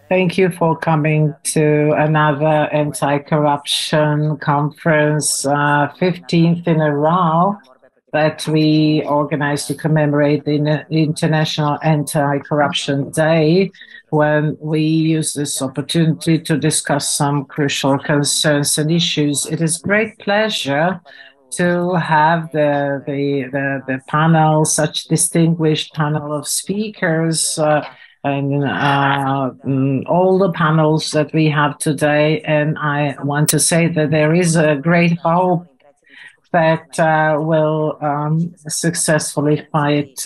Thank you for coming to another anti-corruption conference, 15th in a row that we organized to commemorate the International Anti-Corruption Day, when we use this opportunity to discuss some crucial concerns and issues. It is great pleasure to have the panel, such distinguished panel of speakers, and all the panels that we have today. And I want to say that there is a great hope that will successfully fight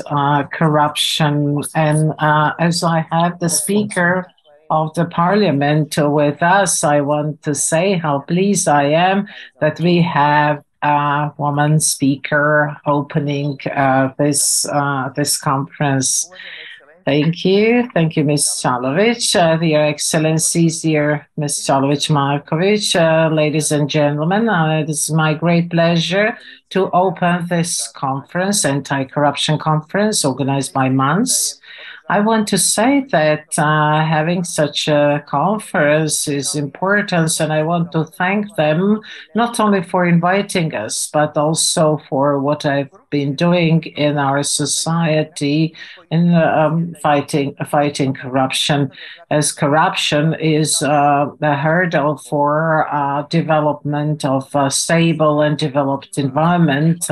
corruption. And as I have the Speaker of the Parliament with us, I want to say how pleased I am that we have a woman speaker opening this conference. Thank you, Ms. Đurović. Dear Excellencies, dear Ms. Đurović-Marković, ladies and gentlemen, it is my great pleasure to open this conference, anti-corruption conference, organized by MANS. I want to say that having such a conference is important, and I want to thank them not only for inviting us, but also for what I've been doing in our society in fighting corruption, as corruption is a hurdle for development of a stable and developed environment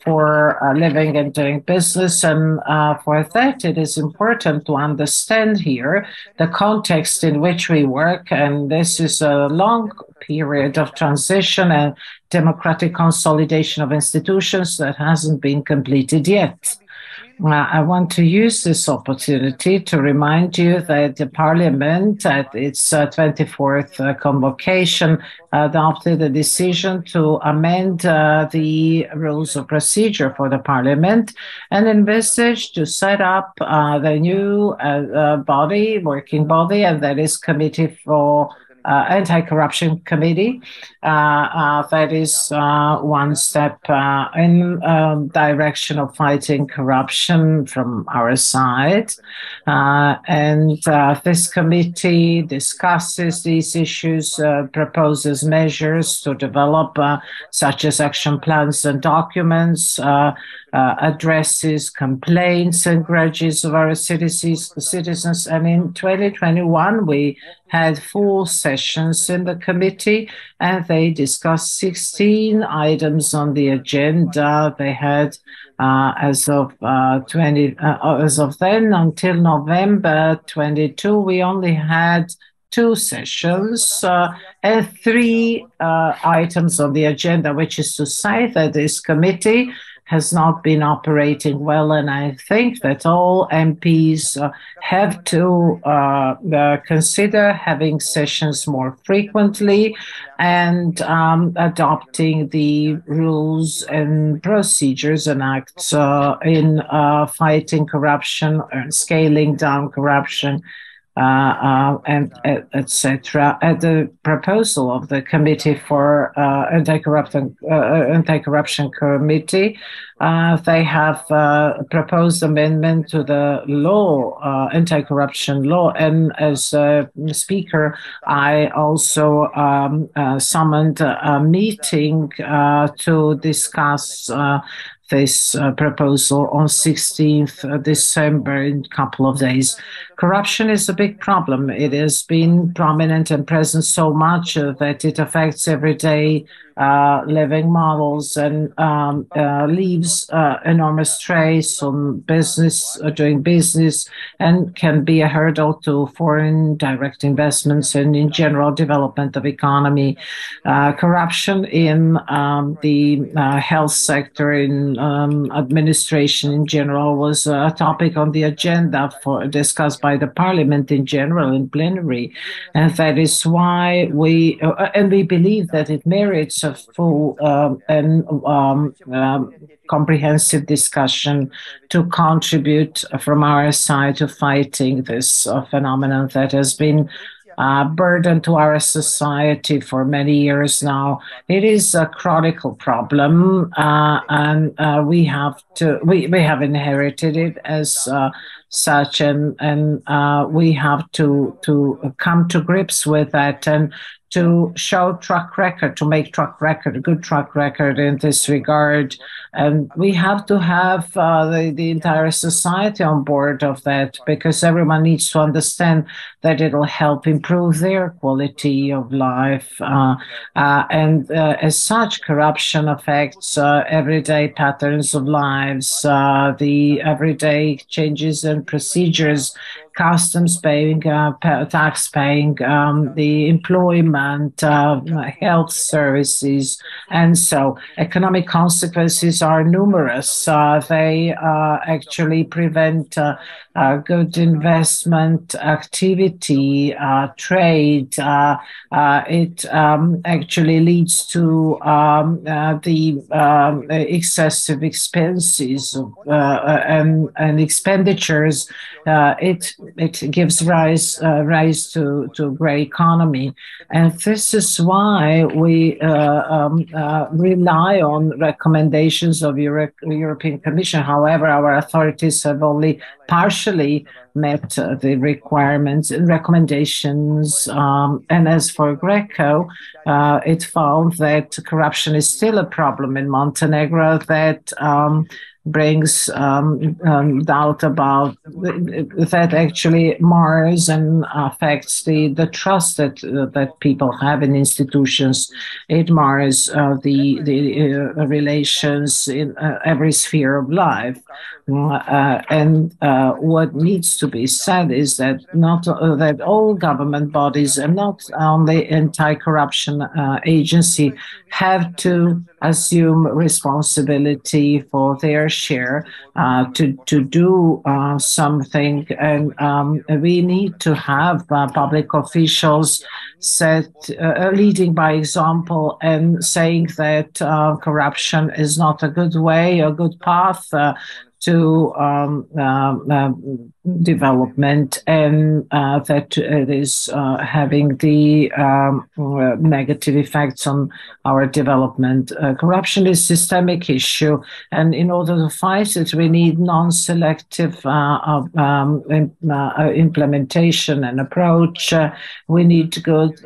for living and doing business. And for that, it is important to understand here the context in which we work. And this is a long period of transition and democratic consolidation of institutions that hasn't been completed yet. I want to use this opportunity to remind you that the Parliament, at its 24th convocation, adopted a decision to amend the rules of procedure for the Parliament and envisaged to set up the new working body, and that is Committee for Anti-Corruption Committee. That is one step in direction of fighting corruption from our side. And this committee discusses these issues, proposes measures to develop such as action plans and documents, addresses complaints and grudges of our citizens. And in 2021, we had 4 sessions in the committee, and they discussed 16 items on the agenda. They had, as of then until November 22, we only had 2 sessions and 3 items on the agenda, which is to say that this committee has not been operating well, and I think that all MPs have to consider having sessions more frequently and adopting the rules and procedures and acts in fighting corruption and scaling down corruption, and etc. At the proposal of the Committee for Anti-Corruption Committee, they have proposed amendment to the law, anti-corruption law, and as Speaker, I also summoned a meeting to discuss this proposal on 16th December in a couple of days. Corruption is a big problem. It has been prominent and present so much that it affects everyday living models and leaves enormous trace on business, doing business, and can be a hurdle to foreign direct investments and in general development of economy. Corruption in the health sector, in administration in general, was a topic on the agenda for discussed by the Parliament in general in plenary, and that is why we believe that it merits a full and comprehensive discussion to contribute from our side to fighting this phenomenon that has been burden to our society for many years now. It is a chronic problem, and we have inherited it as such, and we have to come to grips with that and to show track record, to make track record, a good track record in this regard. And we have to have the entire society on board of that, because everyone needs to understand that it'll help improve their quality of life. And as such, corruption affects everyday patterns of lives, the everyday changes and procedures, customs paying, tax paying, the employment, health services. And so economic consequences are numerous. They actually prevent good investment activity, trade. It actually leads to the excessive expenses and expenditures. It gives rise to gray economy, and this is why we rely on recommendations of European Commission. However, our authorities have only partially met the requirements and recommendations. And as for Greco, it found that corruption is still a problem in Montenegro that brings doubt about that actually mars and affects the trust that people have in institutions. It mars the relations in every sphere of life. And what needs to be said is that not that all government bodies and not only anti-corruption agency have to assume responsibility for their share to do something, and we need to have public officials leading by example and saying that corruption is not a good way, a good path to development, and that it is having the negative effects on our development. Corruption is a systemic issue, and in order to fight it, we need non-selective implementation and approach. We need good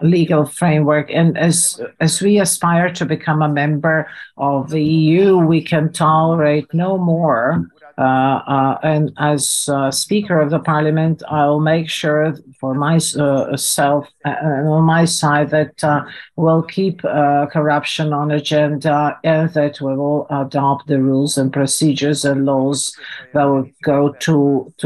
legal framework, and as we aspire to become a member of the EU, we can tolerate no more. And as Speaker of the Parliament, I'll make sure for myself on my side that we'll keep corruption on agenda, and that we will adopt the rules and procedures and laws that will go towards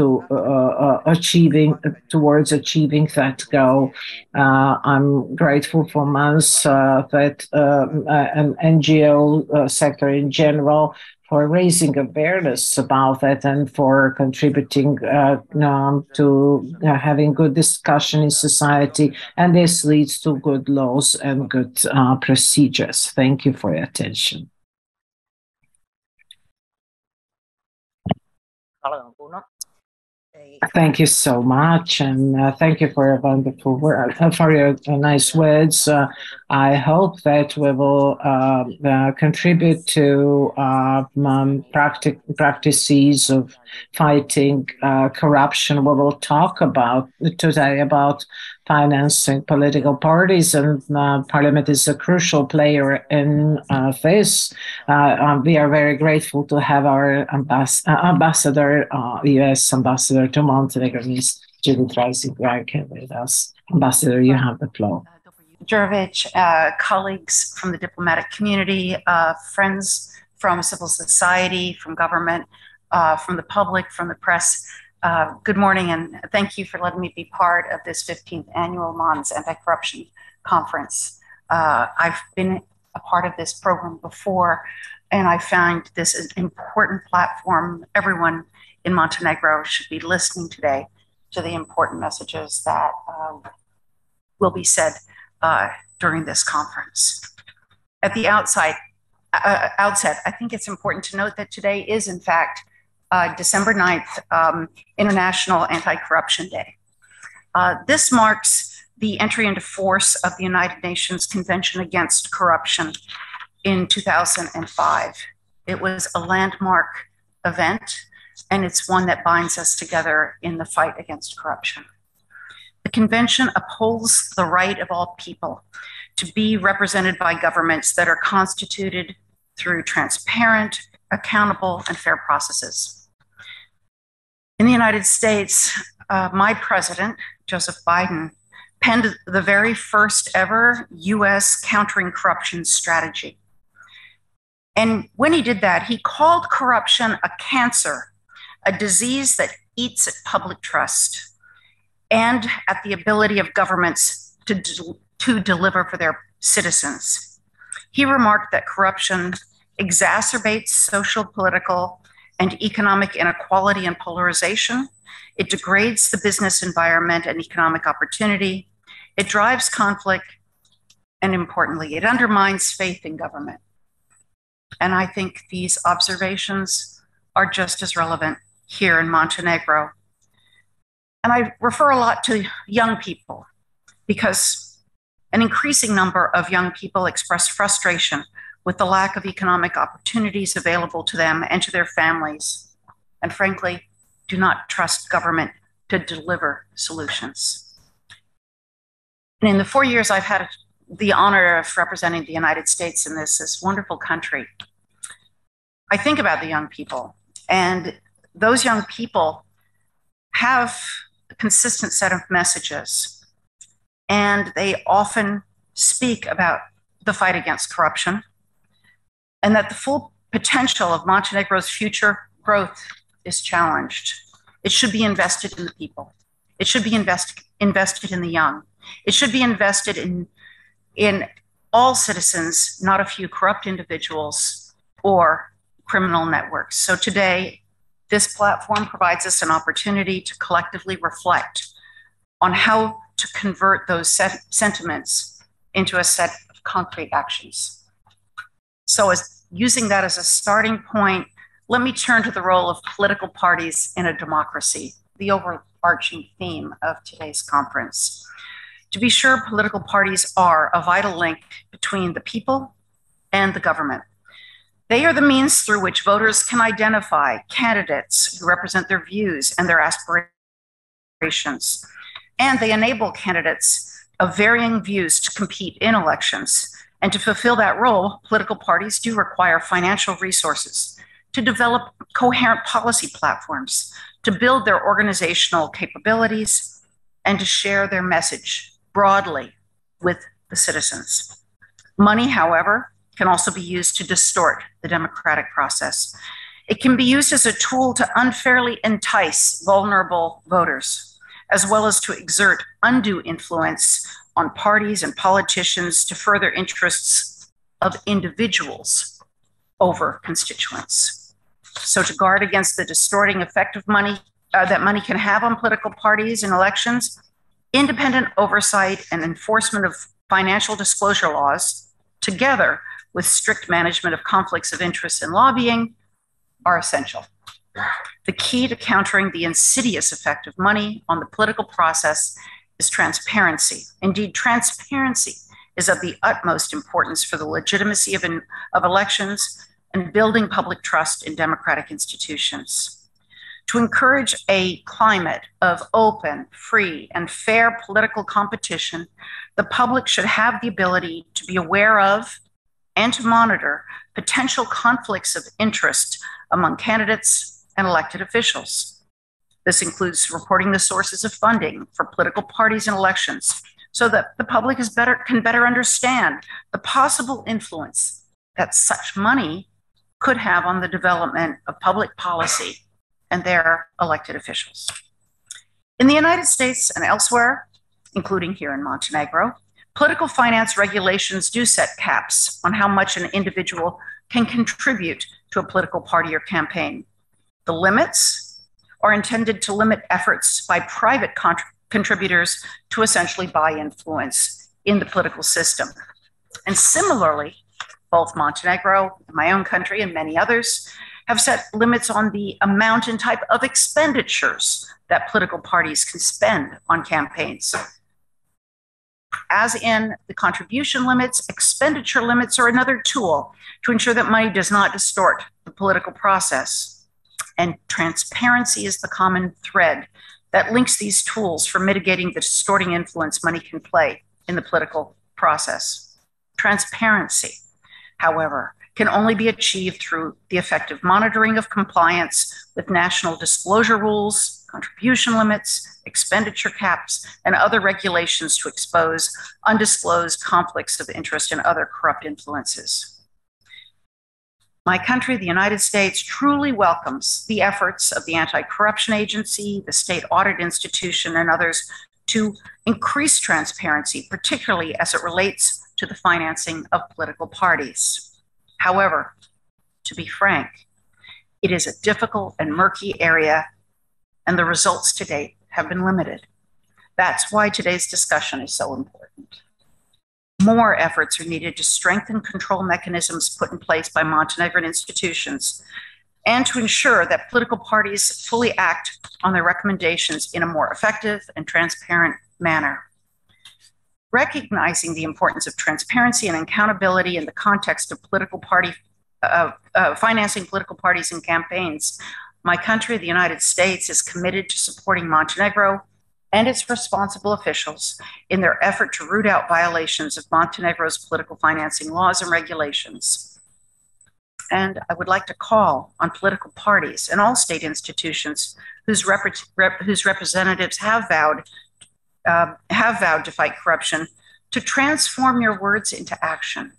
achieving that goal. I'm grateful for months that an NGO sector in general for raising awareness about that and for contributing to having good discussion in society. And this leads to good laws and good procedures. Thank you for your attention. Thank you so much, and thank you for your wonderful work, for your nice words. I hope that we will contribute to practices of fighting corruption. We will talk about today about financing political parties, and Parliament is a crucial player in this. We are very grateful to have our ambassador, U.S. ambassador to Montenegro, Ms. Đurović, with us. Ambassador, you have the floor. Đurović, colleagues from the diplomatic community, friends from civil society, from government, from the public, from the press. Good morning, and thank you for letting me be part of this 15th annual MONS Anti-Corruption Conference. I've been a part of this program before, and I found this an important platform. Everyone in Montenegro should be listening today to the important messages that will be said during this conference. At the outset, I think it's important to note that today is, in fact, December 9th, International Anti-Corruption Day. This marks the entry into force of the United Nations Convention Against Corruption in 2005. It was a landmark event and it's one that binds us together in the fight against corruption. The convention upholds the right of all people to be represented by governments that are constituted through transparent, accountable, and fair processes. In the United States, my president, Joseph Biden, penned the very first ever US countering corruption strategy. And when he did that, he called corruption a cancer, a disease that eats at public trust and at the ability of governments to deliver for their citizens. He remarked that corruption exacerbates social, political, and economic inequality and polarization. It degrades the business environment and economic opportunity. It drives conflict, and importantly, it undermines faith in government. And I think these observations are just as relevant here in Montenegro. And I refer a lot to young people because an increasing number of young people express frustration with the lack of economic opportunities available to them and to their families, and frankly, do not trust government to deliver solutions. And in the 4 years I've had the honor of representing the United States in this wonderful country, I think about the young people, and those young people have a consistent set of messages, and they often speak about the fight against corruption and that the full potential of Montenegro's future growth is challenged. It should be invested in the people. It should be invested in the young. It should be invested in all citizens, not a few corrupt individuals or criminal networks. So today, this platform provides us an opportunity to collectively reflect on how to convert those sentiments into a set of concrete actions. So using that as a starting point, let me turn to the role of political parties in a democracy, the overarching theme of today's conference. To be sure, political parties are a vital link between the people and the government. They are the means through which voters can identify candidates who represent their views and their aspirations. And they enable candidates of varying views to compete in elections. And to fulfill that role, political parties do require financial resources to develop coherent policy platforms, to build their organizational capabilities, and to share their message broadly with the citizens. Money, however, can also be used to distort the democratic process. It can be used as a tool to unfairly entice vulnerable voters, as well as to exert undue influence on parties and politicians to further interests of individuals over constituents. So to guard against the distorting effect of money that money can have on political parties and elections, independent oversight and enforcement of financial disclosure laws, together with strict management of conflicts of interest and lobbying, are essential. The key to countering the insidious effect of money on the political process is transparency. Indeed, transparency is of the utmost importance for the legitimacy of elections and building public trust in democratic institutions. To encourage a climate of open, free, and fair political competition, the public should have the ability to be aware of and to monitor potential conflicts of interest among candidates and elected officials. This includes reporting the sources of funding for political parties and elections so that the public can better understand the possible influence that such money could have on the development of public policy and their elected officials. In the United States and elsewhere, including here in Montenegro, political finance regulations do set caps on how much an individual can contribute to a political party or campaign. The limits are intended to limit efforts by private contributors to essentially buy influence in the political system. And similarly, both Montenegro, my own country, and many others have set limits on the amount and type of expenditures that political parties can spend on campaigns. As in the contribution limits, expenditure limits are another tool to ensure that money does not distort the political process. And transparency is the common thread that links these tools for mitigating the distorting influence money can play in the political process. Transparency, however, can only be achieved through the effective monitoring of compliance with national disclosure rules, contribution limits, expenditure caps, and other regulations to expose undisclosed conflicts of interest and other corrupt influences. My country, the United States, truly welcomes the efforts of the Anti-Corruption Agency, the State Audit Institution, and others to increase transparency, particularly as it relates to the financing of political parties. However, to be frank, it is a difficult and murky area, and the results to date have been limited. That's why today's discussion is so important. More efforts are needed to strengthen control mechanisms put in place by Montenegrin institutions and to ensure that political parties fully act on their recommendations in a more effective and transparent manner. Recognizing the importance of transparency and accountability in the context of financing political parties and campaigns, my country, the United States, is committed to supporting Montenegro and its responsible officials in their effort to root out violations of Montenegro's political financing laws and regulations. And I would like to call on political parties and all state institutions whose representatives have vowed to fight corruption to transform your words into action.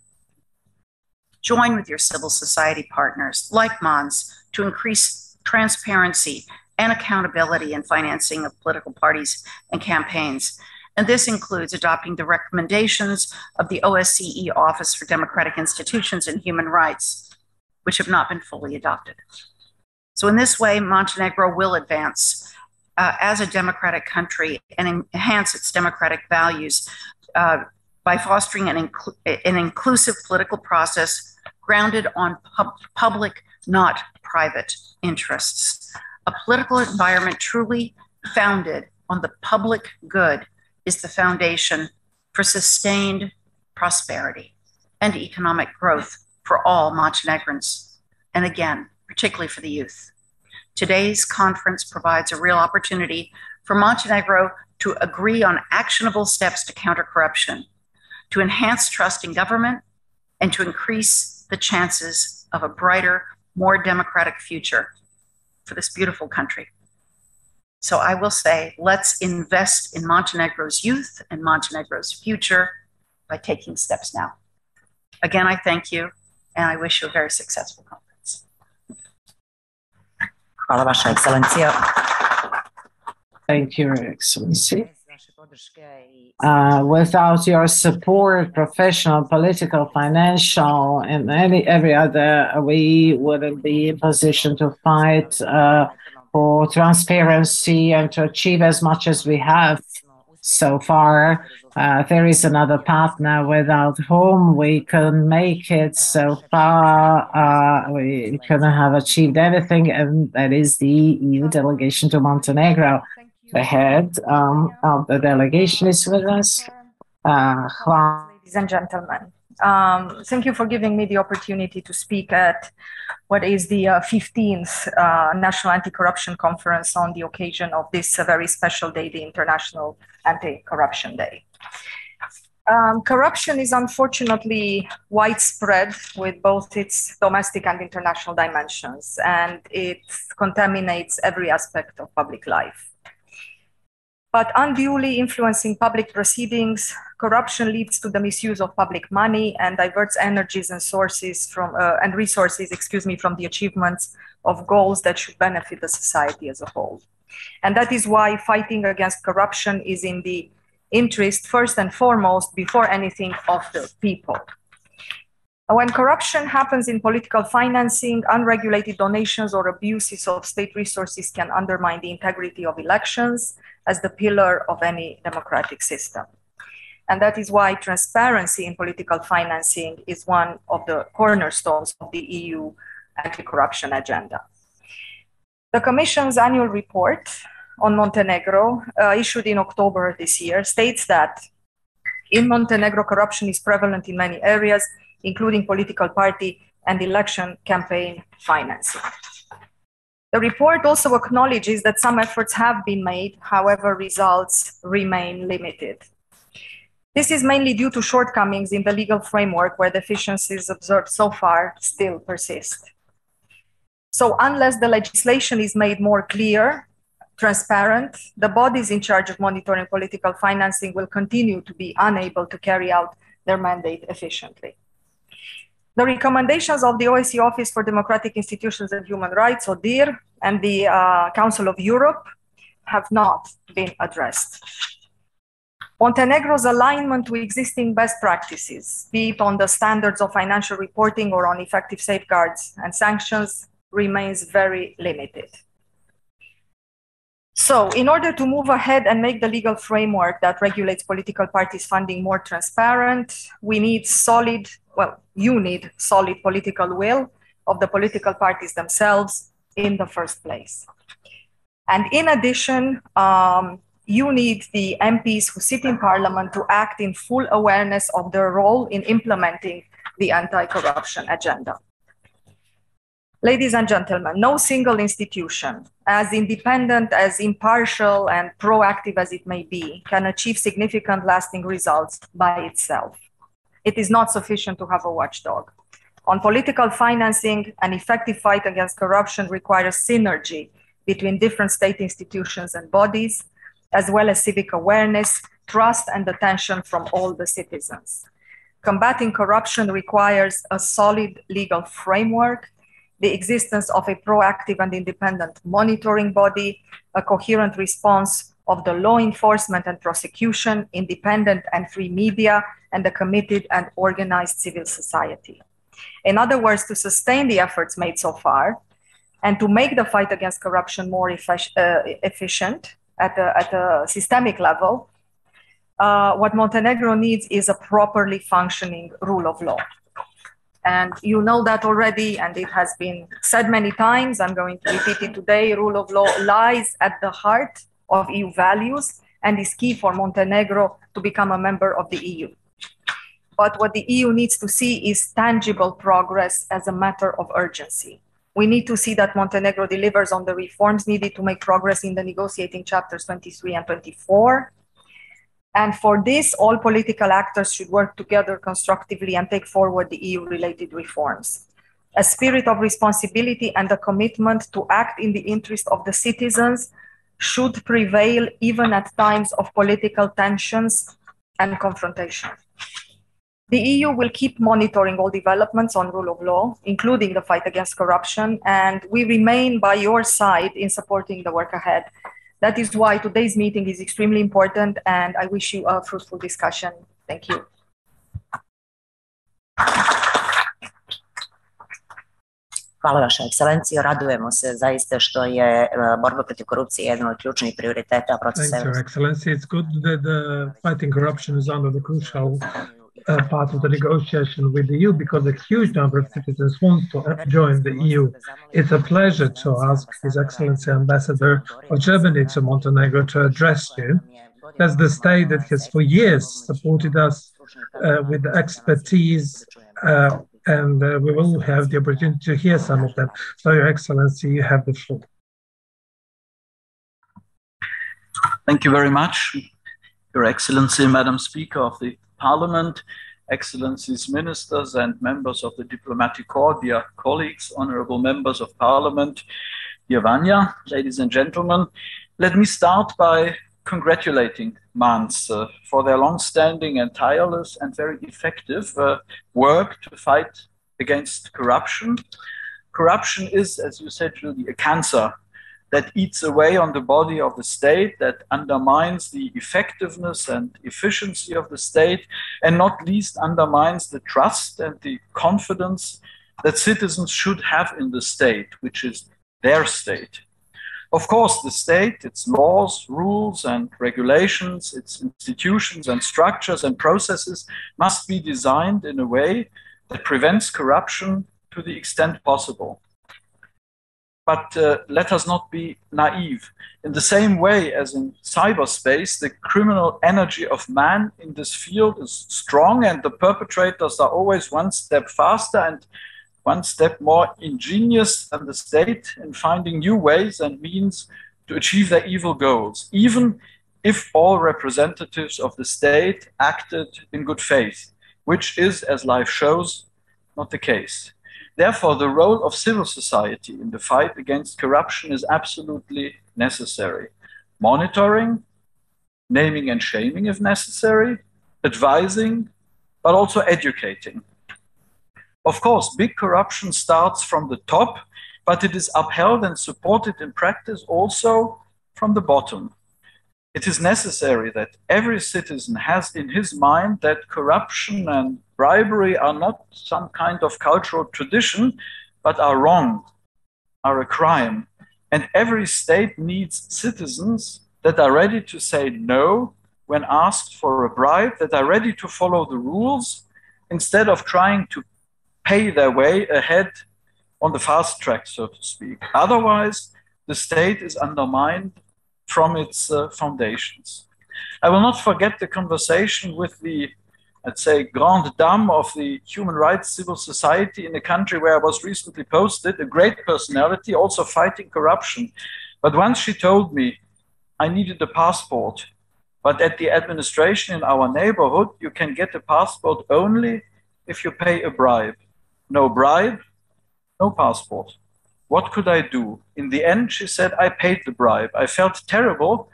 Join with your civil society partners, like MONS, to increase transparency and accountability in financing of political parties and campaigns. And this includes adopting the recommendations of the OSCE Office for Democratic Institutions and Human Rights, which have not been fully adopted. So in this way, Montenegro will advance as a democratic country and enhance its democratic values by fostering an inclusive political process grounded on public, not private interests. A political environment truly founded on the public good is the foundation for sustained prosperity and economic growth for all Montenegrins, and again, particularly for the youth. Today's conference provides a real opportunity for Montenegro to agree on actionable steps to counter corruption, to enhance trust in government, and to increase the chances of a brighter, more democratic future for this beautiful country. So I will say, let's invest in Montenegro's youth and Montenegro's future by taking steps now. Again, I thank you, and I wish you a very successful conference. Hvala, Vaša Ekscelencija. Thank you, Your Excellency. Without your support, professional, political, financial, and every other, we wouldn't be in position to fight for transparency and to achieve as much as we have so far. There is another partner without whom we can make it so far. We couldn't have achieved anything, and that is the EU delegation to Montenegro. The head of the delegation is with us. Ladies and gentlemen, thank you for giving me the opportunity to speak at what is the 15th National Anti-Corruption Conference on the occasion of this very special day, the International Anti-Corruption Day. Corruption is unfortunately widespread with both its domestic and international dimensions, and it contaminates every aspect of public life. But unduly influencing public proceedings, corruption leads to the misuse of public money and diverts energies and resources from the achievements of goals that should benefit the society as a whole. And that is why fighting against corruption is in the interest, first and foremost, before anything, of the people. When corruption happens in political financing, unregulated donations or abuses of state resources can undermine the integrity of elections as the pillar of any democratic system. And that is why transparency in political financing is one of the cornerstones of the EU anti-corruption agenda. The Commission's annual report on Montenegro, issued in October this year, states that in Montenegro, corruption is prevalent in many areas, including political party and election campaign financing. The report also acknowledges that some efforts have been made, however, results remain limited. This is mainly due to shortcomings in the legal framework where deficiencies observed so far still persist. So unless the legislation is made more clear, transparent, the bodies in charge of monitoring political financing will continue to be unable to carry out their mandate efficiently. The recommendations of the OSCE Office for Democratic Institutions and Human Rights, ODIHR, and the Council of Europe have not been addressed. Montenegro's alignment to existing best practices, be it on the standards of financial reporting or on effective safeguards and sanctions, remains very limited. So in order to move ahead and make the legal framework that regulates political parties funding more transparent, we need solid, well, you need solid political will of the political parties themselves in the first place. And in addition, you need the MPs who sit in parliament to act in full awareness of their role in implementing the anti-corruption agenda. Ladies and gentlemen, no single institution, as independent, as impartial, and proactive as it may be, can achieve significant lasting results by itself. It is not sufficient to have a watchdog. On political financing, an effective fight against corruption requires synergy between different state institutions and bodies, as well as civic awareness, trust, and attention from all the citizens. Combating corruption requires a solid legal framework, the existence of a proactive and independent monitoring body, a coherent response of the law enforcement and prosecution, independent and free media, and a committed and organized civil society. In other words, to sustain the efforts made so far and to make the fight against corruption more efficient at a systemic level, what Montenegro needs is a properly functioning rule of law. And you know that already, and it has been said many times. I'm going to repeat it today. Rule of law lies at the heart of EU values and is key for Montenegro to become a member of the EU. But what the EU needs to see is tangible progress as a matter of urgency. We need to see that Montenegro delivers on the reforms needed to make progress in the negotiating chapters 23 and 24. And for this, all political actors should work together constructively and take forward the EU-related reforms. A spirit of responsibility and a commitment to act in the interest of the citizens should prevail even at times of political tensions and confrontation. The EU will keep monitoring all developments on rule of law, including the fight against corruption, and we remain by your side in supporting the work ahead. That is why today's meeting is extremely important, and I wish you a fruitful discussion. Thank you. Hvala Vaša ekscelencijo, radujemo se zaista što je borba protiv korupcije jedan od ključnih prioriteta procesa. Thanks, Your Excellency. It's good that fighting corruption is one of the crucial part of the negotiation with the EU, because a huge number of citizens want to join the EU. It's a pleasure to ask His Excellency Ambassador of Germany to Montenegro to address you. That's the state that has for years supported us with the expertise, and we will have the opportunity to hear some of them. So, Your Excellency, you have the floor. Thank you very much, Your Excellency, Madam Speaker of the Parliament, Excellencies, Ministers and members of the Diplomatic Corps, dear colleagues, honorable members of Parliament, dear Vanya, ladies and gentlemen. Let me start by congratulating MANS for their long-standing and tireless and very effective work to fight against corruption. Corruption is, as you said, really a cancer that eats away on the body of the state, that undermines the effectiveness and efficiency of the state, and not least undermines the trust and the confidence that citizens should have in the state, which is their state. Of course, the state, its laws, rules, and regulations, its institutions and structures and processes must be designed in a way that prevents corruption to the extent possible. But let us not be naive. In the same way as in cyberspace, the criminal energy of man in this field is strong, and the perpetrators are always one step faster and one step more ingenious than the state in finding new ways and means to achieve their evil goals, even if all representatives of the state acted in good faith, which is, as life shows, not the case. Therefore, the role of civil society in the fight against corruption is absolutely necessary. Monitoring, naming and shaming if necessary, advising, but also educating. Of course, big corruption starts from the top, but it is upheld and supported in practice also from the bottom. It is necessary that every citizen has in his mind that corruption and bribery are not some kind of cultural tradition, but are wrong, are a crime. And every state needs citizens that are ready to say no when asked for a bribe, that are ready to follow the rules instead of trying to pay their way ahead on the fast track, so to speak. Otherwise, the state is undermined from its foundations. I will not forget the conversation with the, let's say, grande dame of the human rights civil society in the country where I was recently posted, a great personality, also fighting corruption. But once she told me I needed a passport, but at the administration in our neighborhood, you can get a passport only if you pay a bribe. No bribe, no passport. What could I do? In the end, she said, I paid the bribe. I felt terrible,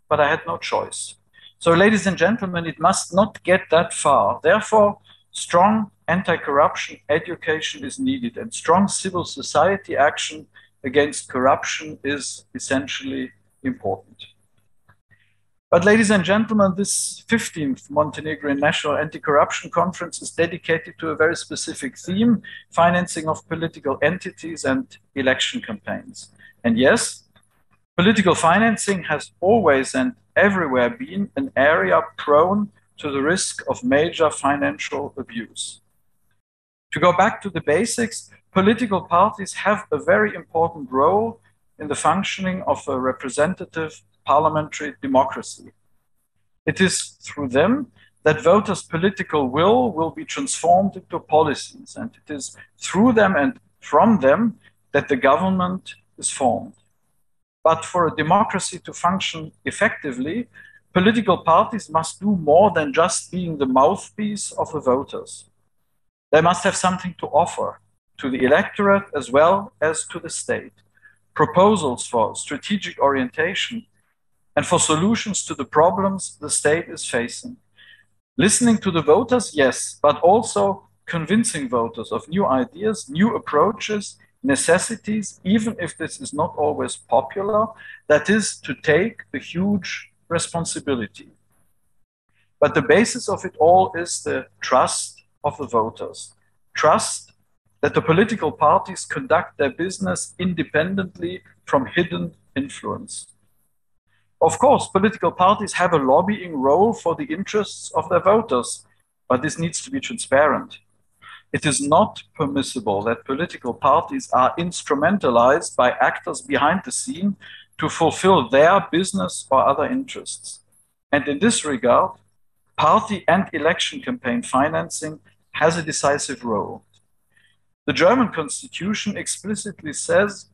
but I had no choice. So, ladies and gentlemen, it must not get that far. Therefore, strong anti-corruption education is needed, and strong civil society action against corruption is essentially important. But ladies and gentlemen, this 15th Montenegrin National Anti-Corruption Conference is dedicated to a very specific theme, financing of political entities and election campaigns. And yes, political financing has always and everywhere been an area prone to the risk of major financial abuse. To go back to the basics, political parties have a very important role in the functioning of a representative parliamentary democracy. It is through them that voters' political will be transformed into policies, and it is through them and from them that the government is formed. But for a democracy to function effectively, political parties must do more than just being the mouthpiece of the voters. They must have something to offer to the electorate as well as to the state, proposals for strategic orientation, and for solutions to the problems the state is facing. Listening to the voters, yes, but also convincing voters of new ideas, new approaches, necessities, even if this is not always popular, that is to take a huge responsibility. But the basis of it all is the trust of the voters. Trust that the political parties conduct their business independently from hidden influence. Of course, political parties have a lobbying role for the interests of their voters, but this needs to be transparent. It is not permissible that political parties are instrumentalized by actors behind the scene to fulfill their business or other interests. And in this regard, party and election campaign financing has a decisive role. The German constitution explicitly says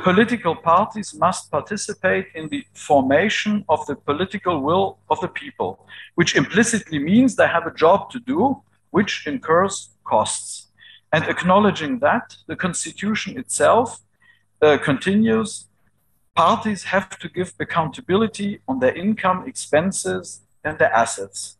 political parties must participate in the formation of the political will of the people, which implicitly means they have a job to do, which incurs costs. And acknowledging that, the constitution itself continues, parties have to give accountability on their income, expenses, and their assets.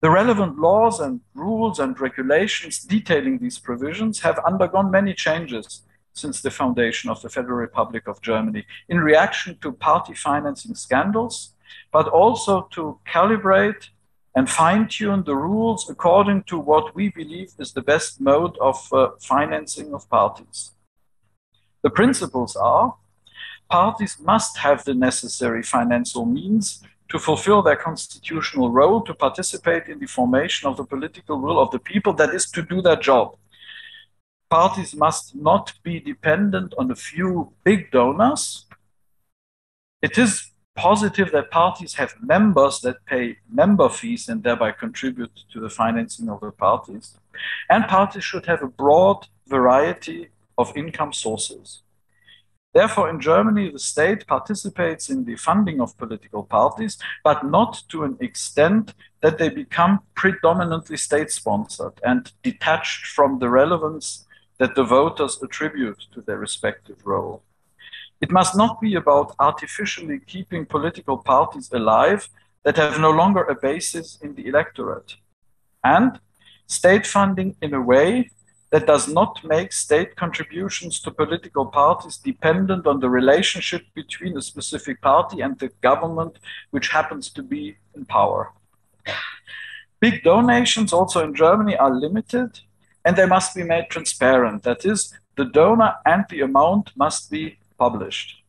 The relevant laws and rules and regulations detailing these provisions have undergone many changes since the foundation of the Federal Republic of Germany in reaction to party financing scandals, but also to calibrate and fine-tune the rules according to what we believe is the best mode of financing of parties. The principles are: parties must have the necessary financial means to fulfill their constitutional role, to participate in the formation of the political will of the people, that is, to do their job. Parties must not be dependent on a few big donors. It is positive that parties have members that pay member fees and thereby contribute to the financing of the parties. And parties should have a broad variety of income sources. Therefore, in Germany, the state participates in the funding of political parties, but not to an extent that they become predominantly state-sponsored and detached from the relevance that the voters attribute to their respective role. It must not be about artificially keeping political parties alive that have no longer a basis in the electorate. And state funding in a way that does not make state contributions to political parties dependent on the relationship between a specific party and the government which happens to be in power. Big donations also in Germany are limited and they must be made transparent. That is, the donor and the amount must be published.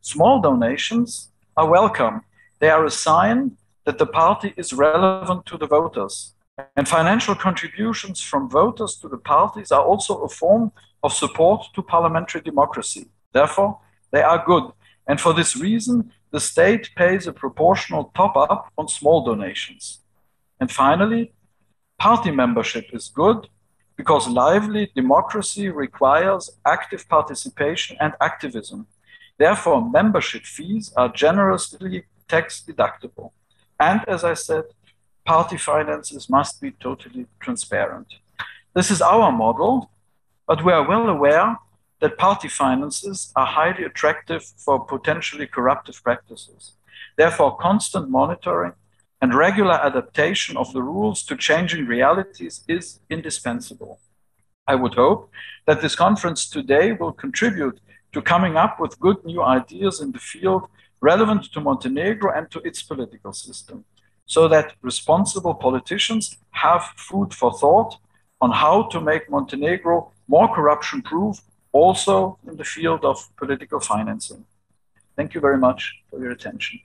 Small donations are welcome. They are a sign that the party is relevant to the voters. And financial contributions from voters to the parties are also a form of support to parliamentary democracy. Therefore, they are good. And for this reason, the state pays a proportional top-up on small donations. And finally, party membership is good because lively democracy requires active participation and activism. Therefore, membership fees are generously tax deductible. And as I said, party finances must be totally transparent. This is our model, but we are well aware that party finances are highly attractive for potentially corruptive practices. Therefore, constant monitoring and regular adaptation of the rules to changing realities is indispensable. I would hope that this conference today will contribute to coming up with good new ideas in the field relevant to Montenegro and to its political system, so that responsible politicians have food for thought on how to make Montenegro more corruption-proof, also in the field of political financing. Thank you very much for your attention.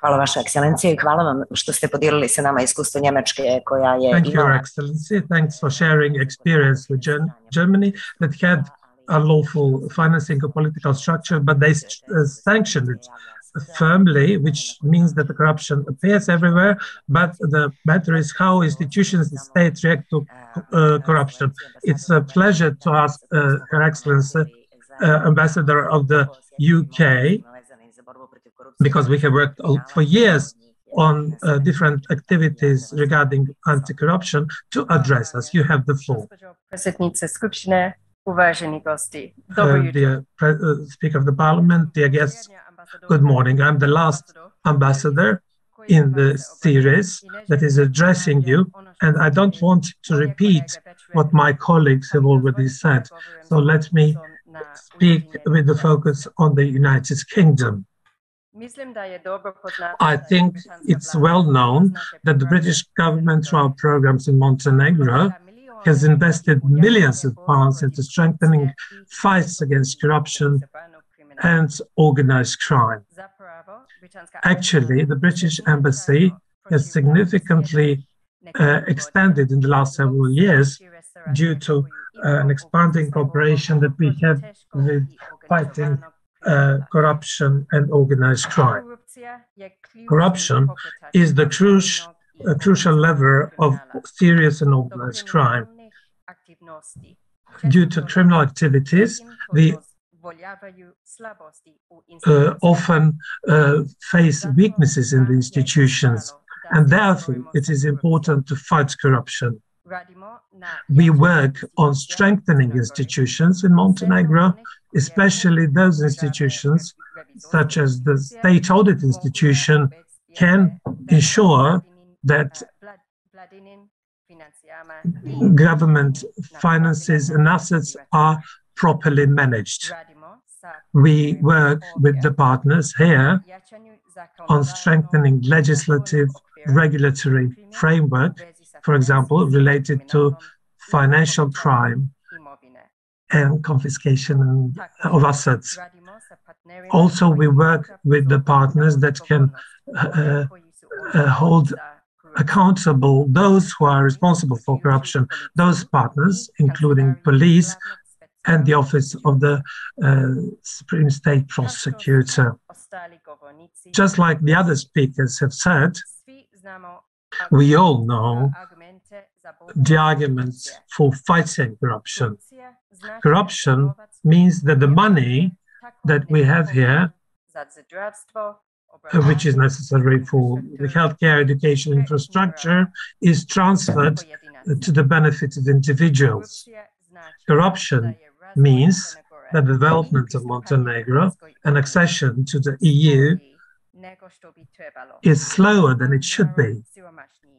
Hvala Vaša ekscelencija i hvala vam što ste podijelili sa nama iskustvo Njemačke koja je Thank you, Your Excellency. Thanks for sharing experience with Germany that had a lawful financing of political structure, but they sanctioned it firmly, which means that the corruption appears everywhere, but the matter is how institutions and states react to corruption. It's a pleasure to ask Her Excellency, Ambassador of the UK, because we have worked for years on different activities regarding anti-corruption, to address us. You have the floor. Dear Speaker of the Parliament, dear guests, good morning. I'm the last ambassador in the series that is addressing you, and I don't want to repeat what my colleagues have already said. So let me speak with the focus on the United Kingdom. I think it's well known that the British government, through our programs in Montenegro, has invested millions of pounds into strengthening fights against corruption and organized crime. Actually, the British Embassy has significantly extended in the last several years due to an expanding cooperation that we have with fighting corruption and organized crime. Corruption is the crucial lever of serious and organized crime. Due to criminal activities, we often face weaknesses in the institutions, and therefore it is important to fight corruption. We work on strengthening institutions in Montenegro, especially those institutions such as the state audit institution can ensure that government finances and assets are properly managed. We work with the partners here on strengthening legislative regulatory framework, for example, related to financial crime and confiscation of assets. Also, we work with the partners that can hold accountable those who are responsible for corruption. Those partners, including police and the Office of the Supreme State Prosecutor. Just like the other speakers have said, We all know the arguments for fighting corruption. Corruption means that the money that we have here, which is necessary for the healthcare, education, infrastructure, is transferred to the benefit of individuals. Corruption means the development of Montenegro and accession to the EU is slower than it should be,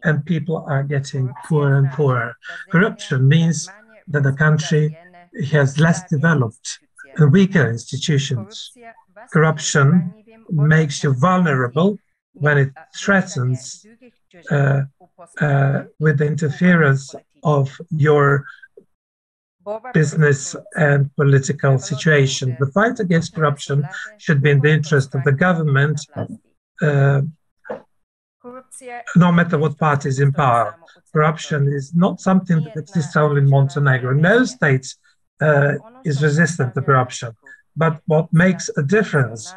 and people are getting poorer and poorer. Corruption means that the country has less developed and weaker institutions. Corruption makes you vulnerable when it threatens with the interference of your business and political situation. The fight against corruption should be in the interest of the government, no matter what party is in power. Corruption is not something that exists only in Montenegro. No state is resistant to corruption, but what makes a difference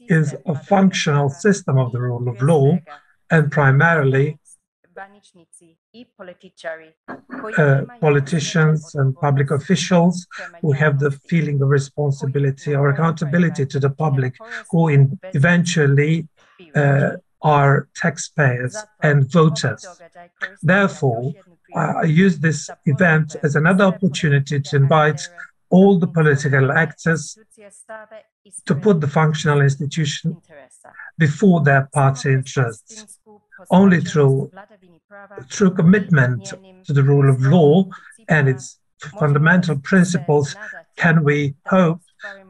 is a functional system of the rule of law, and primarily politicians and public officials who have the feeling of responsibility or accountability to the public, who eventually are taxpayers and voters. Therefore, I use this event as another opportunity to invite all the political actors to put the functional institution before their party interests. Only through commitment to the rule of law and its fundamental principles can we hope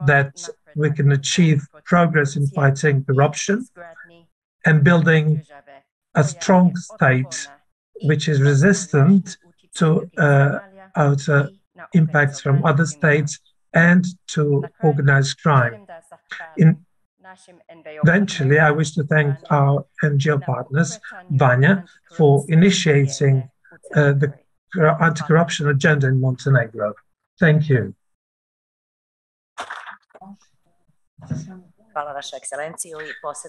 that we can achieve progress in fighting corruption and building a strong state which is resistant to outer impacts from other states and to organized crime. Eventually, I wish to thank our NGO partners, Vanya, for initiating the anti-corruption agenda in Montenegro. Thank you.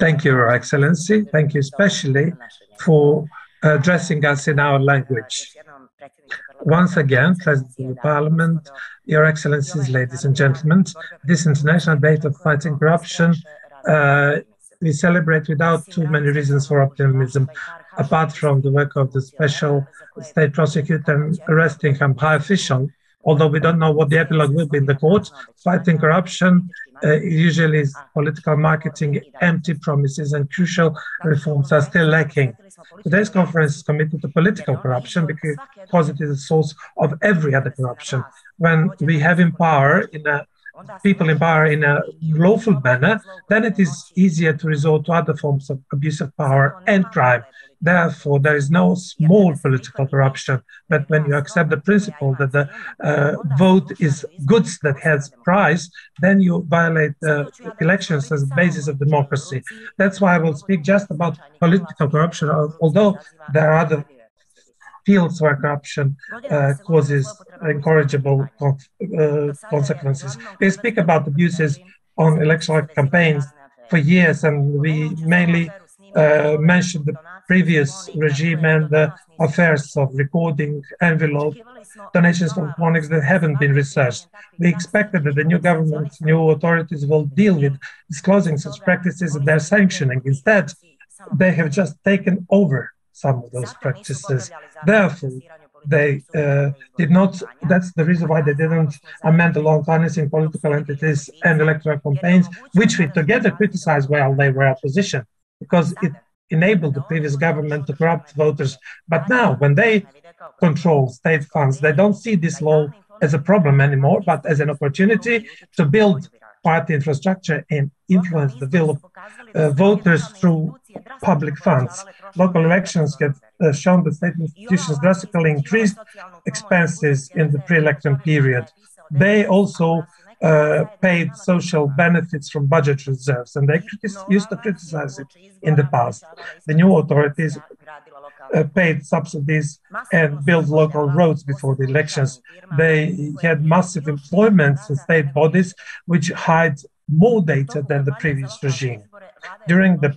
Thank you, Your Excellency. Thank you especially for addressing us in our language. Once again, President of the Parliament, Your Excellencies, ladies and gentlemen, this International Day of Fighting Corruption we celebrate without too many reasons for optimism, apart from the work of the special state prosecutor and arresting him high official. Although we don't know what the epilogue will be in the court, fighting corruption usually is political marketing, empty promises, and crucial reforms are still lacking. Today's conference is committed to political corruption because it is the source of every other corruption. When we have people in power in a lawful manner, then it is easier to resort to other forms of abuse of power and crime. Therefore, there is no small political corruption, but when you accept the principle that the vote is goods that has price, then you violate elections as a basis of democracy. That's why I will speak just about political corruption, although there are other fields where corruption causes incorrigible consequences. We speak about abuses on electoral campaigns for years, and we mainly mentioned the previous regime and the affairs of recording envelope donations from clinics that haven't been researched. We expected that the new government, new authorities will deal with disclosing such practices and their sanctioning. Instead, they have just taken over some of those practices. Therefore, they did not, that's the reason why they didn't amend the law financing political entities and electoral campaigns, which we together criticized while they were opposition, because it enabled the previous government to corrupt voters. But now, when they control state funds, they don't see this law as a problem anymore, but as an opportunity to build party infrastructure and influence the will of voters through public funds. Local elections have shown that state institutions drastically increased expenses in the pre-election period. They also paid social benefits from budget reserves, and they used to criticize it in the past. The new authorities paid subsidies and built local roads before the elections. They had massive employments in state bodies, which hide more data than the previous regime. During the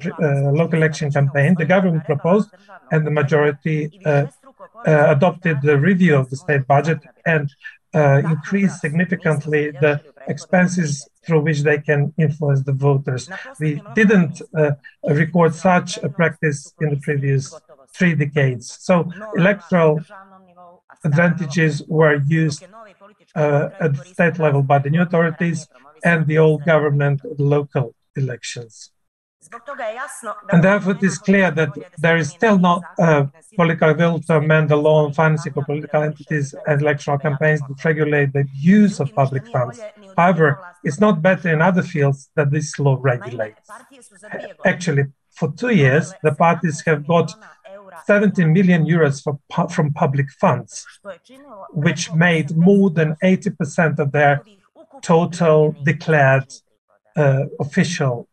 local election campaign, the government proposed and the majority adopted the review of the state budget and increased significantly the expenses through which they can influence the voters. We didn't record such a practice in the previous 3 decades. So electoral advantages were used at the state level by the new authorities and the old government at local elections. And therefore, it is clear that there is still not political will to amend the law on financing of political entities and electoral campaigns that regulate the use of public funds. However, it's not better in other fields that this law regulates. Actually, for 2 years, the parties have got 17 million euros from public funds, which made more than 80% of their total declared official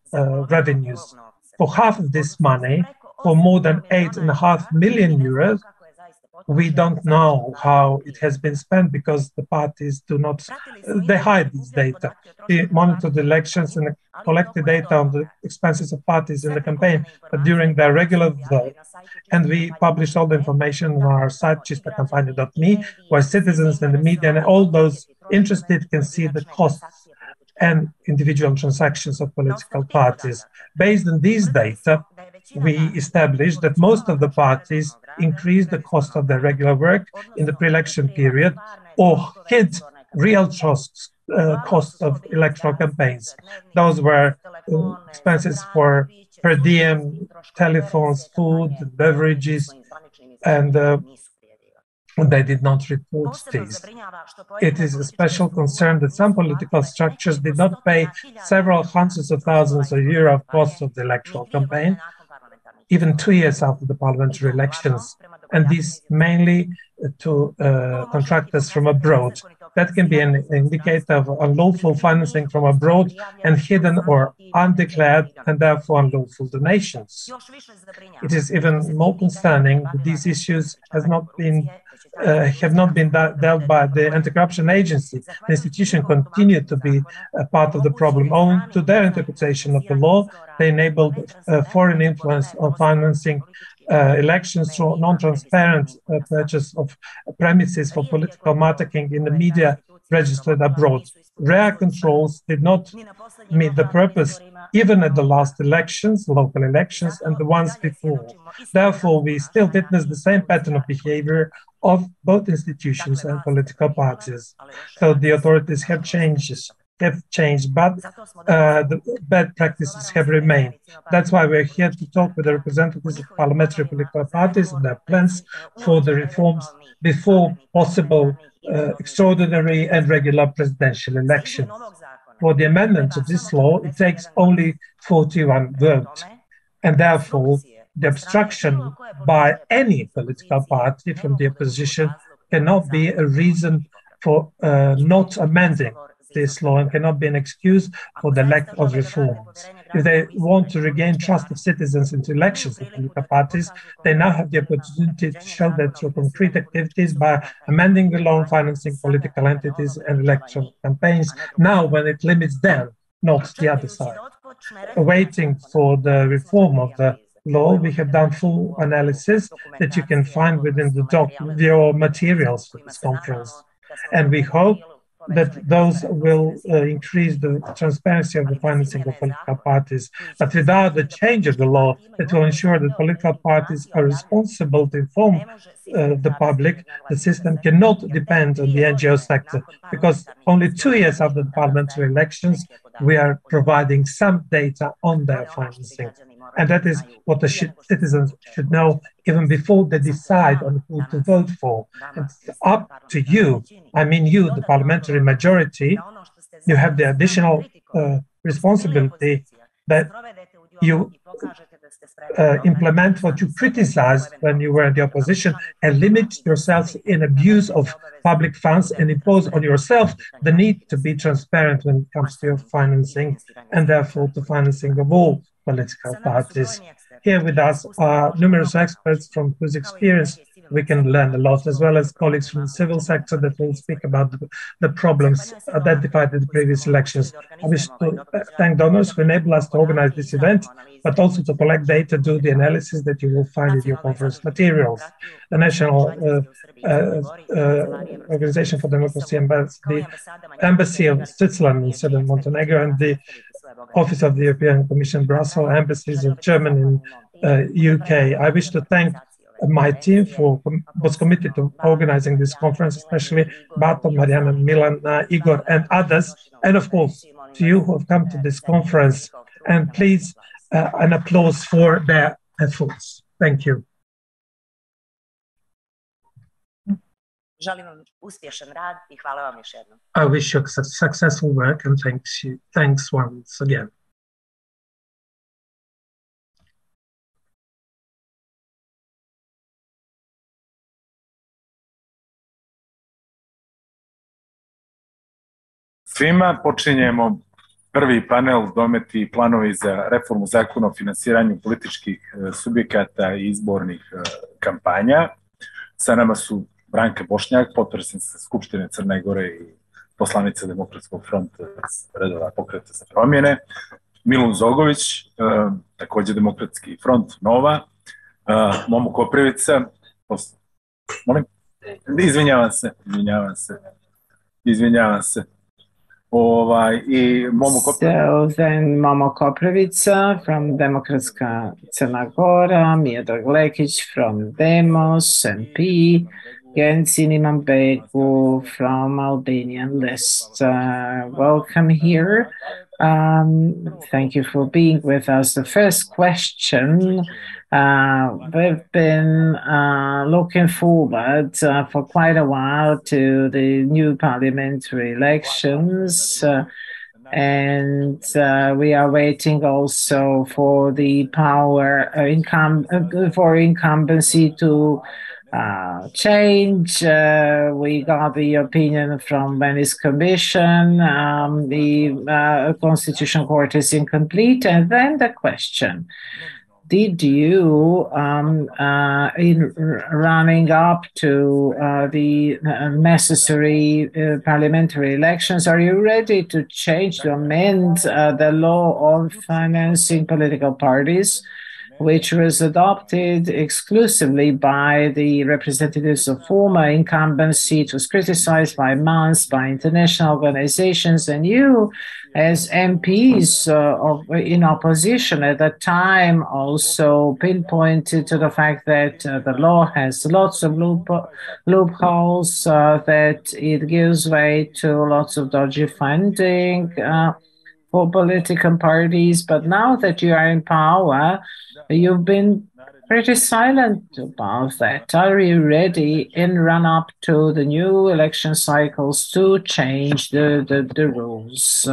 revenues. For half of this money, for more than 8.5 million euros, we don't know how it has been spent because the parties do not, they hide this data. They monitor the elections and collect the data on the expenses of parties in the campaign, but during their regular vote. And we publish all the information on our site, chistacampania.me, where citizens and the media and all those interested can see the costs and individual transactions of political parties. Based on these data, we established that most of the parties increased the cost of their regular work in the pre-election period or hid real costs of electoral campaigns. Those were expenses for per diem, telephones, food, beverages, and they did not report these. It is a special concern that some political structures did not pay several hundreds of thousands of euros of costs of the electoral campaign, even 2 years after the parliamentary elections, and this mainly to contractors from abroad. That can be an indicator of unlawful financing from abroad and hidden or undeclared and therefore unlawful donations. It is even more concerning that these issues have not been dealt by the anti-corruption agency. The institution continued to be a part of the problem. Owing to their interpretation of the law, they enabled foreign influence on financing elections through non-transparent purchase of premises for political marketing in the media registered abroad. Rare controls did not meet the purpose, even at the last elections, local elections, and the ones before. Therefore, we still witness the same pattern of behavior of both institutions and political parties. So the authorities have changed, but the bad practices have remained. That's why we're here to talk with the representatives of parliamentary political parties and their plans for the reforms before possible extraordinary and regular presidential elections. For the amendment of this law, it takes only 41 votes, and therefore the obstruction by any political party from the opposition cannot be a reason for not amending this law and cannot be an excuse for the lack of reforms. If they want to regain trust of citizens into elections of political parties, they now have the opportunity to show that through concrete activities by amending the law on financing political entities and election campaigns, now when it limits them, not the other side. Waiting for the reform of the law, we have done full analysis that you can find within the materials for this conference. And we hope that those will increase the transparency of the financing of political parties. But without the change of the law that will ensure that political parties are responsible to inform the public, the system cannot depend on the NGO sector, because only 2 years after the parliamentary elections, we are providing some data on their financing. And that is what the citizens should know even before they decide on who to vote for. It's up to you, I mean you, the parliamentary majority, you have the additional responsibility that you implement what you criticized when you were in the opposition and limit yourselves in abuse of public funds and impose on yourself the need to be transparent when it comes to your financing and therefore the financing of all political parties. here with us are numerous experts from whose experience we can learn a lot, as well as colleagues from the civil sector that will speak about the problems identified in the previous elections. I wish to thank donors who enable us to organize this event, but also to collect data, do the analysis that you will find in your conference materials. The National Organization for Democracy the Embassy of Switzerland in southern Montenegro, and the Office of the European Commission Brussels, embassies of Germany and UK. I wish to thank my team was committed to organizing this conference, especially Bartol, Mariana, Milan, Igor, and others, and of course to you who have come to this conference. And please, an applause for their efforts. Thank you. I wish you successful work and thanks once again. Svima počinjemo prvi panel dometi planovi za reformu zakona o finansiranju političkih subjekata i izbornih kampanja. Sa nama su Branka Bošnjak, potpredsjednica Skupštine Crne Gore i poslanica Demokratskog fronta redova Pokreta za promjene, Milun Zogović, također Demokratski front Nova, Momo Koprivica, izvinjavam se. So then Momo Koprivica from Demokratska Crna Gora, Miodrag Lekić from Demos, MP, Genci Nimambegu from Albanian list. Welcome here. Thank you for being with us. The first question, we've been looking forward for quite a while to the new parliamentary elections, and we are waiting also for the for incumbency to change. We got the opinion from Venice Commission. The Constitutional Court is incomplete. And then the question, did you, in running up to the necessary parliamentary elections, are you ready to change, to amend the law on financing political parties, which was adopted exclusively by the representatives of former incumbency? It was criticized by months by international organizations, and you, as MPs in opposition at the time, also pinpointed to the fact that the law has lots of loopholes, that it gives way to lots of dodgy funding for political parties. But now that you are in power, you've been pretty silent about that. Are you ready in run-up to the new election cycles to change the rules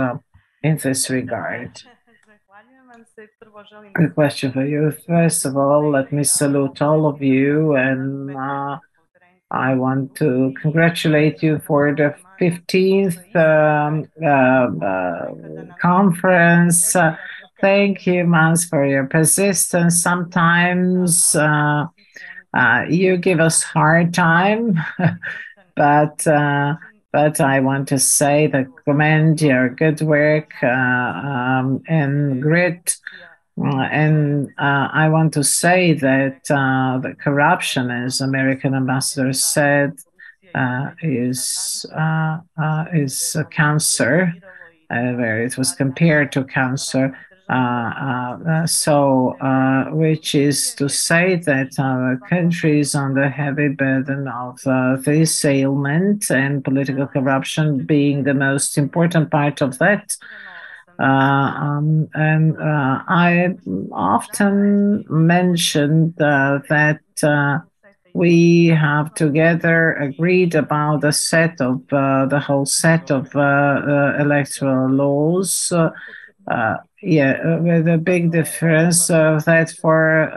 in this regard? A question for you. First of all, let me salute all of you, and I want to congratulate you for the 15th conference. Thank you, Mans, for your persistence. Sometimes you give us hard time, but I want to say that commend your good work and grit. And I want to say that the corruption, as American ambassador said, is a cancer, where it was compared to cancer. Which is to say that our country is under heavy burden of this ailment, and political corruption being the most important part of that. I often mentioned that we have together agreed about the whole set of electoral laws. with a big difference that for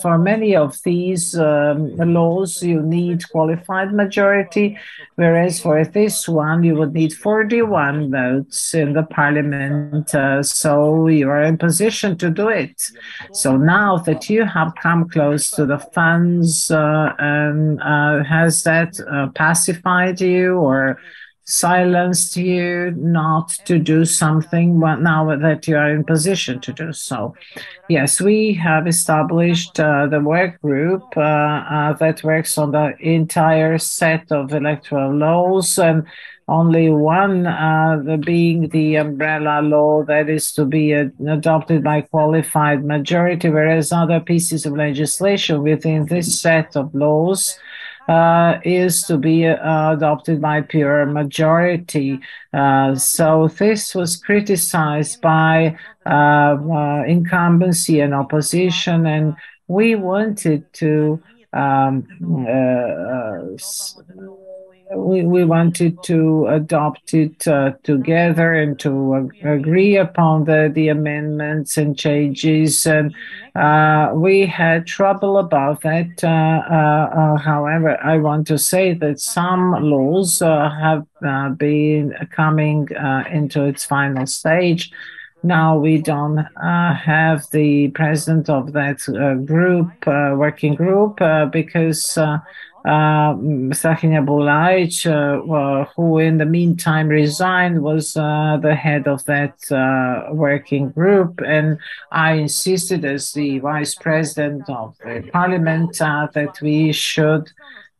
for many of these laws, you need qualified majority, whereas for this one, you would need 41 votes in the parliament. So you are in position to do it. So now that you have come close to the funds, has that pacified you or silenced you not to do something now that you are in position to do so? Yes, we have established the work group that works on the entire set of electoral laws, and only one being the umbrella law that is to be adopted by qualified majority, whereas other pieces of legislation within this set of laws is to be adopted by pure majority. So this was criticized by incumbency and opposition, and we wanted to we wanted to adopt it together and to agree upon the amendments and changes, and we had trouble about that. However, I want to say that some laws have been coming into its final stage. Now we don't have the president of that working group, because Sahinja Bulajic, who in the meantime resigned, was the head of that working group. And I insisted as the vice president of the parliament that we should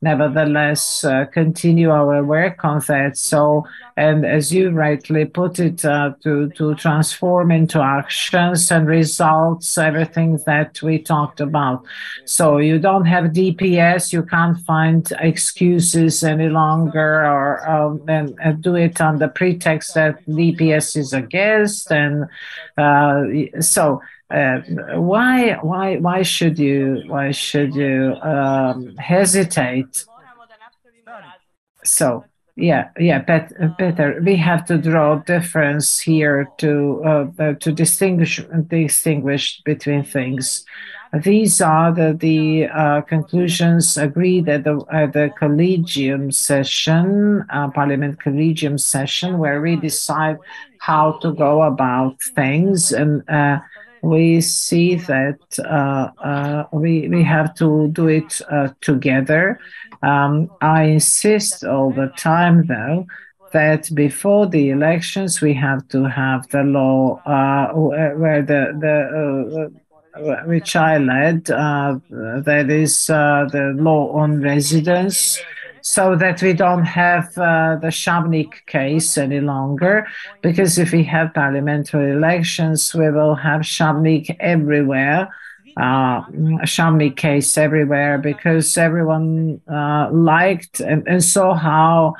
nevertheless continue our work on that. So, and as you rightly put it, to transform into actions and results everything that we talked about. So you don't have DPS, you can't find excuses any longer, or and do it on the pretext that DPS is against. And so why should you hesitate? So Peter, we have to draw difference here to distinguish between things. These are the conclusions agreed at the collegium session, Parliament collegium session, where we decide how to go about things, and we see that we have to do it together. I insist all the time, though, that before the elections we have to have the law where which I led, that is the law on residence, so that we don't have the Shavnik case any longer, because if we have parliamentary elections, we will have Shavnik everywhere, Shavnik case everywhere, because everyone liked and saw how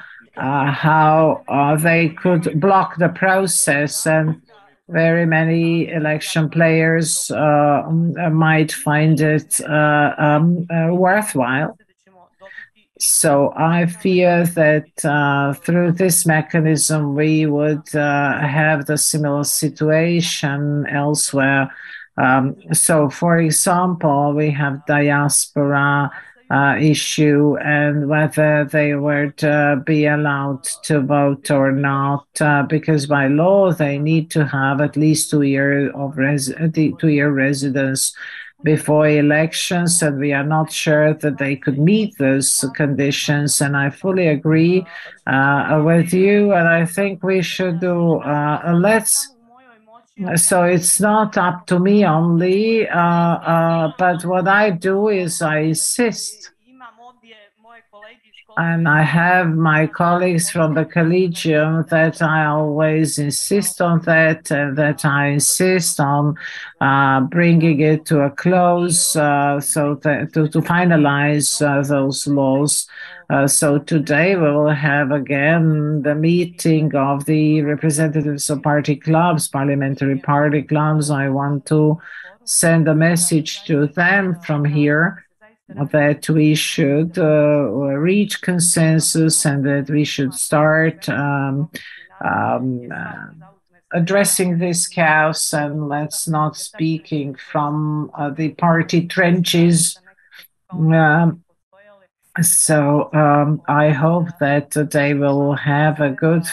they could block the process, and very many election players might find it worthwhile. So I fear that through this mechanism we would have the similar situation elsewhere. So, for example, we have diaspora issue and whether they were to be allowed to vote or not, because by law they need to have at least 2 years of 2-year residence before elections, and we are not sure that they could meet those conditions. And I fully agree with you, and I think we should do so it's not up to me only, but what I do is I insist, and I have my colleagues from the collegium that I always insist on that, and that I insist on bringing it to a close, so that to finalize those laws. So today we will have again the meeting of the representatives of party clubs, parliamentary party clubs. I want to send a message to them from here that we should reach consensus and that we should start addressing this chaos, and let's not speaking from the party trenches. So I hope that they will have a good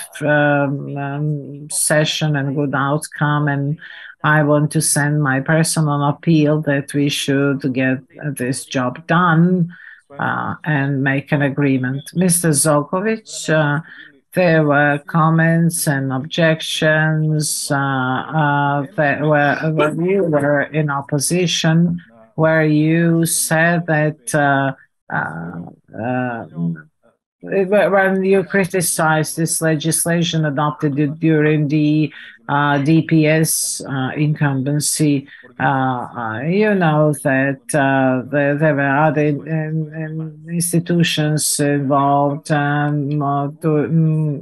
session and good outcome. And I want to send my personal appeal that we should get this job done and make an agreement. Mr. Zokovic, there were comments and objections that when you were in opposition, where you said that when you criticize this legislation adopted during the DPS incumbency, you know that there were other institutions involved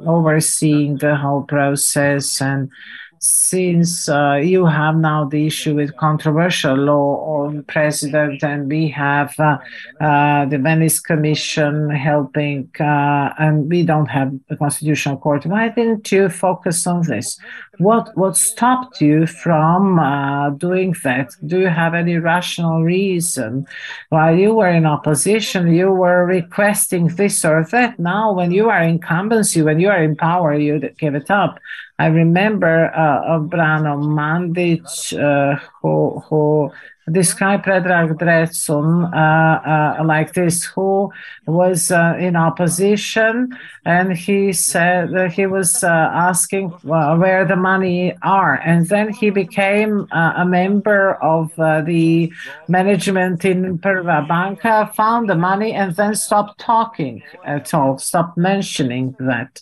overseeing the whole process. And since you have now the issue with controversial law on president, and we have the Venice Commission helping, and we don't have a constitutional court, why didn't you focus on this? What stopped you from doing that? Do you have any rational reason? While you were in opposition, you were requesting this or that. Now, when you are incumbency, when you are in power, you give it up. I remember Brano Mandic, who described Predrag Drecun like this, who was in opposition, and he said he was asking where the money are, and then he became a member of the management in Prva Banka, found the money, and then stopped talking at all, stopped mentioning that.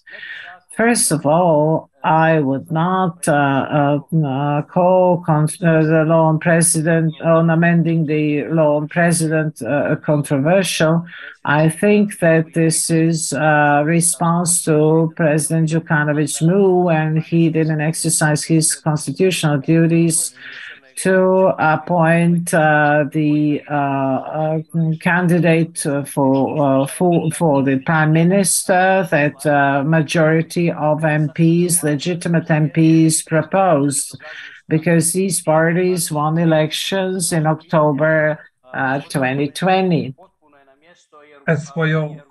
First of all, I would not call the law on president, on amending the law on president, controversial. I think that this is a response to President Đukanovic's move, and he didn't exercise his constitutional duties to appoint the candidate for the prime minister that majority of MPs, legitimate MPs, proposed, because these parties won elections in October 2020. As for your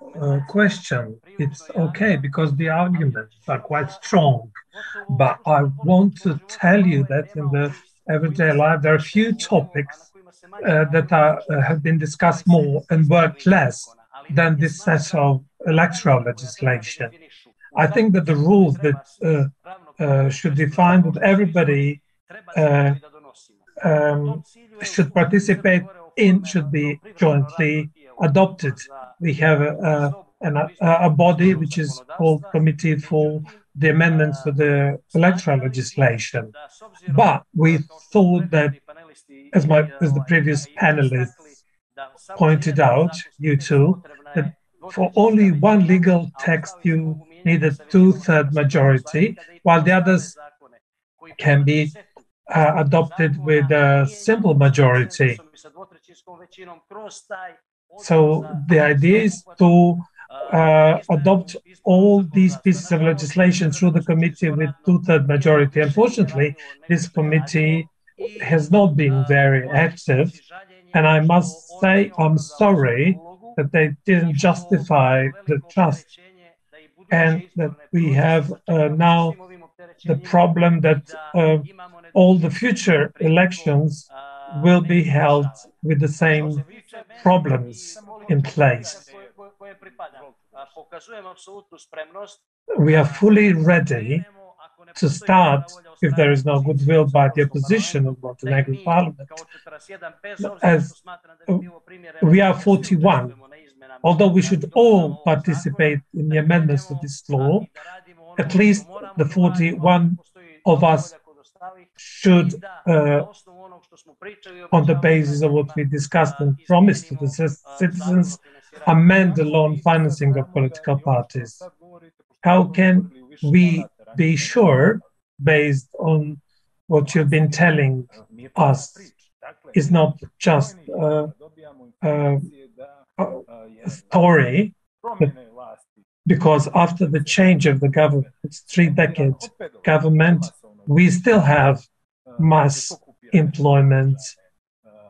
question, it's okay because the arguments are quite strong, but I want to tell you that in the everyday life, there are a few topics that have been discussed more and worked less than this set of electoral legislation. I think that the rules that should define that everybody should participate in should be jointly adopted. We have a body which is called Committee for the Amendments to the Electoral Legislation. But we thought that, as the previous panelists pointed out, you two, that for only one legal text you need a 2/3 majority, while the others can be adopted with a simple majority. So the idea is to adopt all these pieces of legislation through the committee with 2/3 majority. Unfortunately, this committee has not been very active, and I must say I'm sorry that they didn't justify the trust, and that we have now the problem that all the future elections will be held with the same problems in place. We are fully ready to start, if there is no goodwill by the opposition of Montenegro Parliament, as we are 41. Although we should all participate in the amendments to this law, at least the 41 of us should, on the basis of what we discussed and promised to the citizens, amend the law on financing of political parties. How can we be sure, based on what you've been telling us, is not just a story, because after the change of the government, it's 3 decades government, we still have mass employment.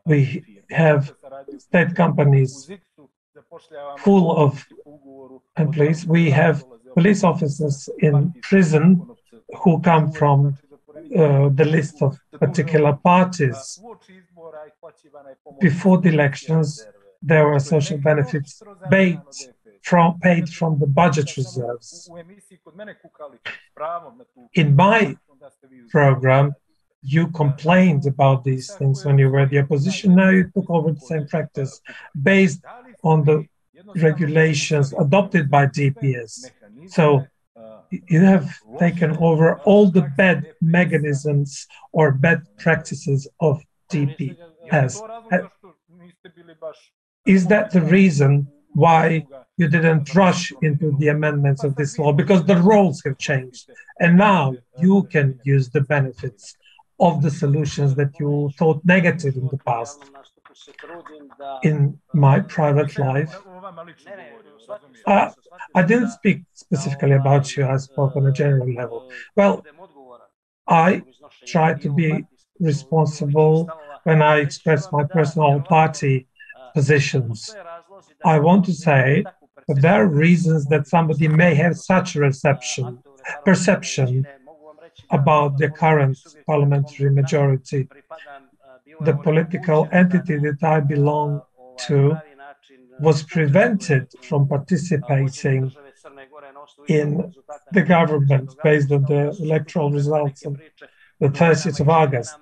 We have state companies full of employees. We have police officers in prison who come from the list of particular parties. Before the elections, there were social benefits paid from the budget reserves. In my program, you complained about these things when you were the opposition. Now you took over the same practice based on the regulations adopted by DPS. So you have taken over all the bad mechanisms or bad practices of DPS. Is that the reason why you didn't rush into the amendments of this law? Because the roles have changed, and now you can use the benefits of the solutions that you thought negative in the past. In my private life, I didn't speak specifically about you, I spoke on a general level. Well, I try to be responsible when I express my personal party positions. I want to say that there are reasons that somebody may have such a perception about the current parliamentary majority. The political entity that I belong to was prevented from participating in the government based on the electoral results on the 30th of August,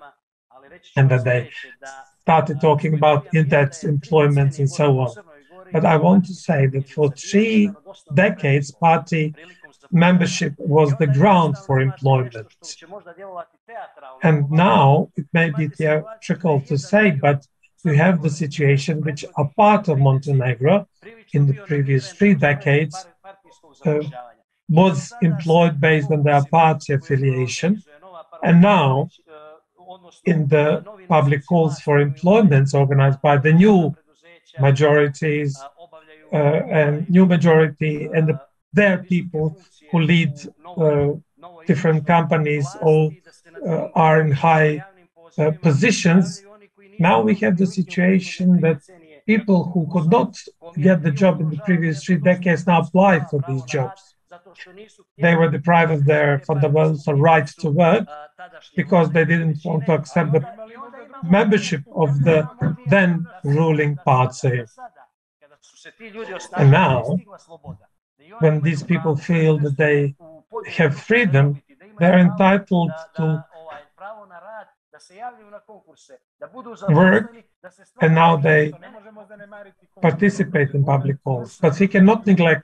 and that they started talking about index employment and so on. But I want to say that for 3 decades, party membership was the ground for employment. And now it may be theatrical to say, but we have the situation which a part of Montenegro in the previous 3 decades was employed based on their party affiliation. And now in the public calls for employments organized by the new majorities and new majority and their people who lead different companies or are in high positions. Now we have the situation that people who could not get the job in the previous 3 decades now apply for these jobs. They were deprived of their fundamental right to work because they didn't want to accept the membership of the then ruling party. And now, when these people feel that they have freedom, they're entitled to work, and now they participate in public calls. But we cannot neglect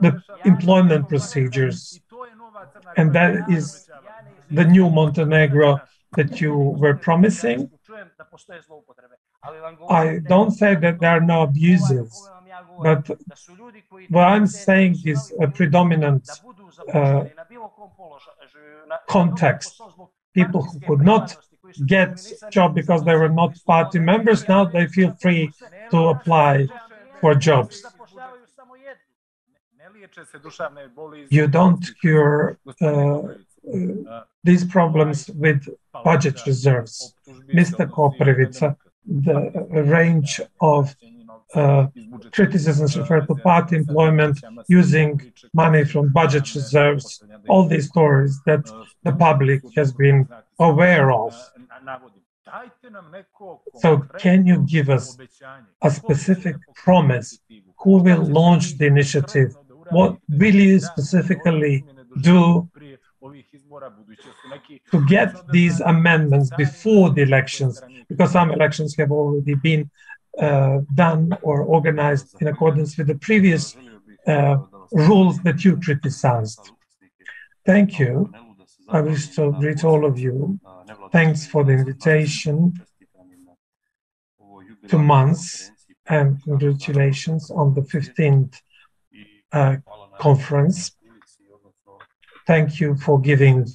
the employment procedures, and that is the new Montenegro that you were promising. I don't say that there are no abuses, but what I'm saying is a predominant context. People who could not get a job because they were not party members, now they feel free to apply for jobs. You don't cure these problems with budget reserves. Mr. Koprivica, the range of criticisms refer to party employment using money from budget reserves, all these stories that the public has been aware of. So can you give us a specific promise? Who will launch the initiative? What will you specifically do to get these amendments before the elections? Because some elections have already been done or organized in accordance with the previous rules that you criticized. Thank you. I wish to greet all of you. Thanks for the invitation to months, and congratulations on the 15th conference. Thank you for giving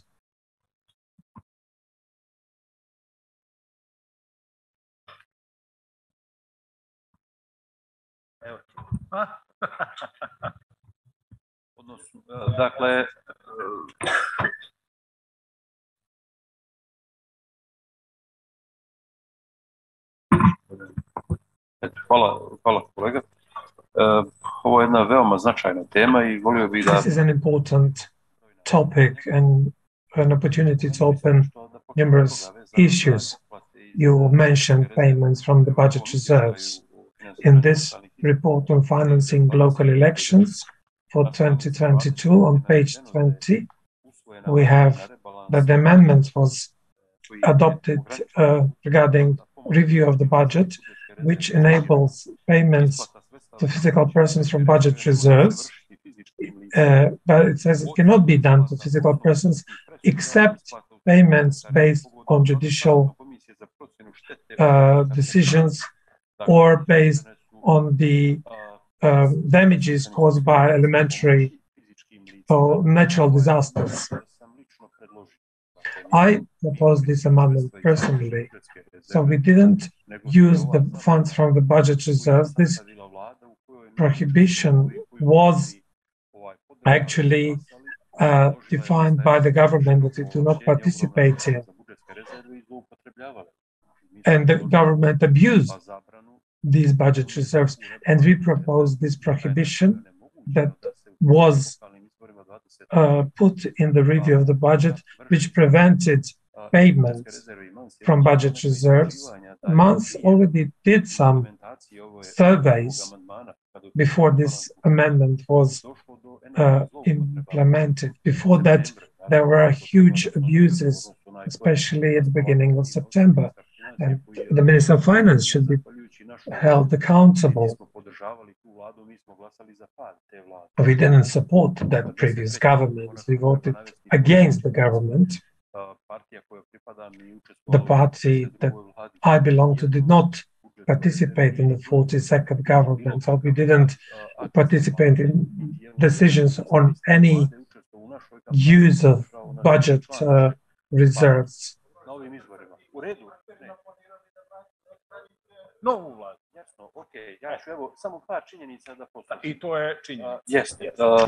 Dakle, Hvala kolega. Ovo je jedna veoma značajna tema I volio bih da... This is an important topic and an opportunity to open numerous issues. You mentioned payments from the budget reserves. In this report on financing local elections for 2022, on page 20, we have that the amendment was adopted regarding review of the budget, which enables payments to physical persons from budget reserves, but it says it cannot be done to physical persons except payments based on judicial decisions or based on the damages caused by elementary or natural disasters. I proposed this amendment personally, so we didn't use the funds from the budget reserves. This prohibition was actually defined by the government that we do not participate in. And the government abused these budget reserves, and we proposed this prohibition that was put in the review of the budget, which prevented payments from budget reserves. Months already did some surveys before this amendment was implemented. Before that, there were huge abuses, especially at the beginning of September. And the Minister of Finance should be held accountable. We didn't support that previous government. We voted against the government. The party that I belong to did not participate in the 42nd government, so we didn't participate in decisions on any use of budget reserves.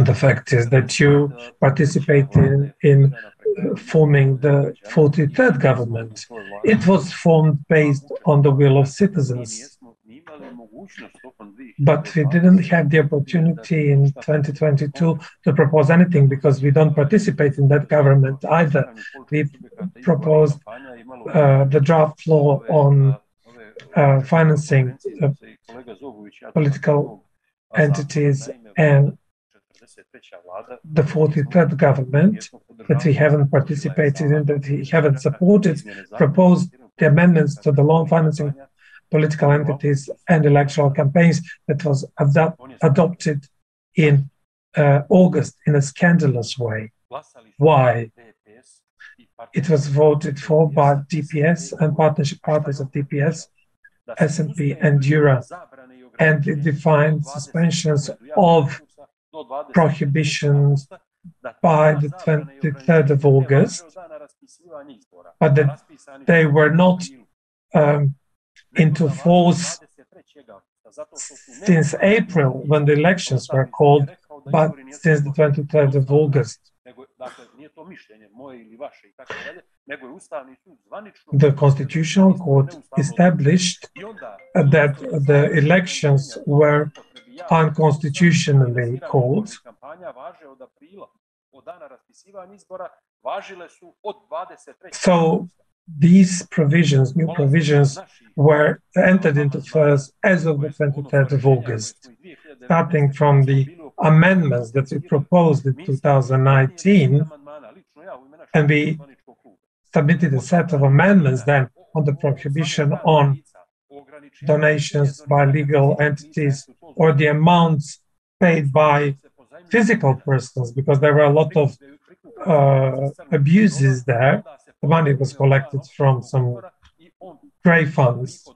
The fact is that you participated in forming the 43rd government. It was formed based on the will of citizens. But we didn't have the opportunity in 2022 to propose anything because we don't participate in that government either. We proposed the draft law on financing political entities and the 43rd government that we haven't participated in, that we haven't supported, proposed the amendments to the law on financing political entities and electoral campaigns that was adopted in August in a scandalous way. Why? It was voted for by DPS and partnership parties of DPS, S&P and Dura, and it defined suspensions of prohibitions by the 23rd of August, but that they were not into force since April when the elections were called, but since the 23rd of August. The Constitutional Court established that the elections were unconstitutionally called. So these provisions, new provisions, were entered into force as of the 23rd of August, starting from the amendments that we proposed in 2019, and we submitted a set of amendments then on the prohibition on donations by legal entities or the amounts paid by physical persons, because there were a lot of abuses there. The money was collected from some grey funds.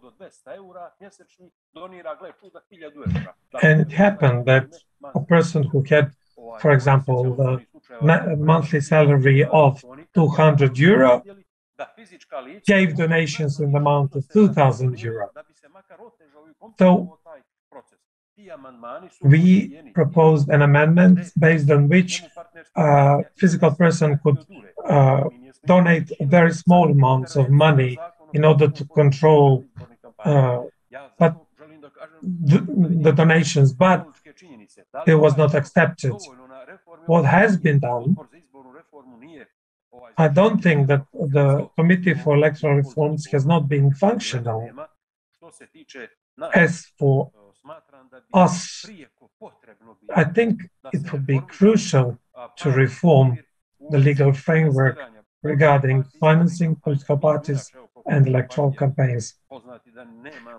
And it happened that a person who had, for example, a monthly salary of €200 gave donations in the amount of €2,000. So we proposed an amendment based on which a physical person could donate very small amounts of money in order to control. But the donations, but it was not accepted. What has been done, I don't think that the Committee for Electoral Reforms has not been functional. As for us, I think it would be crucial to reform the legal framework regarding financing political parties and electoral campaigns.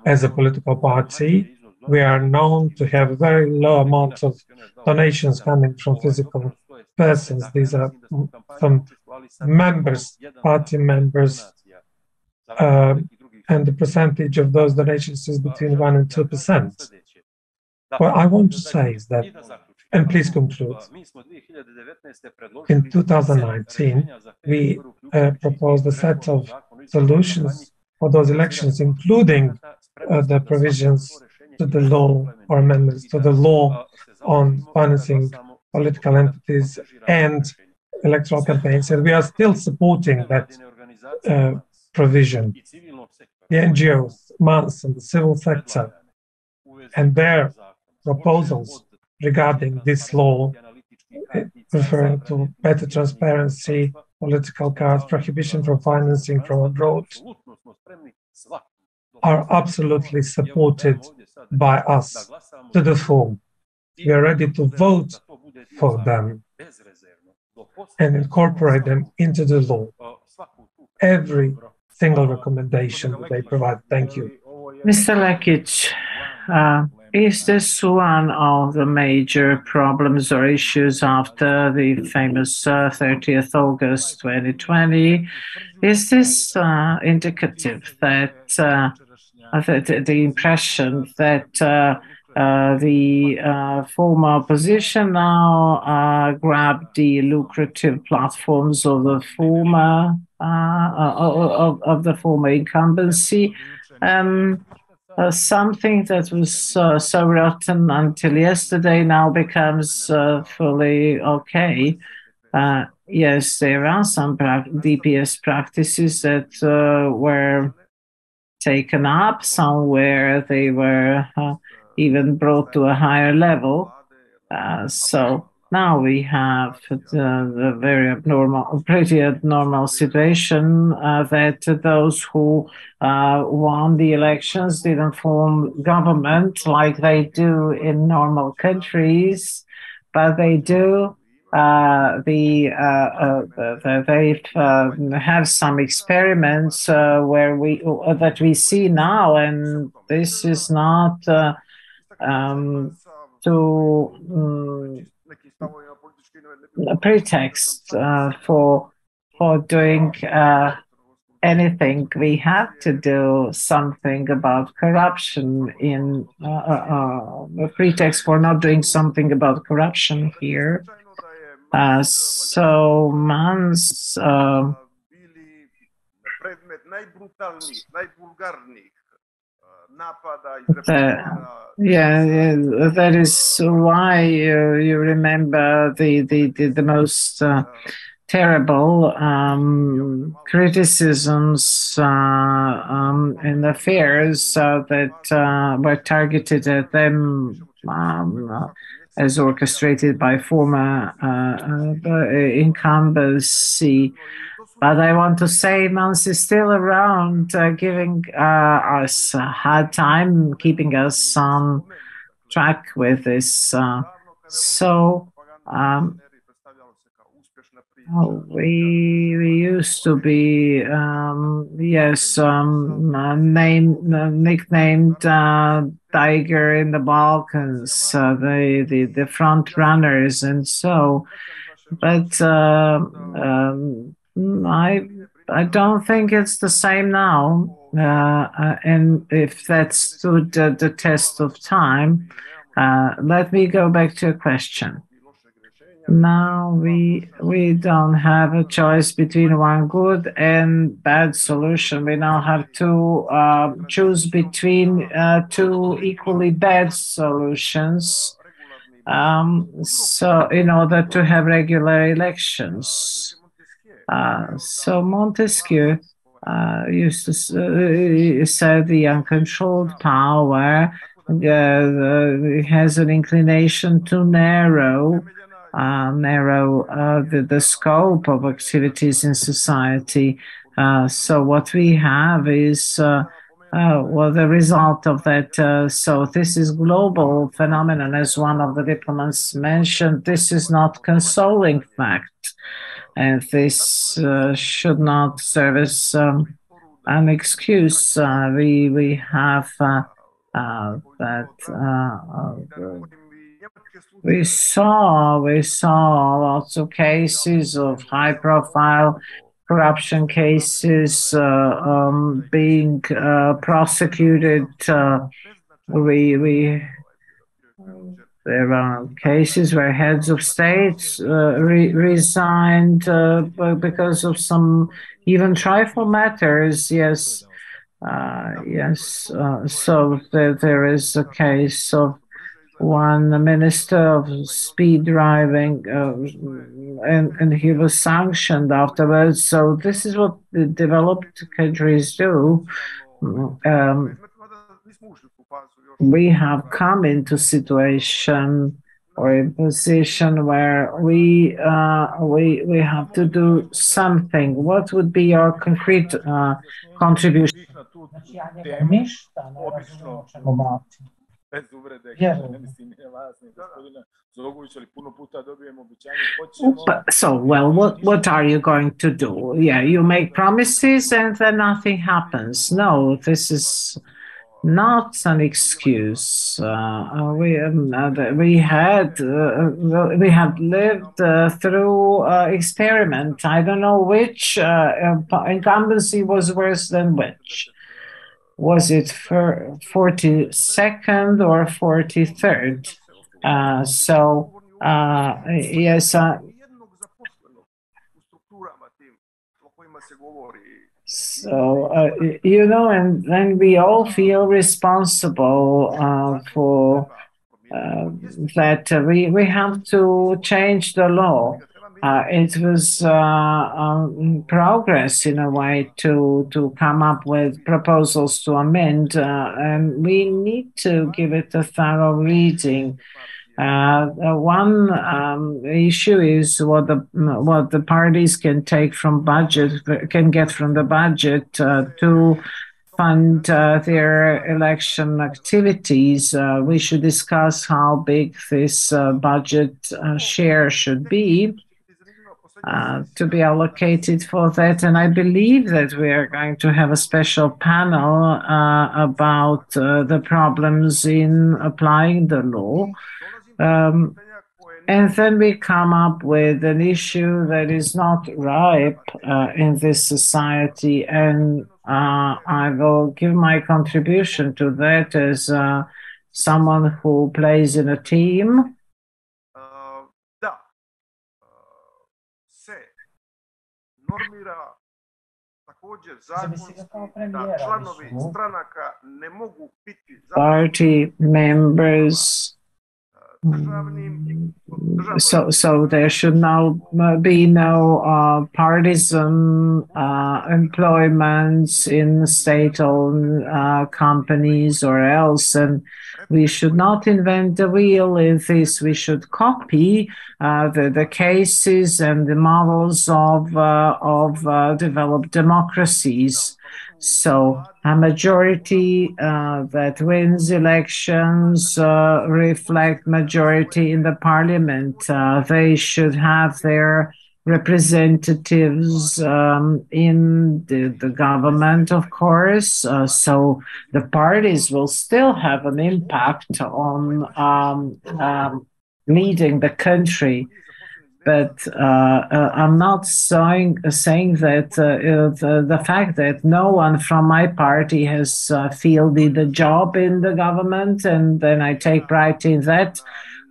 As a political party, we are known to have a very low amount of donations coming from physical persons. These are from members, party members, and the percentage of those donations is between 1 and 2%. What I want to say is that, and please conclude, in 2019, we proposed a set of solutions for those elections, including the provisions to the law or amendments to the law on financing political entities and electoral campaigns, and we are still supporting that provision. The NGOs, MAS, and the civil sector, and their proposals regarding this law, referring to better transparency, political cards, prohibition from financing from abroad, are absolutely supported by us to the full. We are ready to vote for them and incorporate them into the law. Every single recommendation that they provide. Thank you. Mr. Lekic, is this one of the major problems or issues after the famous 30th August 2020? Is this indicative that the impression that the former opposition now grabbed the lucrative platforms of the former incumbency? Something that was so rotten until yesterday now becomes fully okay. Yes, there are some DPS practices that were taken up. Somewhere they were even brought to a higher level. So now we have the very pretty abnormal situation that those who won the elections didn't form government like they do in normal countries, but they do. They have some experiments that we see now, and this is not a pretext for doing anything. We have to do something about corruption in a pretext for not doing something about corruption here. So MAS that is why you remember the most terrible criticisms and affairs that were targeted at them as orchestrated by former incumbency. But I want to say MAS is still around, giving us a hard time, keeping us on track with this. We used to be, nicknamed Tiger in the Balkans, the front runners, and so. But I don't think it's the same now, and if that stood the test of time, let me go back to a question. Now we don't have a choice between one good and bad solution. We now have to choose between two equally bad solutions. So in order to have regular elections. So Montesquieu used to say the uncontrolled power has an inclination to narrow the scope of activities in society. So what we have is the result of that. So this is global phenomenon, as one of the diplomats mentioned. This is not consoling fact, and this should not serve as an excuse. We have that we saw lots of cases of high profile corruption cases being prosecuted. There are cases where heads of states resigned because of some even trifle matters. Yes. So there is a case of one minister of speed driving, and he was sanctioned afterwards. So this is what the developed countries do. We have come into situation or a position where we have to do something. What would be your concrete contribution? Bez uvrede, ne mislim ni vas, ni gospodina Zogovića, ali puno puta dobijemo obećanje, hoćemo... So, well, what are you going to do? Yeah, you make promises and then nothing happens. No, this is not an excuse. We had lived through experiment. I don't know which incumbency was worse than which. Was it for 42nd or 43rd? Yes. And then we all feel responsible for that. We have to change the law. It was progress in a way to come up with proposals to amend, and we need to give it a thorough reading. One issue is what the parties can take from can get from the budget to fund their election activities. We should discuss how big this budget share should be. To be allocated for that. And I believe that we are going to have a special panel about the problems in applying the law. And then we come up with an issue that is not ripe in this society. And I will give my contribution to that as someone who plays in a team. Party members. So there should now be no partisan employments in state-owned companies or else, and we should not invent the wheel in this. We should copy the cases and the models of developed democracies. So a majority that wins elections reflect majority in the parliament. They should have their representatives in the government, of course. So the parties will still have an impact on leading the country. But I'm not saying that the fact that no one from my party has fielded a job in the government, and then I take pride in that.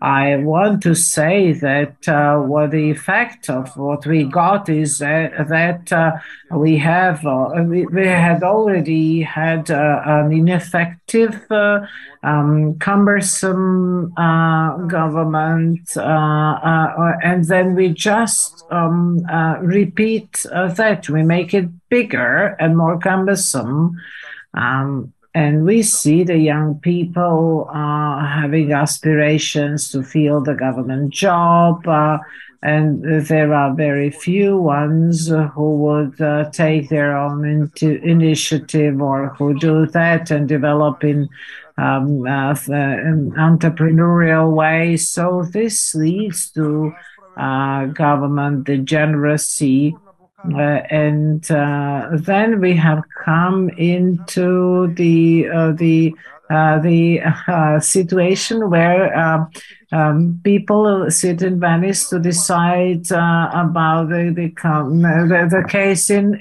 I want to say that what the effect of what we got is that we had already had an ineffective, cumbersome government, and then we just repeat that. We make it bigger and more cumbersome. And we see the young people having aspirations to fill the government job, and there are very few ones who would take their own initiative or who do that and develop in an entrepreneurial way. So this leads to government degeneracy. And then we have come into the situation where people sit in Venice to decide about the case in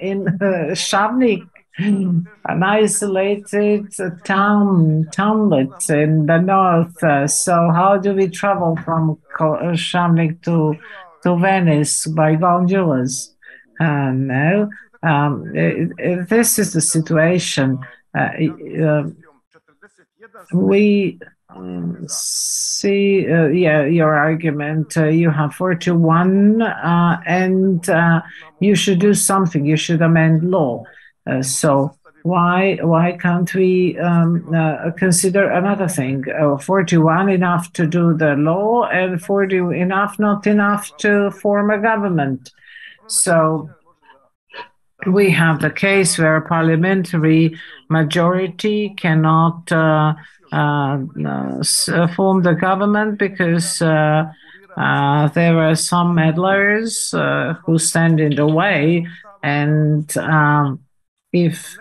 Shavnik, an isolated townlet in the north. So how do we travel from Shavnik to Venice by gondolas? No, this is the situation. We see, your argument. You have 4-1, and you should do something. You should amend law. So why can't we consider another thing? 41 enough to do the law, and 40 enough, not enough to form a government. So we have the case where a parliamentary majority cannot form the government because there are some meddlers who stand in the way, and if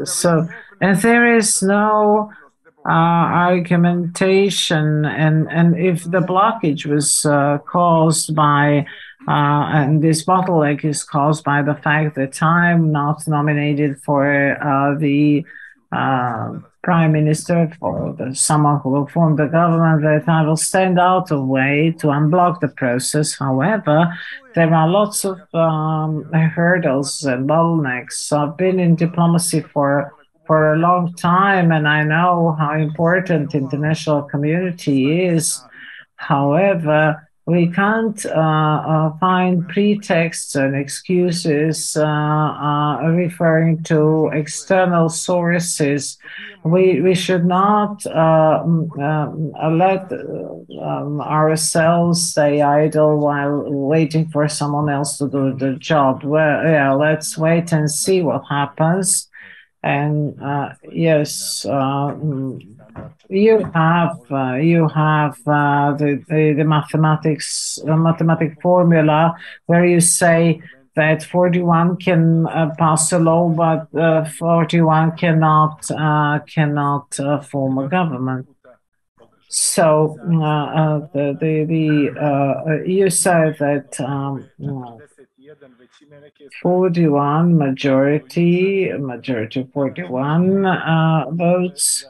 so, and there is no argumentation, and if the blockage was caused by and this bottleneck is caused by the fact that I'm not nominated for the prime minister, for someone who will form the government, that I will stand out of way to unblock the process. However, there are lots of hurdles and bottlenecks. I've been in diplomacy for a long time, and I know how important the international community is. However, we can't find pretexts and excuses referring to external sources. We should not let ourselves stay idle while waiting for someone else to do the job. Well, yeah, let's wait and see what happens. And yes, you have the mathematic formula where you say that 41 can pass a law, but 41 cannot form a government. So you said that 41 majority 41 votes,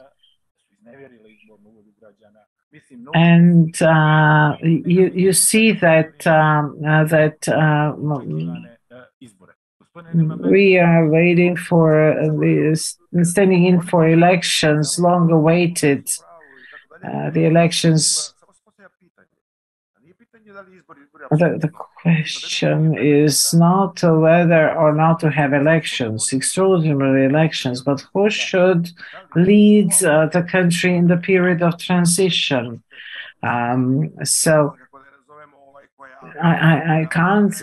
and you see that we are waiting for standing in for elections, long awaited. The elections. The question is not whether or not to have elections, extraordinary elections, but who should lead the country in the period of transition. So I can't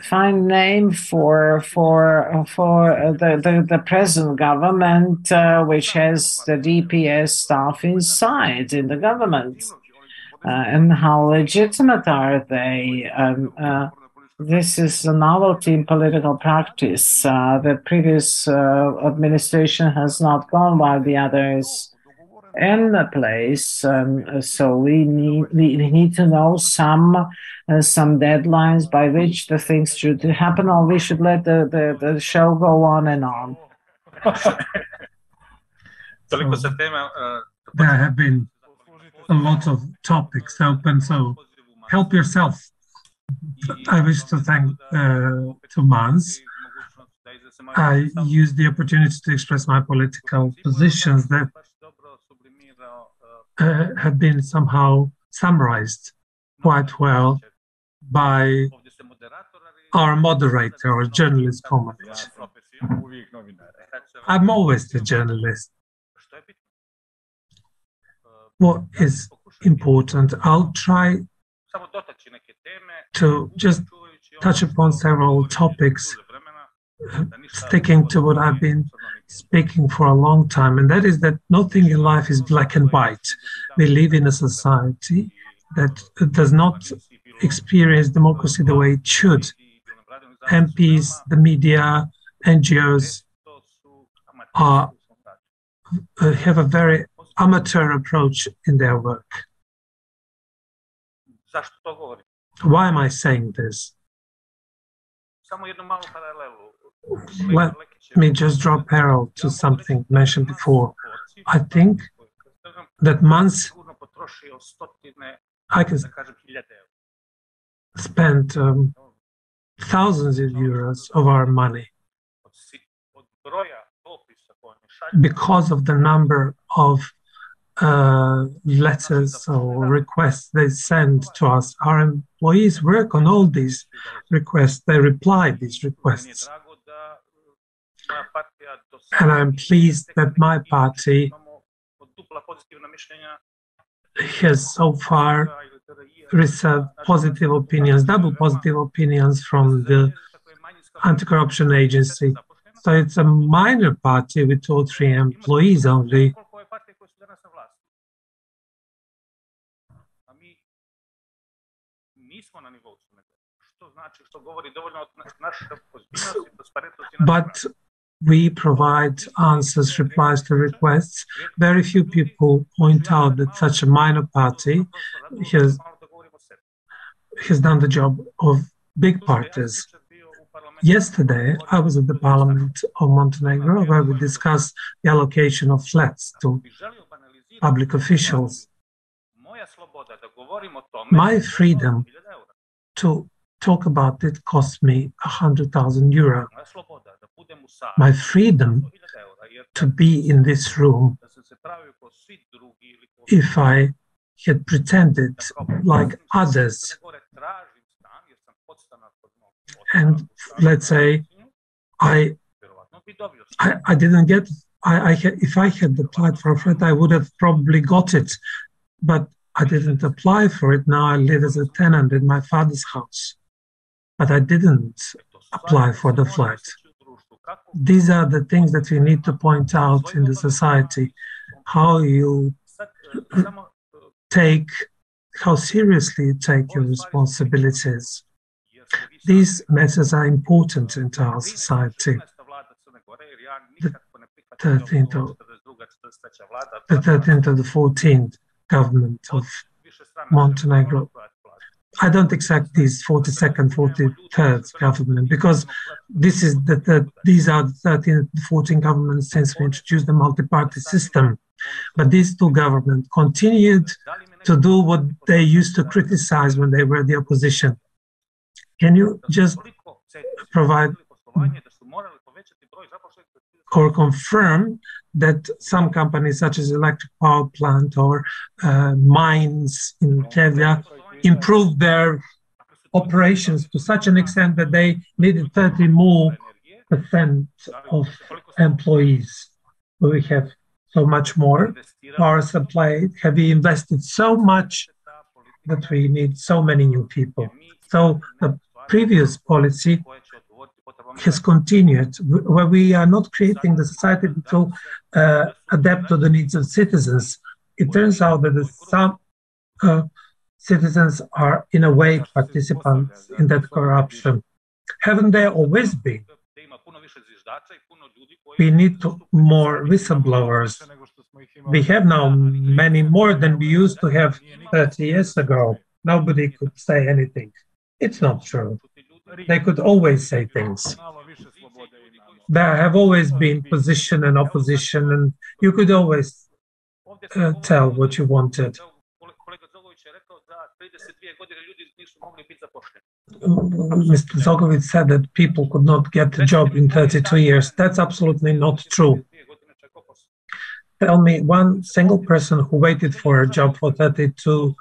find name for the present government, which has the DPS staff inside in the government. And how legitimate are they? This is a novelty in political practice. The previous administration has not gone while the others in the place. So we need to know some deadlines by which the things should happen, or we should let the show go on and on. There have been a lot of topics open, so help yourself. I wish to thank Tomás. I used the opportunity to express my political positions that have been somehow summarized quite well by our moderator or journalist comment. I'm always the journalist. What is important? I'll try to just touch upon several topics, sticking to what I've been speaking for a long time, and that is that nothing in life is black and white. We live in a society that does not experience democracy the way it should. MPs, the media, NGOs have a very amateur approach in their work. Why am I saying this? Let me just draw a parallel to something mentioned before. I think that months I can spend thousands of euros of our money because of the number of letters or requests they send to us. Our employees work on all these requests. They reply these requests. And I'm pleased that my party has so far received positive opinions, double positive opinions from the anti-corruption agency. So it's a minor party with 2 or 3 employees only. But we provide answers, replies to requests. Very few people point out that such a minor party has done the job of big parties. Yesterday, I was at the Parliament of Montenegro, where we discussed the allocation of flats to public officials. My freedom to talk about it cost me 100,000 euro. My freedom to be in this room, if I had pretended like others, and let's say I didn't get, if I had applied for a flat, I would have probably got it, but I didn't apply for it. Now I live as a tenant in my father's house, but I didn't apply for the flat. These are the things that we need to point out in the society, how you take, how seriously you take your responsibilities. These matters are important into our society. The 13th of the 14th government of Montenegro. I don't accept these 42nd, 43rd government, because these are the 13th, 14th governments since we introduced the multi-party system. But these 2 governments continued to do what they used to criticize when they were the opposition. Can you just provide or confirm that some companies such as electric power plant or mines in Serbia improved their operations to such an extent that they needed 30% more of employees? We have so much more power supply. Have we invested so much that we need so many new people? So the previous policy has continued, where we are not creating the society to adapt to the needs of citizens. It turns out that some citizens are, in a way, participants in that corruption. Haven't there always been? We need more whistleblowers. We have now many more than we used to have 30 years ago. Nobody could say anything. It's not true. They could always say things. There have always been position and opposition, and you could always tell what you wanted. Mr. Đurović said that people could not get a job in 32 years. That's absolutely not true. Tell me one single person who waited for a job for 32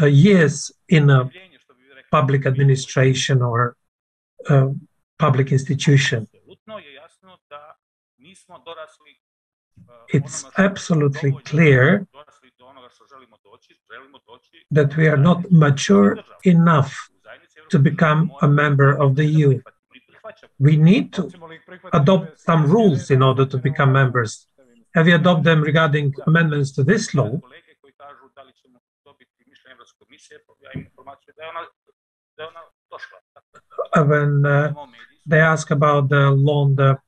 years in a public administration or public institution. It's absolutely clear that we are not mature enough to become a member of the EU. We need to adopt some rules in order to become members. Have you adopted them regarding amendments to this law? When they ask about the law on the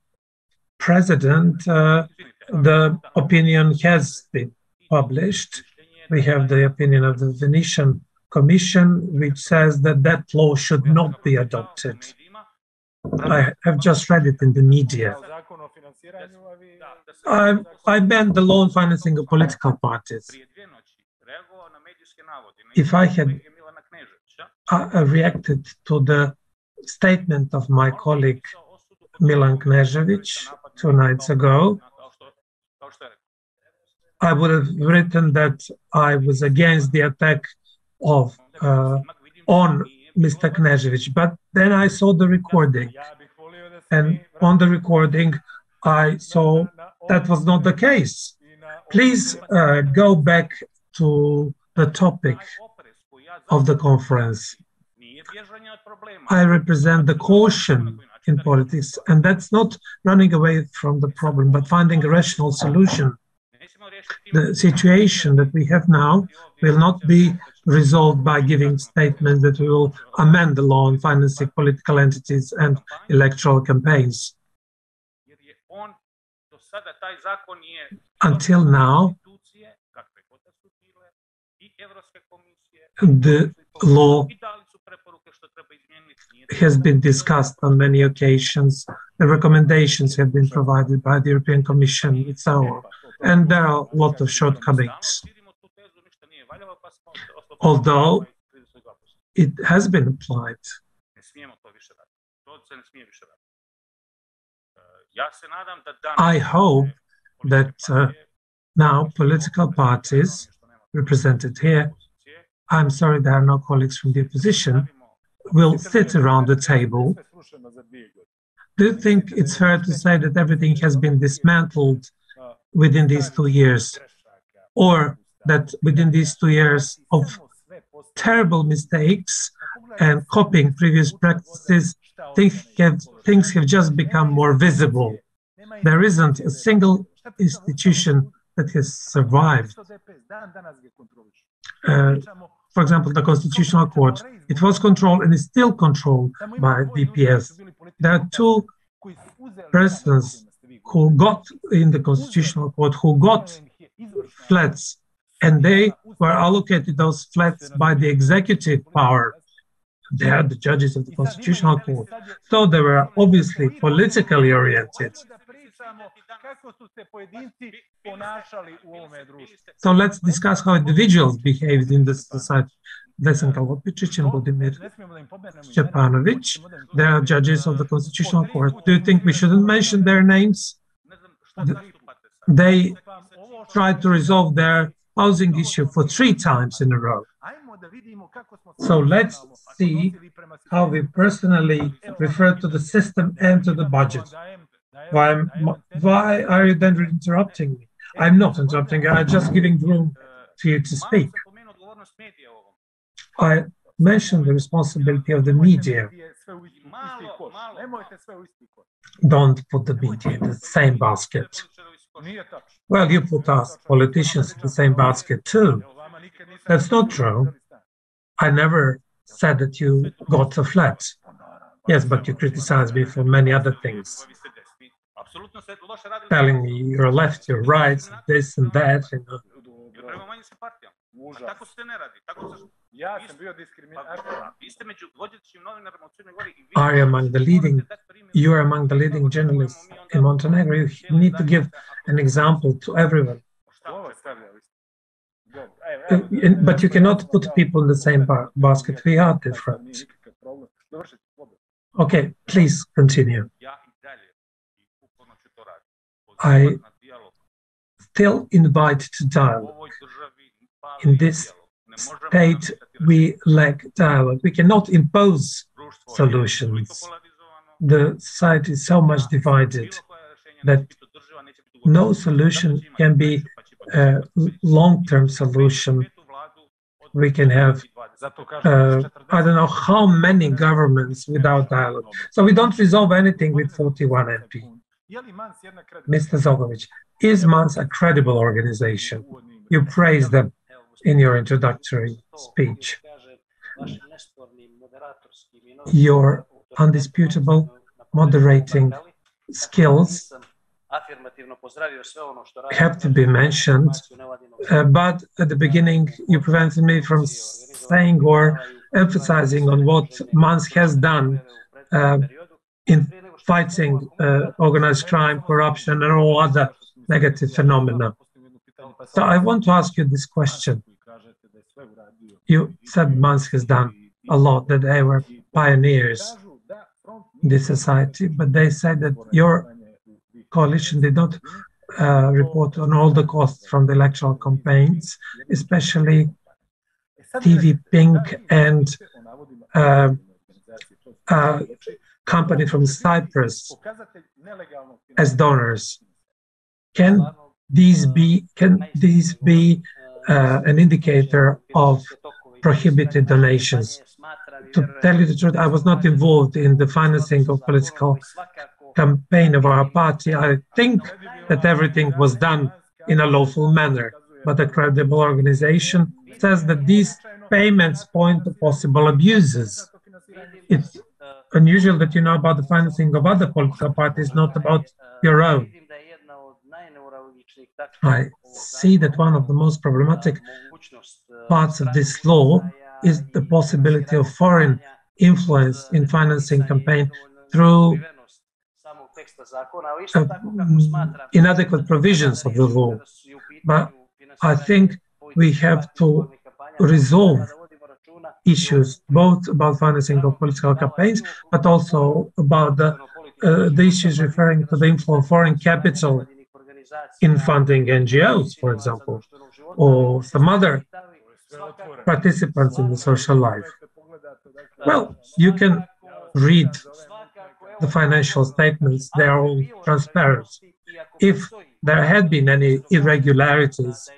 president, the opinion has been published. We have the opinion of the Venetian Commission, which says that that law should not be adopted. I have just read it in the media. I banned the law on financing of political parties. If I had reacted to the statement of my colleague Milan Knežević 2 nights ago, I would have written that I was against the attack of on Mr. Knežević, but then I saw the recording, and on the recording I saw that was not the case. Please go back to the topic of the conference. I represent the caution in politics, and that's not running away from the problem, but finding a rational solution. The situation that we have now will not be resolved by giving statements that we will amend the law on financing political entities and electoral campaigns. Until now, the law has been discussed on many occasions. The recommendations have been provided by the European Commission and so on. And there are a lot of shortcomings. Although it has been applied. I hope that now political parties represented here, I'm sorry there are no colleagues from the opposition, will sit around the table. Do you think it's fair to say that everything has been dismantled within these 2 years, or that within these 2 years of terrible mistakes and copying previous practices, things have just become more visible? There isn't a single institution that has survived. For example, the Constitutional Court, it was controlled and is still controlled by DPS. There are 2 persons who got in the Constitutional Court, who got flats, and they were allocated those flats by the executive power. They are the judges of the Constitutional Court. So they were obviously politically oriented. So let's discuss how individuals behaved in this society. Desan Kalopicic and Vladimir Stepanovic, they are judges of the Constitutional Court. Do you think we shouldn't mention their names? They tried to resolve their housing issue for 3 times in a row. So let's see how we personally refer to the system and to the budget. Why are you then interrupting me? I'm not interrupting you, I'm just giving room to you to speak. I mentioned the responsibility of the media. Don't put the media in the same basket. Well, you put us politicians in the same basket too. That's not true. I never said that you got a flat. Yes, but you criticized me for many other things. Telling me you're left, you're right, this and that. You know. Are you among the leading journalists in Montenegro? You need to give an example to everyone. But you cannot put people in the same basket. We are different. Okay, please continue. I still invite to dialogue. In this state, we lack dialogue. We cannot impose solutions. the society is so much divided that no solution can be a long-term solution. We can have, I don't know how many governments without dialogue. So we don't resolve anything with 41 MP. Mr. Đurović, is MANS a credible organization? You praised them in your introductory speech. Your undisputable moderating skills have to be mentioned, but at the beginning you prevented me from saying or emphasizing on what MANS has done in fighting organized crime, corruption, and all other negative phenomena. So I want to ask you this question. You said MANS has done a lot, that they were pioneers in this society, but they said that your coalition did not report on all the costs from the electoral campaigns, especially TV Pink and company from Cyprus as donors. Can these be an indicator of prohibited donations? To tell you the truth, I was not involved in the financing of political campaign of our party. I think that everything was done in a lawful manner, but a credible organization says that these payments point to possible abuses. It's unusual that you know about the financing of other political parties, not about your own. I see that one of the most problematic parts of this law is the possibility of foreign influence in financing campaign through inadequate provisions of the law. But I think we have to resolve issues both about financing of political campaigns, but also about the issues referring to the inflow of foreign capital in funding NGOs, for example, or some other participants in the social life. Well, you can read the financial statements, they are all transparent. If there had been any irregularities,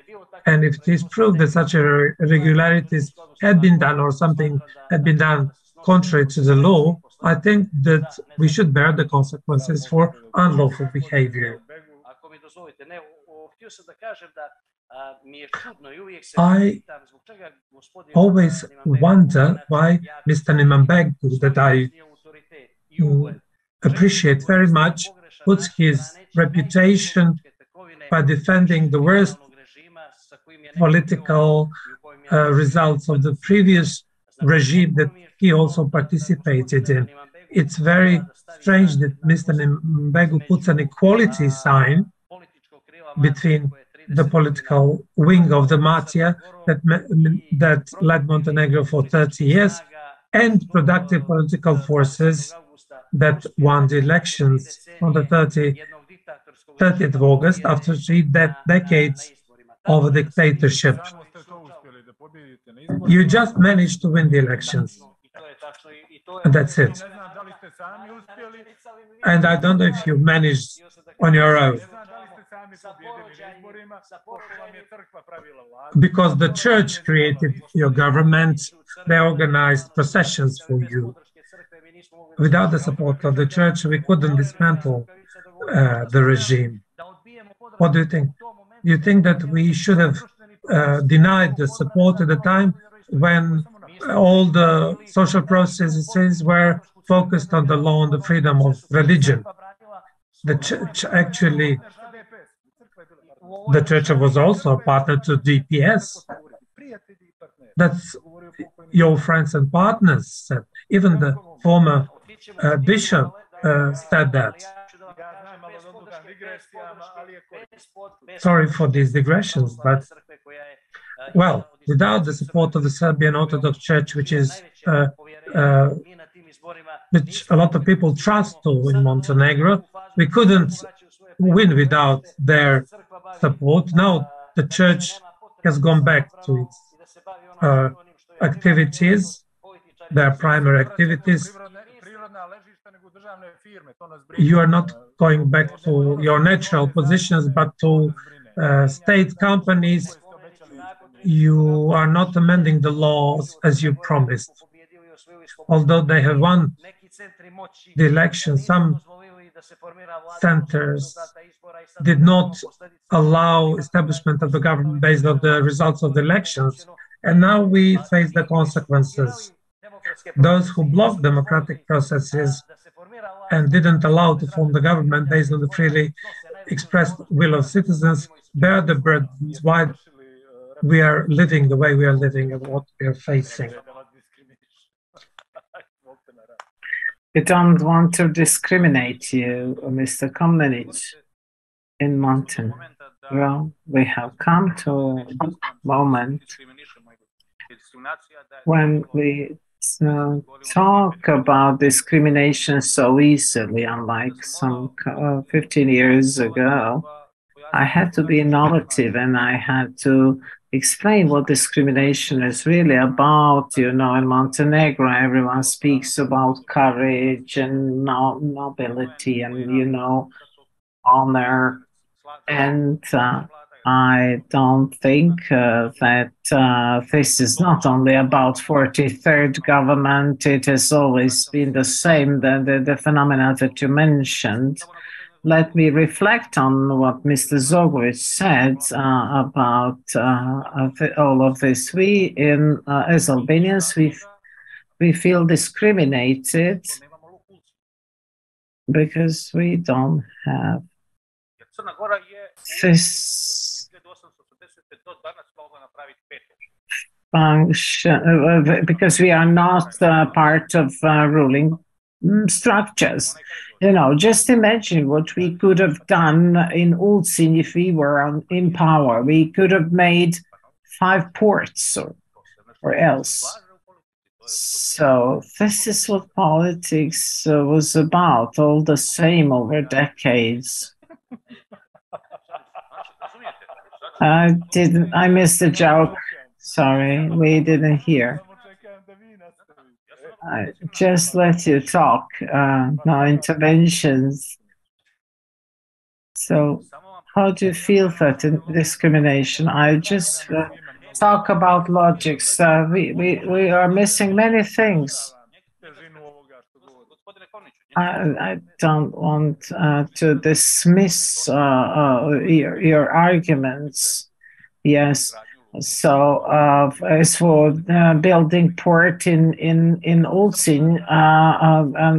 and if it is proved that such irregularities had been done or something had been done contrary to the law, I think that we should bear the consequences for unlawful behavior. I always wonder why Mr. Nimambegu, that I appreciate very much, puts his reputation by defending the worst political results of the previous regime that he also participated in. It's very strange that Mr. Nimambegu puts an equality sign between the political wing of the Mafia that led Montenegro for 30 years and productive political forces that won the elections on the 30th of August after 3 decades of a dictatorship. You just managed to win the elections. And that's it. And I don't know if you managed on your own. Because the church created your government, they organized processions for you. Without the support of the church, we couldn't dismantle the regime. What do you think? Do you think that we should have denied the support at the time when all the social processes were focused on the law and the freedom of religion? The church actually, the church was also a partner to DPS. That's your friends and partners. Even the former bishop said that. Sorry for these digressions, but well, without the support of the Serbian Orthodox Church, which a lot of people trust to in Montenegro, we couldn't win without their support. Now the church has gone back to its activities, their primary activities. you are not going back to your natural positions, but to state companies. You are not amending the laws as you promised. Although they have won the election, some centers did not allow establishment of the government based on the results of the elections, and now we face the consequences. Those who blocked democratic processes and didn't allow to form the government based on the freely expressed will of citizens bear the burdens why we are living the way we are living and what we are facing. We don't want to discriminate you, Mr. Komnenic. In Montenegro, we have come to a moment when we talk about discrimination so easily, unlike some 15 years ago. I had to be innovative and I had to explain what discrimination is really about. You know, in Montenegro, everyone speaks about courage and nobility and, you know, honor. And I don't think that this is not only about 43rd government. It has always been the same, the phenomena that you mentioned. Let me reflect on what Mr. Đurović said about all of this. We, as Albanians, we feel discriminated because we don't have this function, because we are not part of ruling structures. You know, just imagine what we could have done in Ulcinj if we were in power. We could have made 5 ports or else. So this is what politics was about, all the same over decades. I missed the joke. Sorry, we didn't hear. I just let you talk, no interventions. So how do you feel that discrimination? I just talk about logics. We are missing many things. I don't want to dismiss your arguments. Yes. So as for building port in Ulcinj,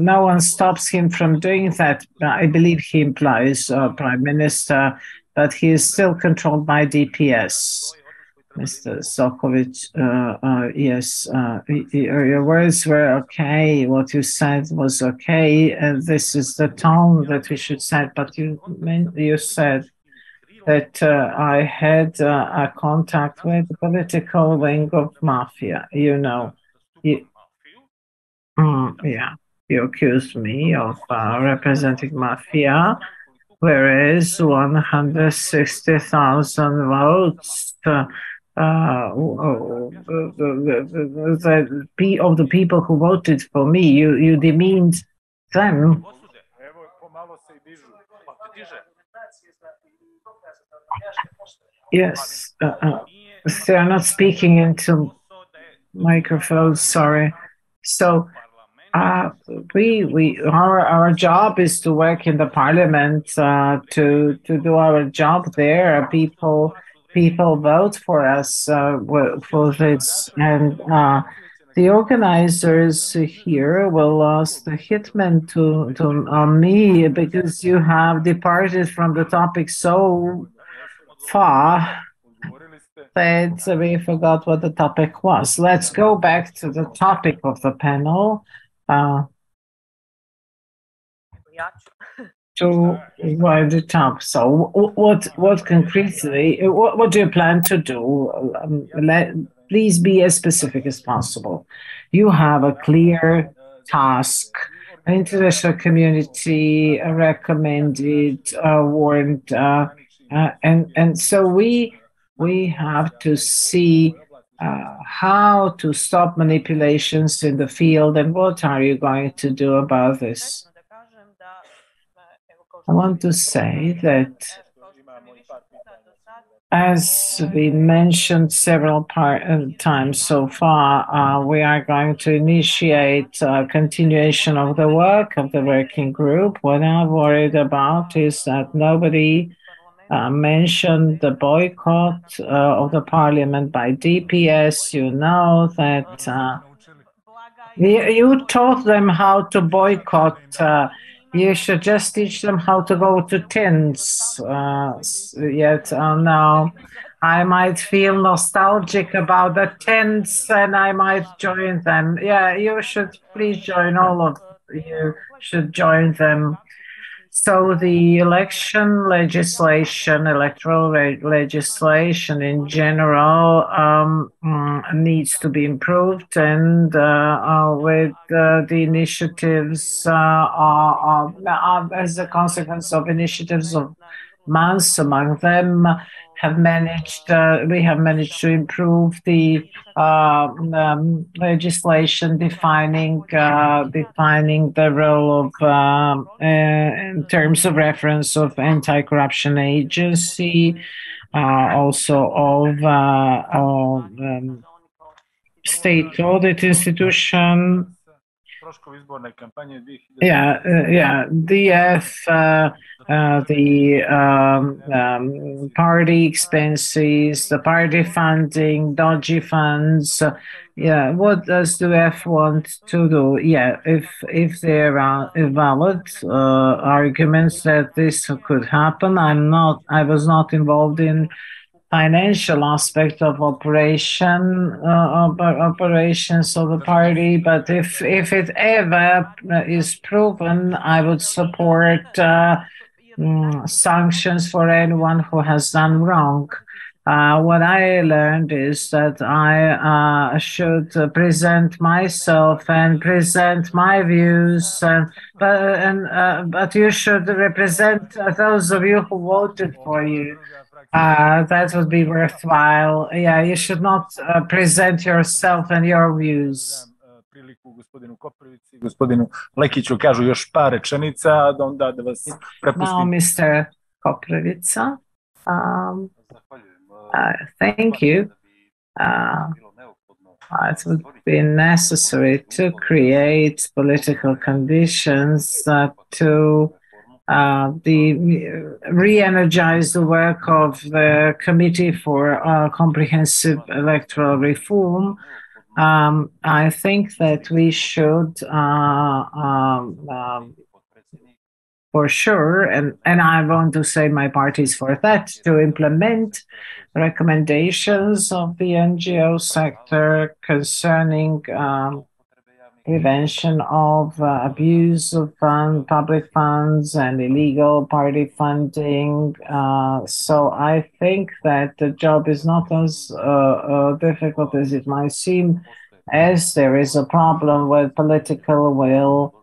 no one stops him from doing that. I believe he implies Prime Minister, but he is still controlled by DPS. Mr. Sokovic, yes, your words were okay. What you said was okay, and this is the tone that we should set. But you said that I had a contact with the political wing of mafia. You know, yeah, you accused me of representing mafia, whereas 160,000 votes. Of the people who voted for me, you demeaned them. Yes, they are not speaking into microphones. Sorry. So our job is to work in the parliament, to do our job there. People vote for us for this, and the organizers here will ask the hitman on me because you have departed from the topic so far that we forgot what the topic was. Let's go back to the topic of the panel. To wind it up. So, what concretely? What do you plan to do? Please be as specific as possible. You have a clear task. The international community recommended, warned, and so we have to see how to stop manipulations in the field. And what are you going to do about this? I want to say that, as we mentioned several times so far, we are going to initiate a continuation of the work of the working group. What I'm worried about is that nobody mentioned the boycott of the parliament by DPS. You know that you taught them how to boycott. You should just teach them how to go to tents. Yet now I might feel nostalgic about the tents and I might join them. Yeah, you should please join, all of you should join them. So the election legislation, electoral legislation in general needs to be improved, and with the initiatives as a consequence of initiatives of months, among them we have managed to improve the legislation defining the role of in terms of reference of anti-corruption agency, also of state audit institution. DF, the party expenses, the party funding, dodgy funds. What does DF want to do? If there are valid arguments that this could happen, I was not involved in financial aspect of operations of the party, but if it ever is proven, I would support sanctions for anyone who has done wrong. What I learned is that I should present myself and present my views, but you should represent those of you who voted for you. That would be worthwhile. Yeah, you should not present yourself and your views. Now, Mr. Koprivica. Thank you. It would be necessary to create political conditions to re-energize the work of the Committee for Comprehensive Electoral Reform. I think that we should, for sure, and I want to say my party is for that, to implement recommendations of the NGO sector concerning prevention of abuse of public funds and illegal party funding. So I think that the job is not as difficult as it might seem, as there is a problem with political will.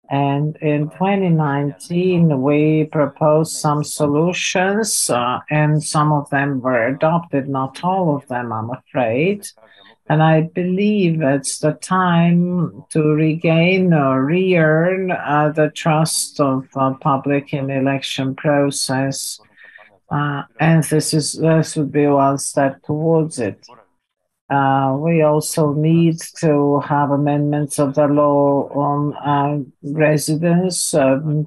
And in 2019, we proposed some solutions, and some of them were adopted, not all of them, I'm afraid. And I believe it's the time to regain or re-earn the trust of public in the election process. And this would be one step towards it. We also need to have amendments of the law on residence,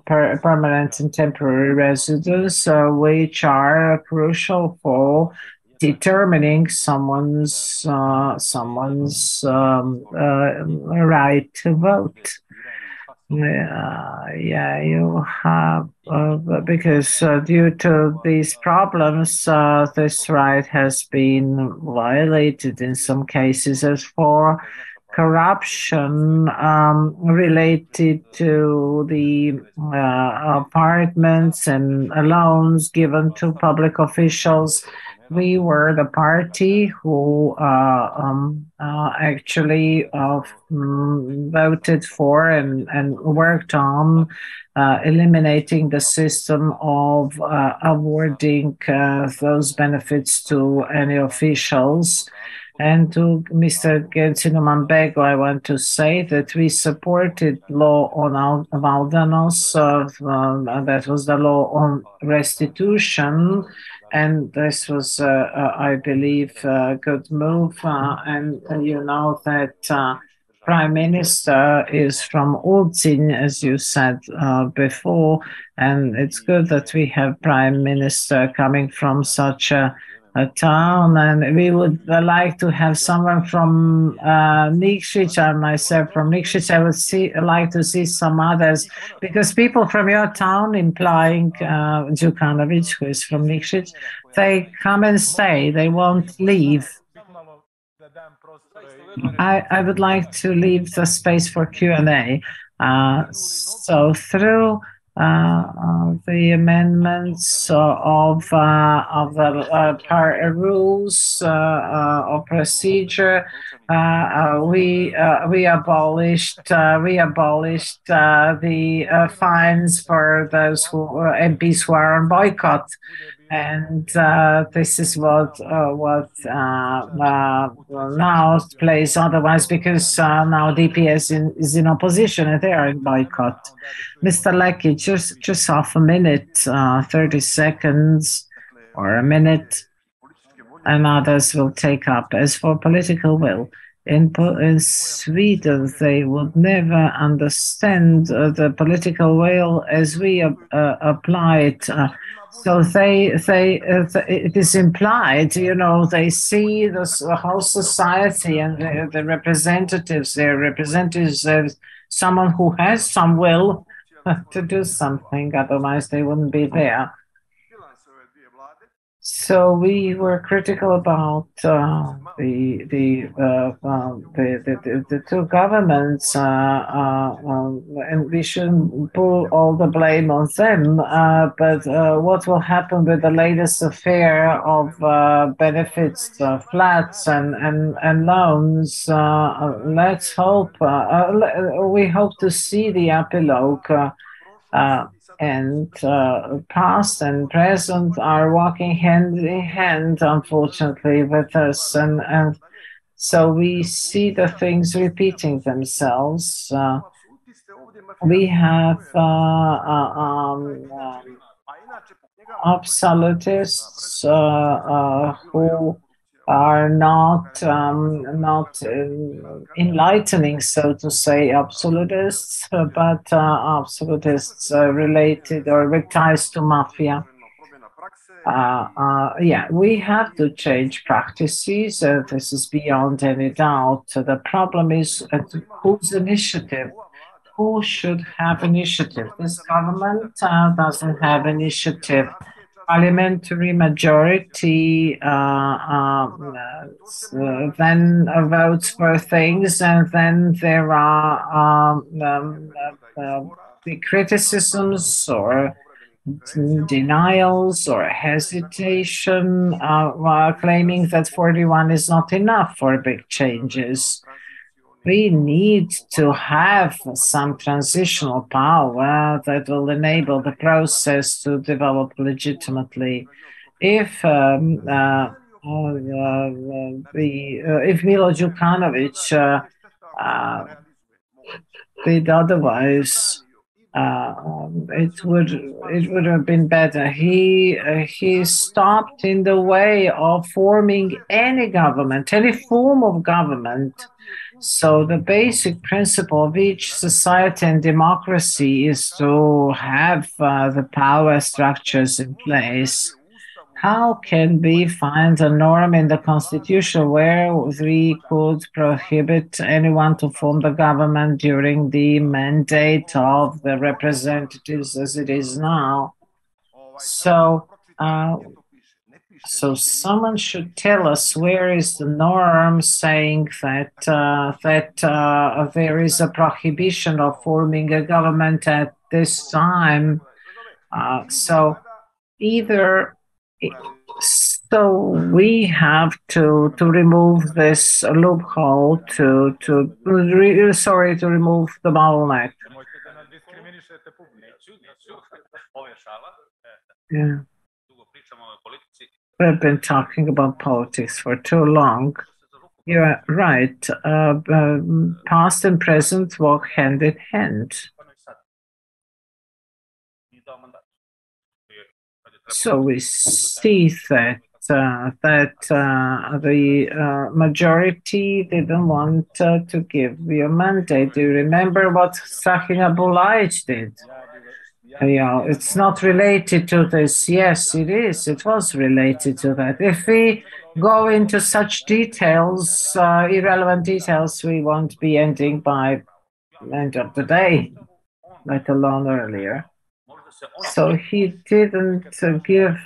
permanent and temporary residence, which are crucial for determining someone's right to vote. You have, because due to these problems, this right has been violated in some cases. As for corruption related to the apartments and loans given to public officials, we were the party who actually voted for and worked on eliminating the system of awarding those benefits to any officials. And to Mr. Gensino Mambego, I want to say that we supported law on Valdanos, that was the law on restitution, and this was, I believe, a good move. And you know that Prime Minister is from Ulcin, as you said before, and it's good that we have Prime Minister coming from such a town, and we would like to have someone from Nikšić, and myself from Nikšić. I would like to see some others, because people from your town, implying Đukanović, who is from Nikšić, they come and stay, they won't leave. I would like to leave the space for Q&A. So through the amendments of the rules of procedure, we abolished the fines for those MPs who are on boycott. And this is what now plays otherwise, because now DPS is in opposition and they are in boycott. Mr. Lecky, just half a minute, 30 seconds or a minute, and others will take up. As for political will, in Sweden, they would never understand the political will as we apply it. So it is implied, you know, they see the whole society and the representatives, their representatives as someone who has some will to do something, otherwise they wouldn't be there. So we were critical about the two governments, and we shouldn't pull all the blame on them. But what will happen with the latest affair of benefits, flats, and loans? Let's hope. We hope to see the epilogue. And past and present are walking hand in hand, unfortunately, with us. And so we see the things repeating themselves. We have absolutists who are not enlightening, so to say, absolutists, but absolutists related or with ties to mafia. Yeah, we have to change practices. This is beyond any doubt. The problem is whose initiative? Who should have initiative? This government doesn't have initiative. Parliamentary majority then votes for things, and then there are the criticisms or denials or hesitation, claiming that 41 is not enough for big changes. We need to have some transitional power that will enable the process to develop legitimately. If Milo Đukanović did otherwise, it would have been better. He stopped in the way of forming any government, any form of government. So the basic principle of each society and democracy is to have the power structures in place. How can we find a norm in the constitution where we could prohibit anyone to form the government during the mandate of the representatives as it is now? So someone should tell us where is the norm saying that there is a prohibition of forming a government at this time. So we have to remove this loophole to remove the bottleneck. Yeah. We've been talking about politics for too long. You're right. Past and present walk hand in hand. So we see that the majority didn't want to give you a mandate. Do you remember what Sahin Abulaj did? Yeah, it's not related to this. Yes, it is. It was related to that. If we go into such details, irrelevant details, we won't be ending by end of the day, let alone earlier. So he didn't give.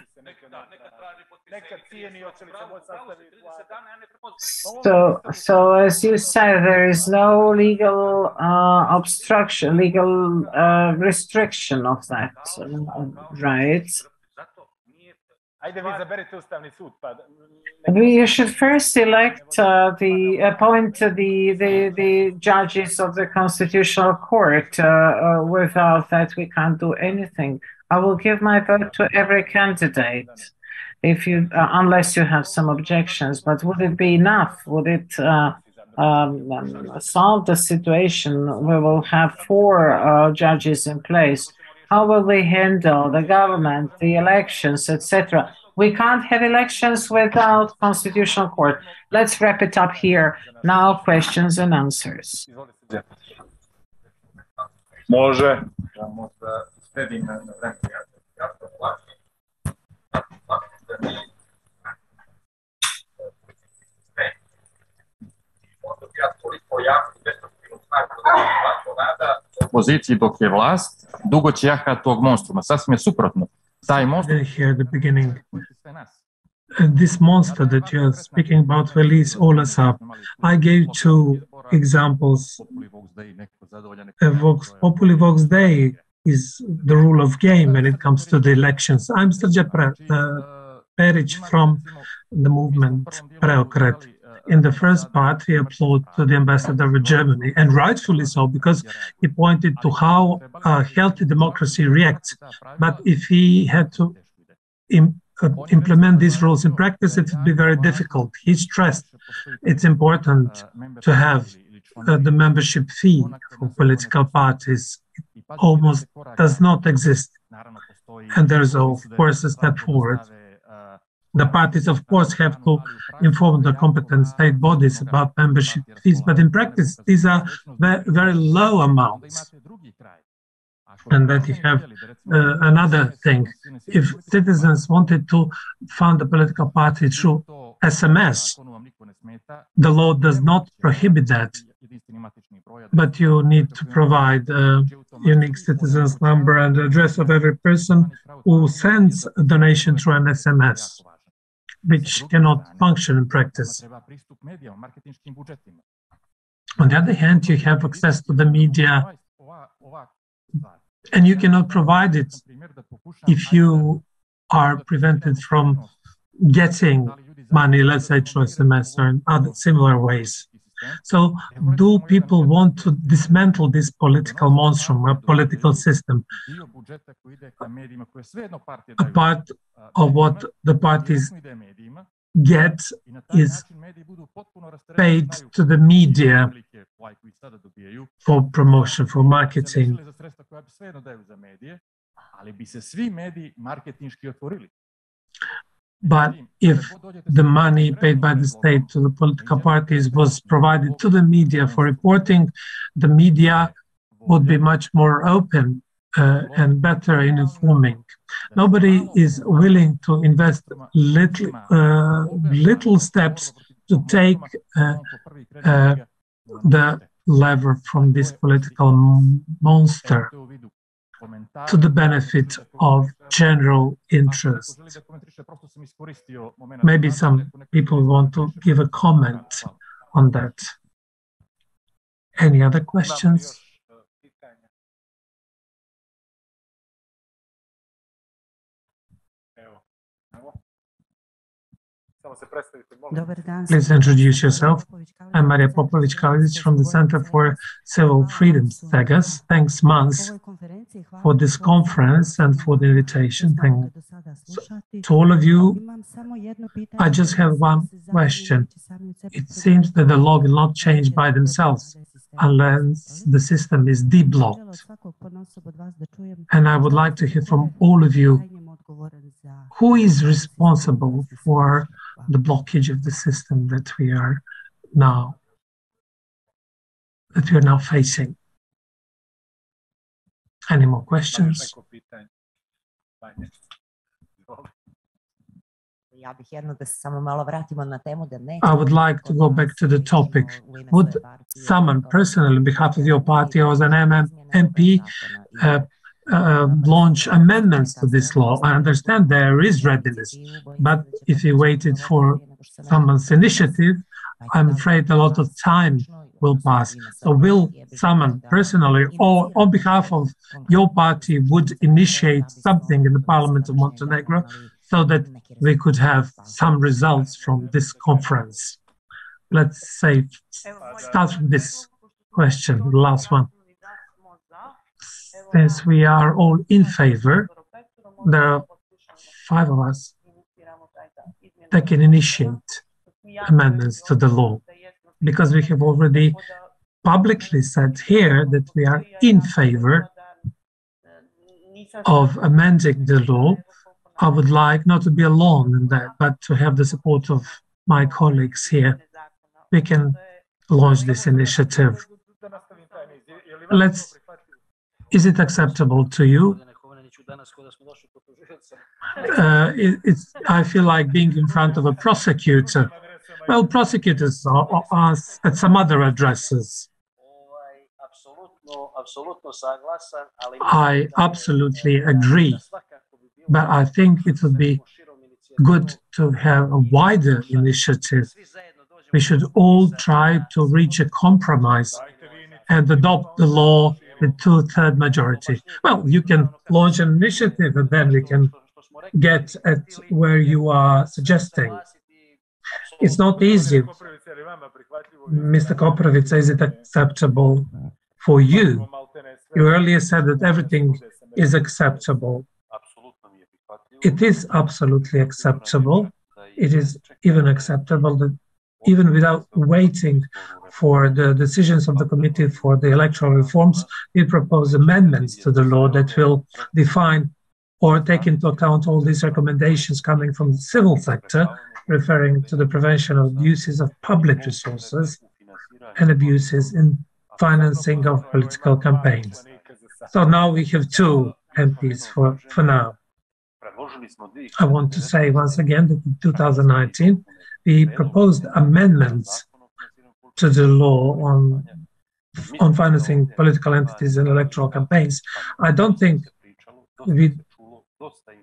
So as you said, there is no legal obstruction, legal restriction of that, right? We should first elect appoint the judges of the Constitutional Court. Without that, we can't do anything. I will give my vote to every candidate, if you unless you have some objections. But would it be enough? Would it solve the situation? We will have 4 judges in place. How will they handle the government, the elections, etc.? We can't have elections without Constitutional Court. Let's wrap it up here. Now, questions and answers. Može. Poziciji dok je vlast, dugo će jahat tog monstruma. Sasvim je suprotno. Taj monstrum... Here at the beginning, this monster that you are speaking about will ease all us up. I gave 2 examples. Vox Populi Vox Dei is the rule of game when it comes to the elections. I'm Srđan Perić from the movement Preokret. In the first part, he applauded to the ambassador of Germany, and rightfully so, because he pointed to how a healthy democracy reacts. But if he had to implement these rules in practice, it would be very difficult. He stressed it's important to have the membership fee for political parties. It almost does not exist. And there's, of course, a step forward. The parties, of course, have to inform the competent state bodies about membership fees, but in practice, these are very low amounts. And that you have another thing. If citizens wanted to fund a political party through SMS, the law does not prohibit that, but you need to provide a unique citizen's number and address of every person who sends a donation through an SMS, which cannot function in practice. On the other hand, you have access to the media, and you cannot provide it if you are prevented from getting money, let's say through SMS or in other similar ways. So do people want to dismantle this political monstrum, a political system? A part of what the parties get is paid to the media for promotion, for marketing. But if the money paid by the state to the political parties was provided to the media for reporting, the media would be much more open and better in informing. Nobody is willing to invest little steps to take the lever from this political monster to the benefit of general interest. Maybe some people want to give a comment on that. Any other questions? Please introduce yourself. I'm Maria Popović-Kalić from the Center for Civil Freedoms, Tegas. Thanks, Mans, for this conference and for the invitation. Thanks to all of you. I just have one question. It seems that the law will not change by themselves unless the system is deblocked. And I would like to hear from all of you, who is responsible for the blockage of the system that we are now facing? Any more questions? I would like to go back to the topic. Would someone personally, on behalf of your party or as an MP, launch amendments to this law? I understand there is readiness, but if you waited for someone's initiative, I'm afraid a lot of time will pass. So will someone personally or on behalf of your party would initiate something in the Parliament of Montenegro so that we could have some results from this conference? Let's say, start from this question, the last one. Since we are all in favor, there are 5 of us that can initiate amendments to the law, because we have already publicly said here that we are in favor of amending the law. I would like not to be alone in that, but to have the support of my colleagues here. We can launch this initiative. Is it acceptable to you? I feel like being in front of a prosecutor. Well, prosecutors are at some other addresses. I absolutely agree, but I think it would be good to have a wider initiative. We should all try to reach a compromise and adopt the law with 2/3 majority. Well, you can launch an initiative and then we can get at where you are suggesting. It's not easy. Mr. Koprivica, is it acceptable for you? You earlier said that everything is acceptable. It is absolutely acceptable. It is even acceptable that even without waiting for the decisions of the Committee for the Electoral Reforms, we propose amendments to the law that will define or take into account all these recommendations coming from the civil sector, referring to the prevention of abuses of public resources and abuses in financing of political campaigns. So now we have 2 MPs for now. I want to say once again that in 2019, we proposed amendments to the law on financing political entities and electoral campaigns. I don't think we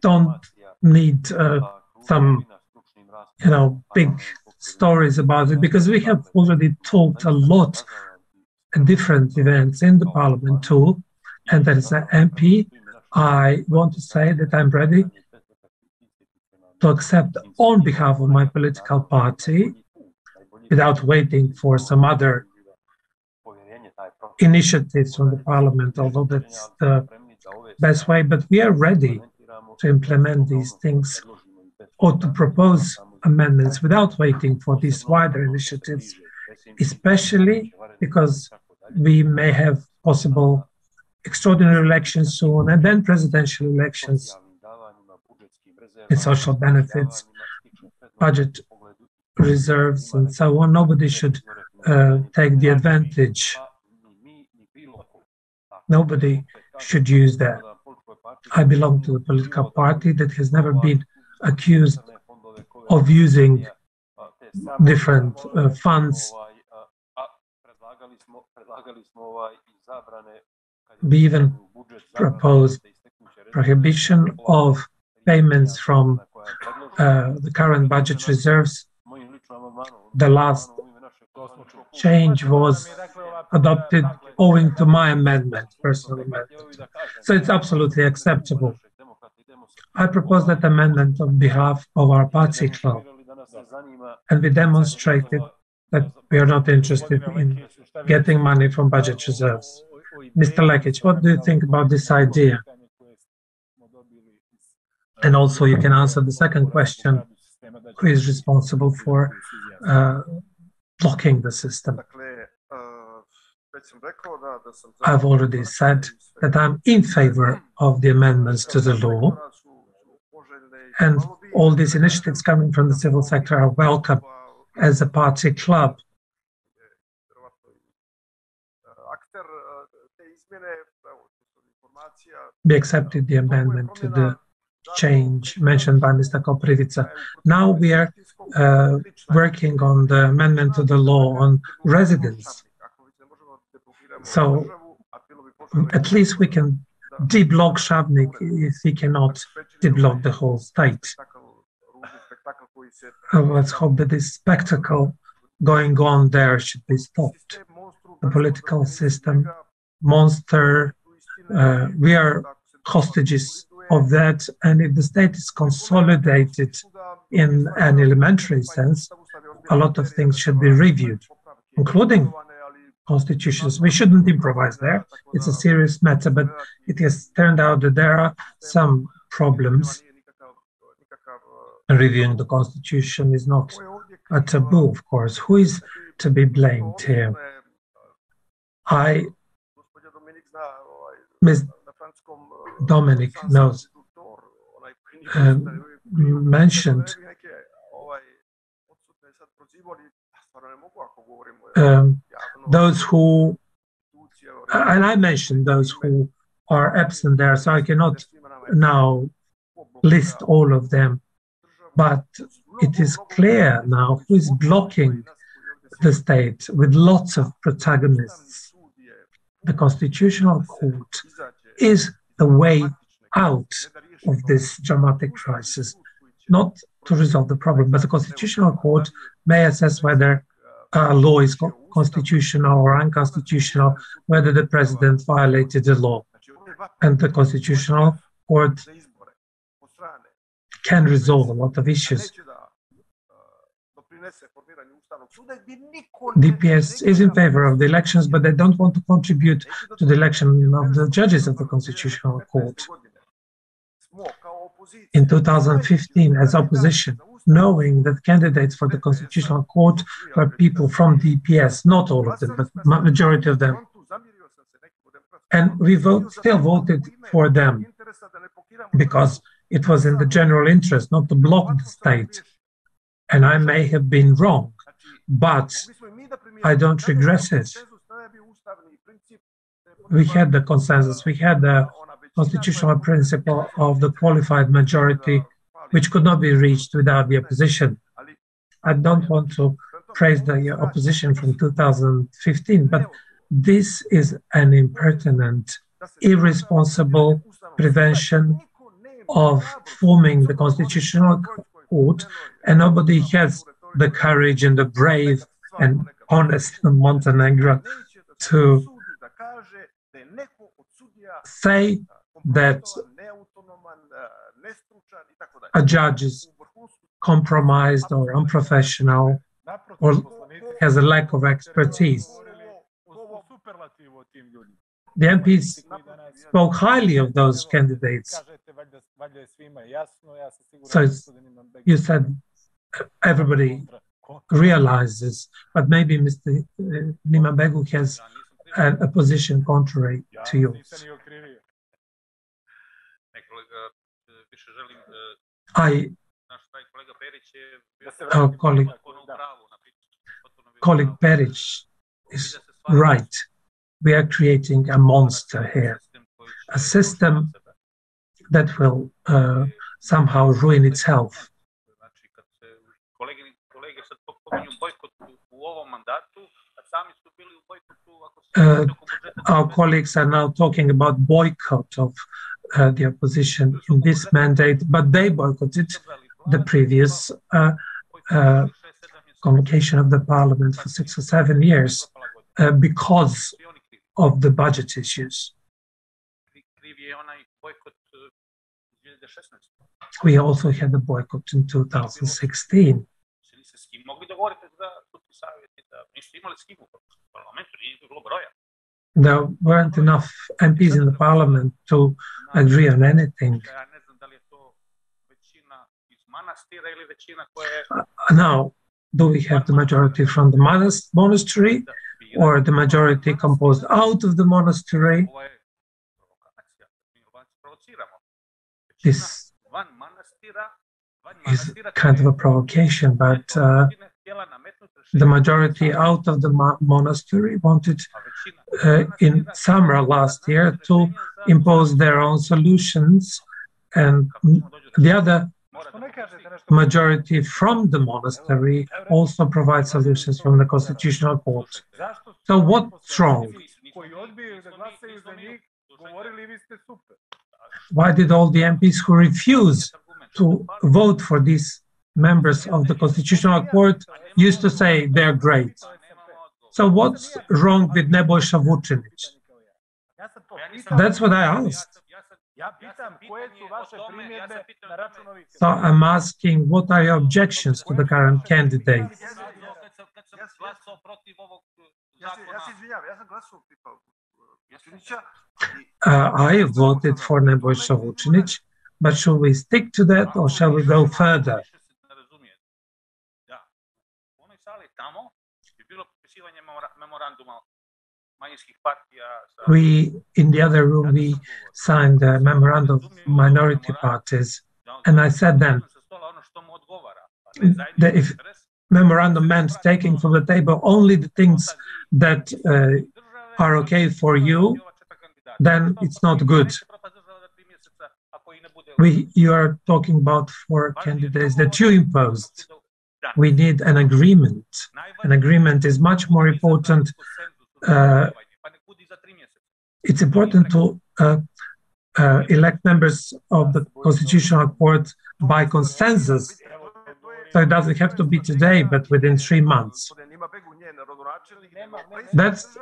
don't need some, big stories about it, because we have already talked a lot at different events in the Parliament too. And as an MP, I want to say that I'm ready to accept on behalf of my political party, without waiting for some other initiatives from the Parliament, although that's the best way, but we are ready to implement these things or to propose amendments without waiting for these wider initiatives, especially because we may have possible extraordinary elections soon and then presidential elections with social benefits, budget reserves, and so on. Nobody should take the advantage. Nobody should use that. I belong to a political party that has never been accused of using different funds. We even proposed prohibition of payments from the current budget reserves. The last change was adopted owing to my amendment, personal amendment. So it's absolutely acceptable. I propose that amendment on behalf of our party club. And we demonstrated that we are not interested in getting money from budget reserves. Mr. Lekic, what do you think about this idea? And also you can answer the second question, who is responsible for blocking the system? I've already said that I'm in favor of the amendments to the law, and all these initiatives coming from the civil sector are welcome as a party club. We accepted the amendment to the change mentioned by Mr. Koprivica. Now we are working on the amendment to the law on residence. So at least we can deblock Shavnik if he cannot deblock the whole state. Let's hope that this spectacle going on there should be stopped. The political system, monster, we are hostages of that, and if the state is consolidated in an elementary sense, a lot of things should be reviewed, including constitutions. We shouldn't improvise there. It's a serious matter, but it has turned out that there are some problems. Reviewing the constitution is not a taboo, of course. Who is to be blamed here? Ms. Dominic knows, mentioned those who, and I mentioned those who are absent there, so I cannot now list all of them, but it is clear now who is blocking the state with lots of protagonists. The Constitutional Court is the way out of this dramatic crisis, not to resolve the problem, but the Constitutional Court may assess whether a law is constitutional or unconstitutional, whether the president violated the law. And the Constitutional Court can resolve a lot of issues. DPS is in favor of the elections, but they don't want to contribute to the election of the judges of the Constitutional Court. In 2015, as opposition, knowing that candidates for the Constitutional Court were people from DPS, not all of them, but majority of them. And we still voted for them because it was in the general interest not to block the state. And I may have been wrong, but I don't regret it. We had the consensus, we had the constitutional principle of the qualified majority, which could not be reached without the opposition. I don't want to praise the opposition from 2015, but this is an impertinent, irresponsible prevention of forming the Constitutional Court, and nobody has the courage and the brave and honest Montenegro to say that a judge is compromised or unprofessional or has a lack of expertise. The MPs spoke highly of those candidates. So you said everybody realizes, but maybe Mr. Nimambegu has a position contrary to yours. Our colleague Peric is right. We are creating a monster here, a system that will somehow ruin itself. Our colleagues are now talking about boycott of the opposition in this mandate, but they boycotted the previous convocation of the parliament for 6 or 7 years because of the budget issues. We also had a boycott in 2016. There weren't enough MPs in the parliament to agree on anything. Now, do we have the majority from the monastery or the majority composed out of the monastery? This is kind of a provocation, but the majority out of the monastery wanted in summer last year to impose their own solutions, and the other majority from the monastery also provide solutions from the Constitutional Court. So what's wrong? Why did all the MPs who refuse to vote for these members of the Constitutional Court used to say they're great? So what's wrong with Nebojša Vučinić? That's what I asked. So I'm asking, what are your objections to the current candidate? I voted for Nebojša Vučinić, but should we stick to that or shall we go further? We, in the other room, we signed a memorandum of minority parties, and I said then that if memorandum meant taking from the table only the things that are okay for you, then it's not good. You are talking about 4 candidates that you imposed. We need an agreement. An agreement is much more important. It's important to elect members of the Constitutional Court by consensus. So it doesn't have to be today, but within 3 months. That's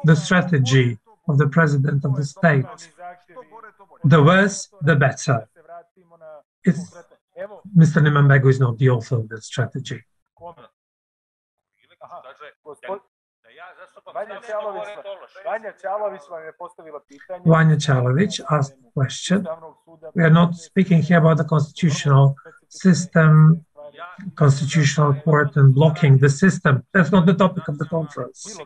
the strategy of the president of the state. The worse, the better. Mr. Nimambegu is not the author of that strategy. Vanja Čalović asked a question. We are not speaking here about the constitutional system, constitutional court and blocking the system. That's not the topic of the conference.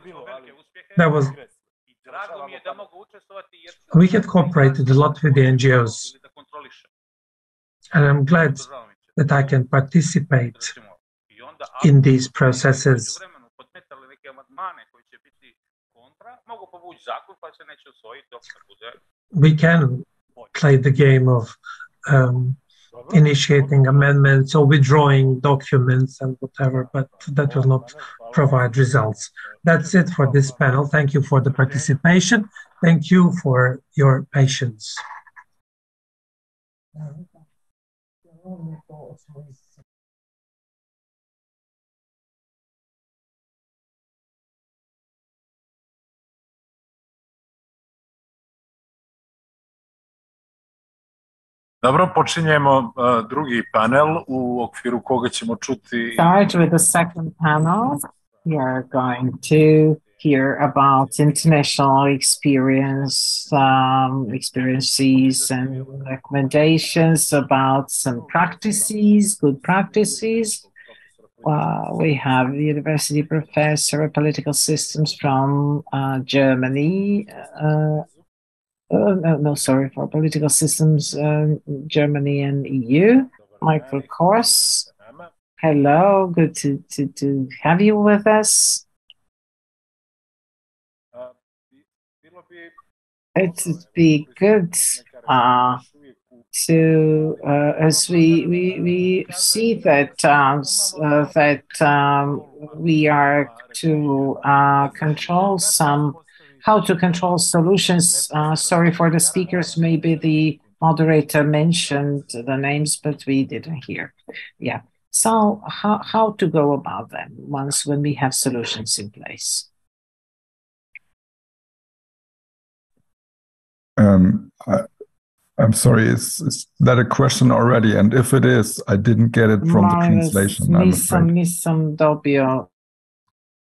We had cooperated a lot with the NGOs, and I'm glad that I can participate in these processes. We can play the game of initiating amendments or withdrawing documents and whatever, but that will not provide results. That's it for this panel. Thank you for the participation. Thank you for your patience. Dobro, počinjemo drugi panel u okviru koga ćemo čuti... Start with the second panel. We are going to hear about international experiences and recommendations about some practices, good practices. We have the university professor of political systems from Germany. For political systems, Germany and EU. Michael Kors, hello, good to have you with us. It would be good to, as we see that we are to control how to control solutions. Sorry for the speakers, maybe the moderator mentioned the names, but we didn't hear. Yeah. So how to go about them when we have solutions in place? I'm sorry, is that a question already? And if it is, I didn't get it from the translation. Nisam dobio.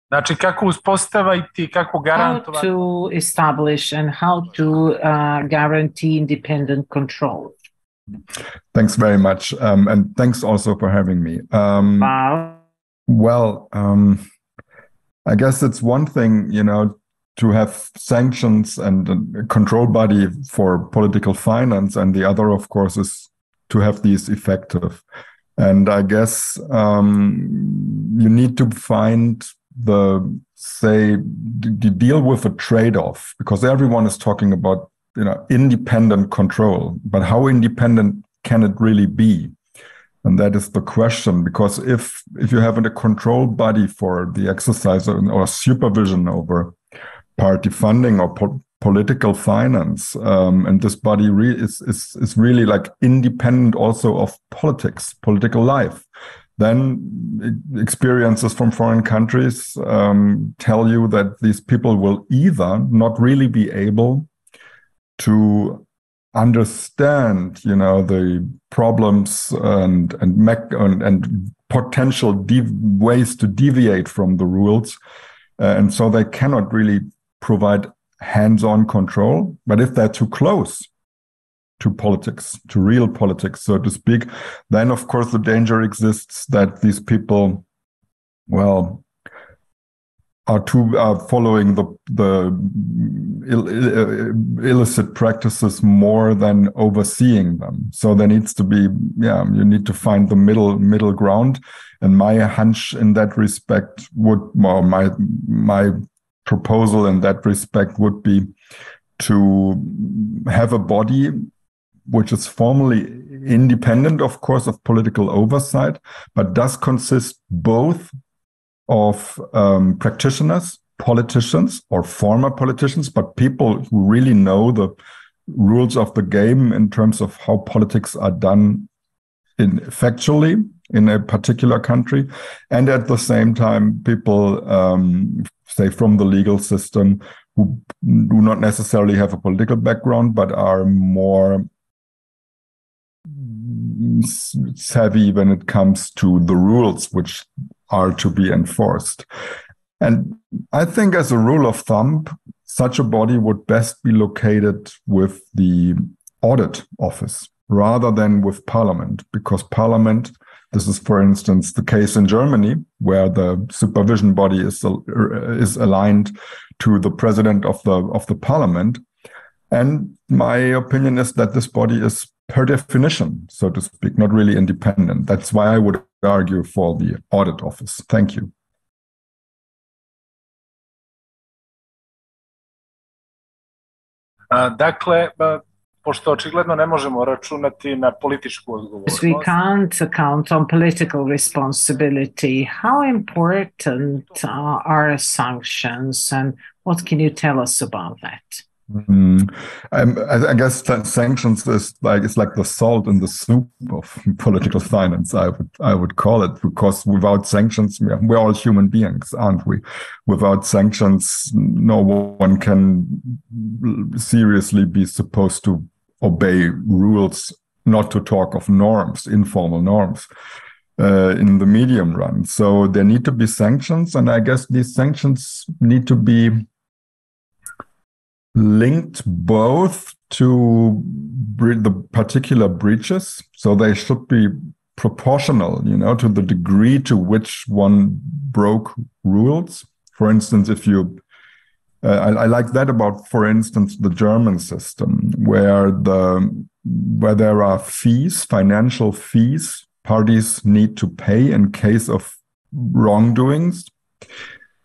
Znači, kako uspostaviti, kako garantovati? How to establish and how to guarantee independent control. Thanks very much. And thanks also for having me. Wow. Well, I guess it's one thing, to have sanctions and a control body for political finance, and the other, of course, is to have these effective. And I guess you need to find the deal with a trade-off, because everyone is talking about independent control, but how independent can it really be? And that is the question, because if you have a control body for the exercise or supervision over party funding or political finance, and this body is really like independent also of political life, then experiences from foreign countries tell you that these people will either not really be able to understand, the problems and potential ways to deviate from the rules, and so they cannot really provide hands-on control. But if they're too close to politics, to real politics, so to speak, then of course the danger exists that these people, are following the illicit practices more than overseeing them. So there needs to be, you need to find the middle ground. And my hunch in that respect my proposal in that respect would be to have a body which is formally independent, of course, of political oversight, but does consist both of practitioners, politicians, or former politicians, but people who really know the rules of the game in terms of how politics are done factually in a particular country, and at the same time, people, say, from the legal system who do not necessarily have a political background, but are more savvy when it comes to the rules which are to be enforced. And I think as a rule of thumb, such a body would best be located with the audit office rather than with parliament, because parliament, this is, for instance, the case in Germany, where the supervision body is aligned to the president of the parliament. And my opinion is that this body is, per definition, so to speak, not really independent. That's why I would argue for the audit office. Thank you. Dakle, pošto očigledno ne možemo računati na političku odgovornost. We can't count on political responsibility. How important are sanctions, and what can you tell us about that? I guess sanctions is like the salt in the soup of political finance. I would call it, because without sanctions, we're all human beings, aren't we? Without sanctions, no one can seriously be supposed to obey rules, not to talk of norms, informal norms, in the medium run. So there need to be sanctions, and I guess these sanctions need to be linked both to the particular breaches, so they should be proportional, to the degree to which one broke rules. For instance, if you, I like that about, for instance, the German system, where there are fees, financial fees, parties need to pay in case of wrongdoings,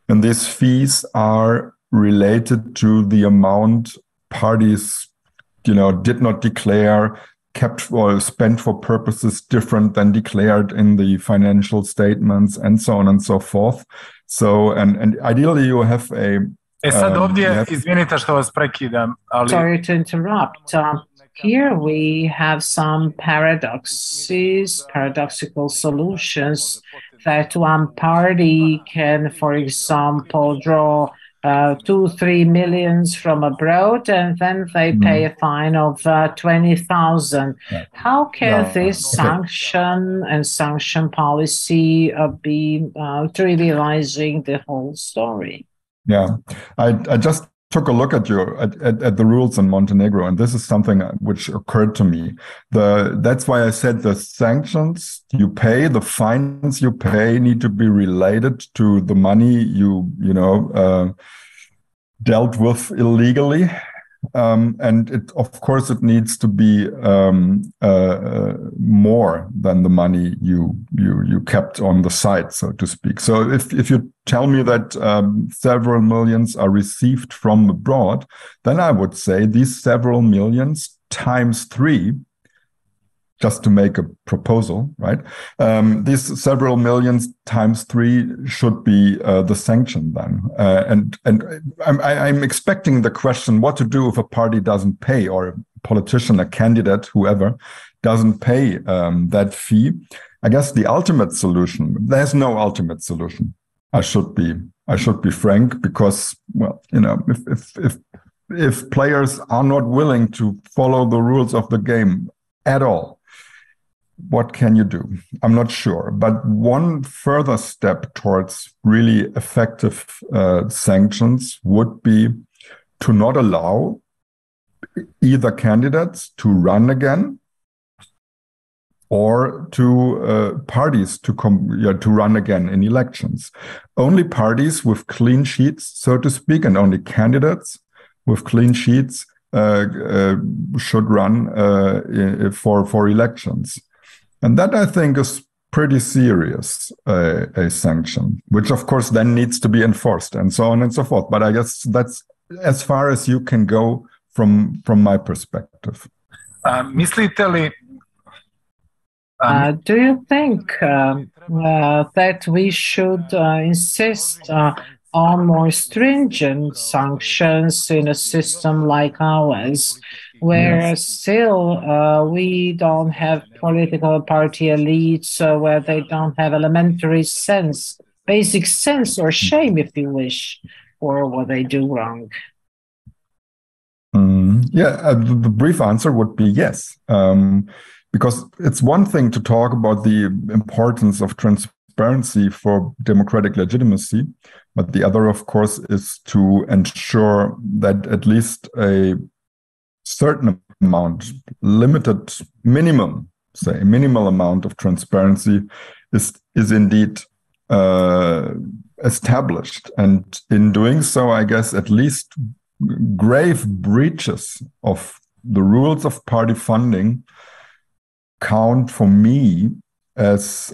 and these fees are related to the amount parties, did not declare, kept or spent for purposes different than declared in the financial statements, and so on and so forth. So, and ideally you have a... sad ovdje, izvinite što vas prekidam, ali... Sorry to interrupt. Here we have some paradoxical solutions that one party can, for example, draw 2-3 millions from abroad, and then they pay a fine of 20,000. How can this sanction and sanction policy be trivializing the whole story? Yeah, I just took a look at the rules in Montenegro, and this is something which occurred to me. That's why I said the sanctions you pay, the fines you pay, need to be related to the money you dealt with illegally. And of course, it needs to be more than the money you kept on the side, so to speak. So if you tell me that several millions are received from abroad, then I would say these several millions times 3, just to make a proposal, right? These several millions times 3 should be the sanction then. And I'm expecting the question what to do if a party doesn't pay, or a politician, a candidate, whoever, doesn't pay that fee. I guess the ultimate solution, there's no ultimate solution. I should be frank, because, well, if players are not willing to follow the rules of the game at all, what can you do? I'm not sure. But one further step towards really effective sanctions would be to not allow either candidates to run again, or to parties to run again in elections. Only parties with clean sheets, so to speak, and only candidates with clean sheets should run for elections. And that, I think, is pretty serious, a sanction, which of course then needs to be enforced, and so on and so forth. But I guess that's as far as you can go from my perspective. Mislite li do you think that we should insist on more stringent sanctions in a system like ours, where still we don't have political party elites, where they don't have elementary sense, basic sense or shame, if you wish, for what they do wrong? The brief answer would be yes. Because it's one thing to talk about the importance of transparency for democratic legitimacy, but the other, of course, is to ensure that at least a certain amount, limited, minimal amount of transparency is indeed established. And in doing so, I guess at least grave breaches of the rules of party funding count for me as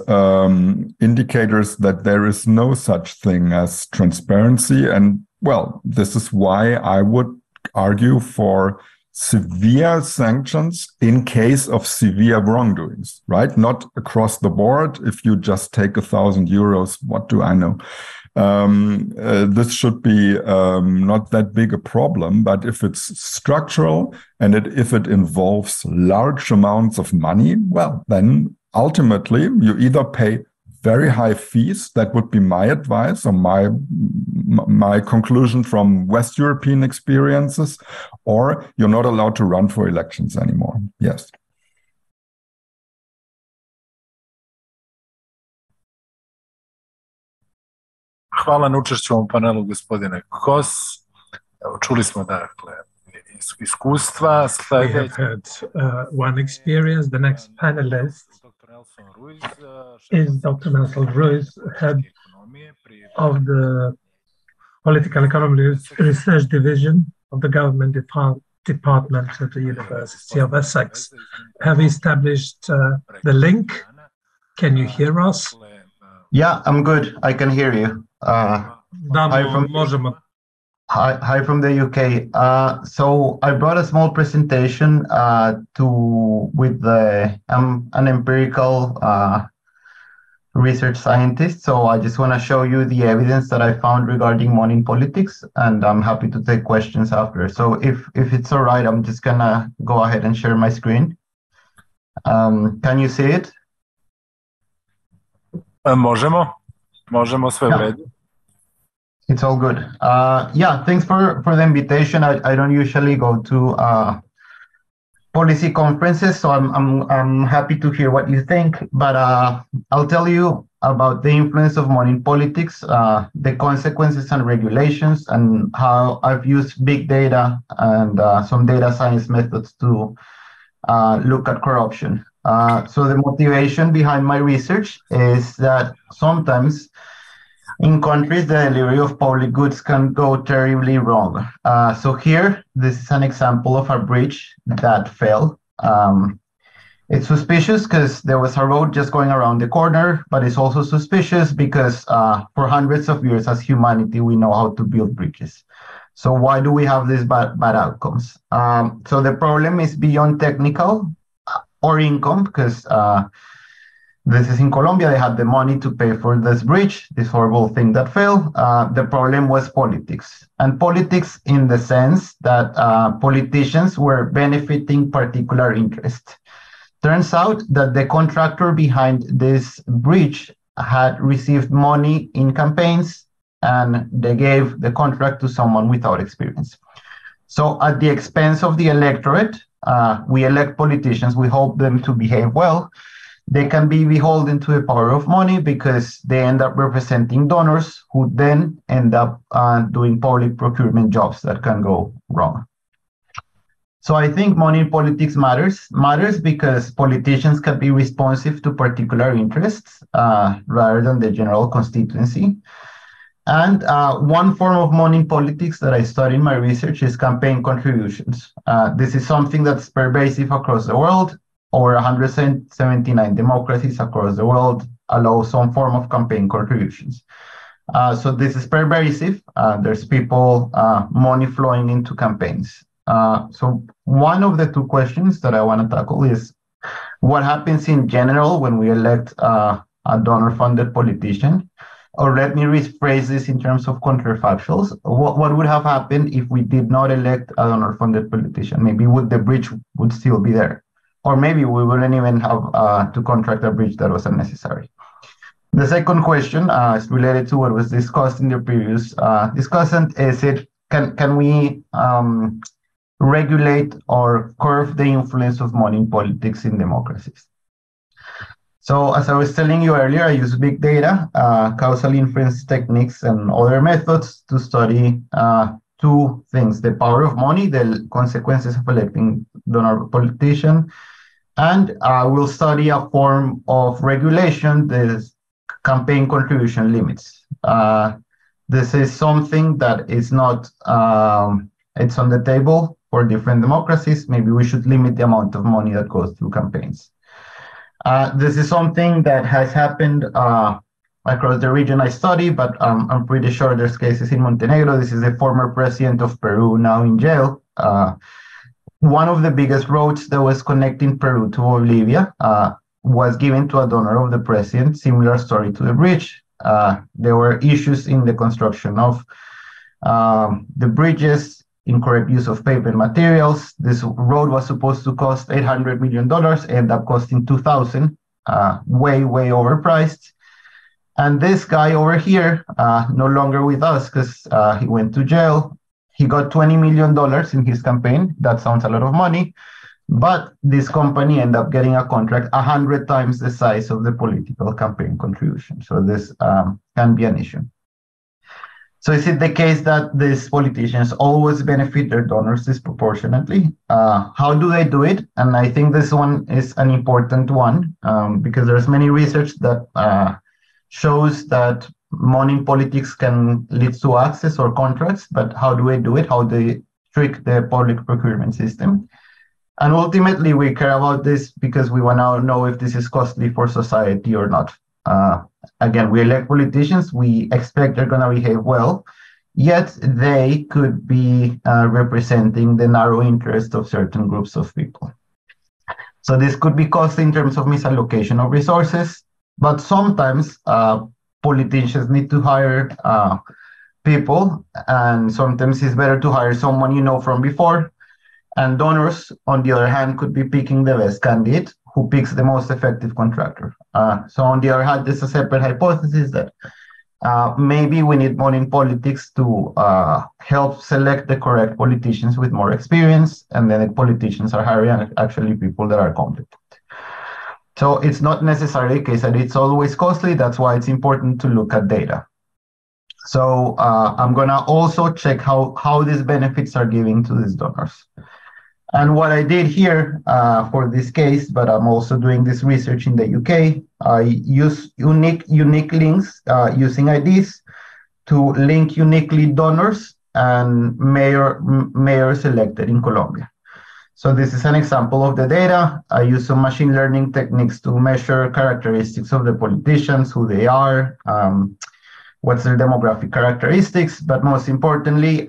indicators that there is no such thing as transparency. And, well, this is why I would argue for severe sanctions in case of severe wrongdoings, right? Not across the board. If you just take 1,000 euros, what do I know? This should be not that big a problem, but if it's structural and if it involves large amounts of money, well, then ultimately you either pay very high fees. That would be my advice or my conclusion from West European experiences, or you're not allowed to run for elections anymore. Yes. Hvala na učešću u ovom panelu, gospodine Kos. Čuli smo, dakle, iskustva. We have had one experience. The next panelist is Dr. Nelson Ruiz, head of the Political Economy Research Division of the Government Department at the University of Essex. Have we established the link? Can you hear us? Yeah, I'm good. I can hear you. Hi from the UK. So I brought a small presentation with I'm an empirical research scientist, so I just want to show you the evidence that I found regarding money in politics, and I'm happy to take questions after. So if it's all right, I'm just gonna go ahead and share my screen. Can you see it? Možemo sve u redu. It's all good. Yeah, thanks for the invitation. I don't usually go to policy conferences, so I'm happy to hear what you think. But I'll tell you about the influence of money in politics, the consequences and regulations, and how I've used big data and some data science methods to look at corruption. So the motivation behind my research is that sometimes in countries, the delivery of public goods can go terribly wrong. So here, this is an example of a bridge that fell. It's suspicious because there was a road just going around the corner, but it's also suspicious because for hundreds of years as humanity, we know how to build bridges. So why do we have these bad outcomes? So the problem is beyond technical or income, because this is in Colombia. They had the money to pay for this bridge, this horrible thing that fell. The problem was politics. And politics in the sense that politicians were benefiting particular interests. Turns out that the contractor behind this bridge had received money in campaigns, and they gave the contract to someone without experience. So at the expense of the electorate, we elect politicians, we hope them to behave well. They can be beholden to the power of money because they end up representing donors who then end up doing public procurement jobs that can go wrong. So I think money in politics matters because politicians can be responsive to particular interests rather than the general constituency. And one form of money in politics that I study in my research is campaign contributions. This is something that's pervasive across the world. Over 179 democracies across the world allow some form of campaign contributions. So this is pervasive. There's people, money flowing into campaigns. So one of the two questions that I want to tackle is what happens in general when we elect a donor-funded politician? Or let me rephrase this in terms of counterfactuals. What would have happened if we did not elect a donor-funded politician? Maybe the bridge would still be there. Or maybe we wouldn't even have to contract a bridge that was unnecessary. The second question is related to what was discussed in the previous discussion. Is it can we regulate or curb the influence of money in politics in democracies? So as I was telling you earlier, I use big data, causal inference techniques, and other methods to study two things: the power of money, the consequences of electing donor politician, and we'll study a form of regulation, the campaign contribution limits. This is something that is not, it's on the table for different democracies. Maybe we should limit the amount of money that goes through campaigns. This is something that has happened across the region I study, but I'm pretty sure there's cases in Montenegro. This is the former president of Peru, now in jail. One of the biggest roads that was connecting Peru to Bolivia was given to a donor of the president, similar story to the bridge. There were issues in the construction of the bridges, incorrect use of pavement materials. This road was supposed to cost $800 million, ended up costing 2,000, way overpriced. And this guy over here, no longer with us because he went to jail. He got $20 million in his campaign. That sounds a lot of money, but this company ended up getting a contract 100 times the size of the political campaign contribution. So this can be an issue. So is it the case that these politicians always benefit their donors disproportionately? How do they do it? And I think this one is an important one because there's many research that shows that money in politics can lead to access or contracts, but how do they do it? How do they trick the public procurement system? And ultimately, we care about this because we want to know if this is costly for society or not. Again, we elect politicians, we expect they're going to behave well, yet they could be representing the narrow interest of certain groups of people. So this could be costly in terms of misallocation of resources, but sometimes politicians need to hire people, and sometimes it's better to hire someone you know from before. And donors, on the other hand, could be picking the best candidate who picks the most effective contractor. So on the other hand, there's a separate hypothesis that maybe we need money in politics to help select the correct politicians with more experience, and then the politicians are hiring actually people that are competent. So it's not necessarily the case that it's always costly. That's why it's important to look at data. So I'm gonna also check how these benefits are giving to these donors. And what I did here for this case, but I'm also doing this research in the UK, I use unique links using IDs to link uniquely donors and mayors elected in Colombia. So this is an example of the data. I use some machine learning techniques to measure characteristics of the politicians, who they are, what's their demographic characteristics, but most importantly,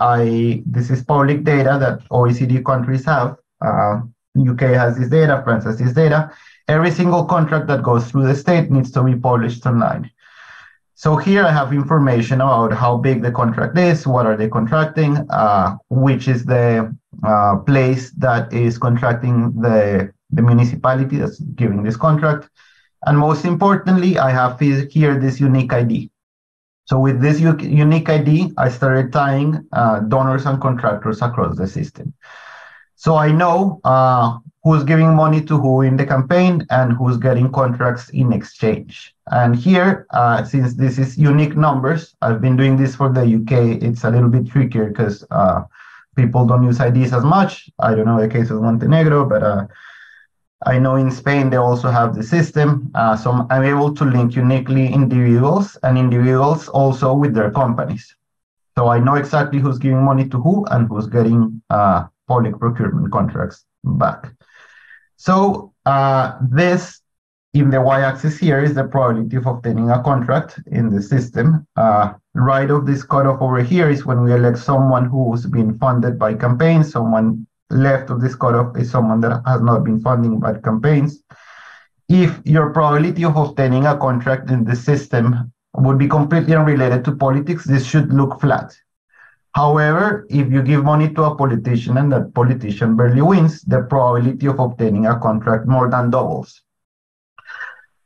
this is public data that OECD countries have. UK has this data, France has this data. Every single contract that goes through the state needs to be published online. So here I have information about how big the contract is, what are they contracting, which is the place that is contracting the municipality that's giving this contract. And most importantly, I have here this unique ID. So with this unique ID, I started tying donors and contractors across the system. So I know who's giving money to who in the campaign and who's getting contracts in exchange. And here, since this is unique numbers, I've been doing this for the UK. It's a little bit trickier because people don't use IDs as much. I don't know the case of Montenegro, but I know in Spain they also have the system. So I'm able to link uniquely individuals and individuals also with their companies. So I know exactly who's giving money to who and who's getting public procurement contracts back. So this, in the y-axis here, is the probability of obtaining a contract in the system. Right of this cutoff over here is when we elect someone who's been funded by campaigns. Someone left of this cutoff is someone that has not been funding by campaigns. If your probability of obtaining a contract in the system would be completely unrelated to politics, this should look flat. However, if you give money to a politician and that politician barely wins, the probability of obtaining a contract more than doubles.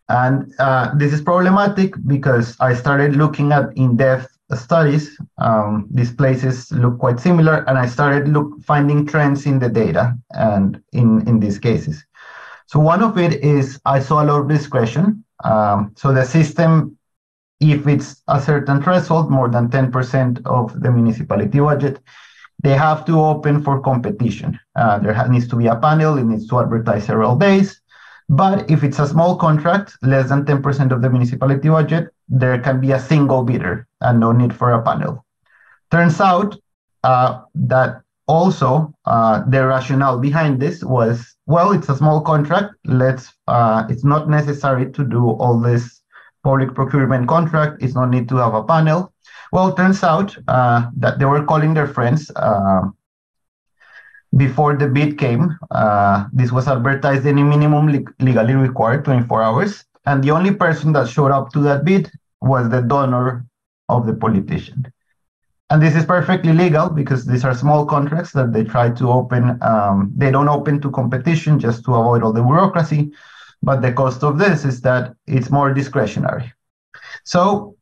And this is problematic because I started looking at in-depth studies. These places look quite similar, and I started finding trends in the data and in these cases. So one of it is I saw a lot of discretion. So the system, if it's a certain threshold, more than 10% of the municipality budget, they have to open for competition. There needs to be a panel, it needs to advertise several days. But if it's a small contract, less than 10% of the municipality budget, there can be a single bidder and no need for a panel. Turns out that also the rationale behind this was, well, it's a small contract. It's not necessary to do all this public procurement contract. It's no need to have a panel. Well, it turns out that they were calling their friends before the bid came. This was advertised any minimum legally required 24 hours. And the only person that showed up to that bid was the donor of the politician. And this is perfectly legal because these are small contracts that they try to open. They don't open to competition just to avoid all the bureaucracy. But the cost of this is that it's more discretionary. So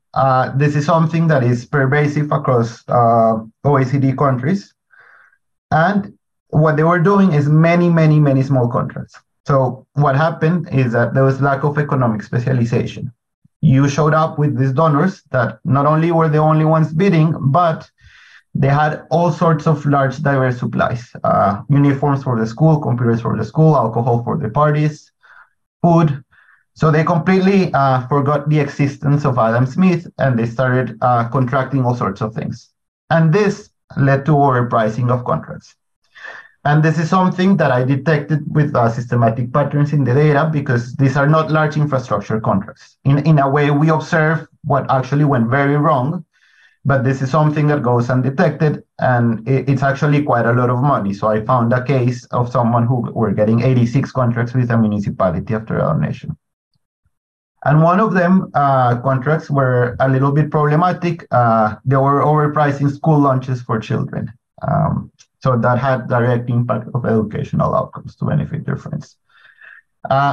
this is something that is pervasive across OECD countries. And what they were doing is many small contracts. So what happened is that there was lack of economic specialization. You showed up with these donors that not only were the only ones bidding, but they had all sorts of large diverse supplies. Uniforms for the school, computers for the school, alcohol for the parties, food. So they completely forgot the existence of Adam Smith and they started contracting all sorts of things. And this led to overpricing of contracts. And this is something that I detected with systematic patterns in the data because these are not large infrastructure contracts. In a way, we observe what actually went very wrong, but this is something that goes undetected and it's actually quite a lot of money. So I found a case of someone who were getting 86 contracts with a municipality after a donation. And one of them contracts were a little bit problematic. They were overpricing school lunches for children. So that had direct impact of educational outcomes to benefit their friends.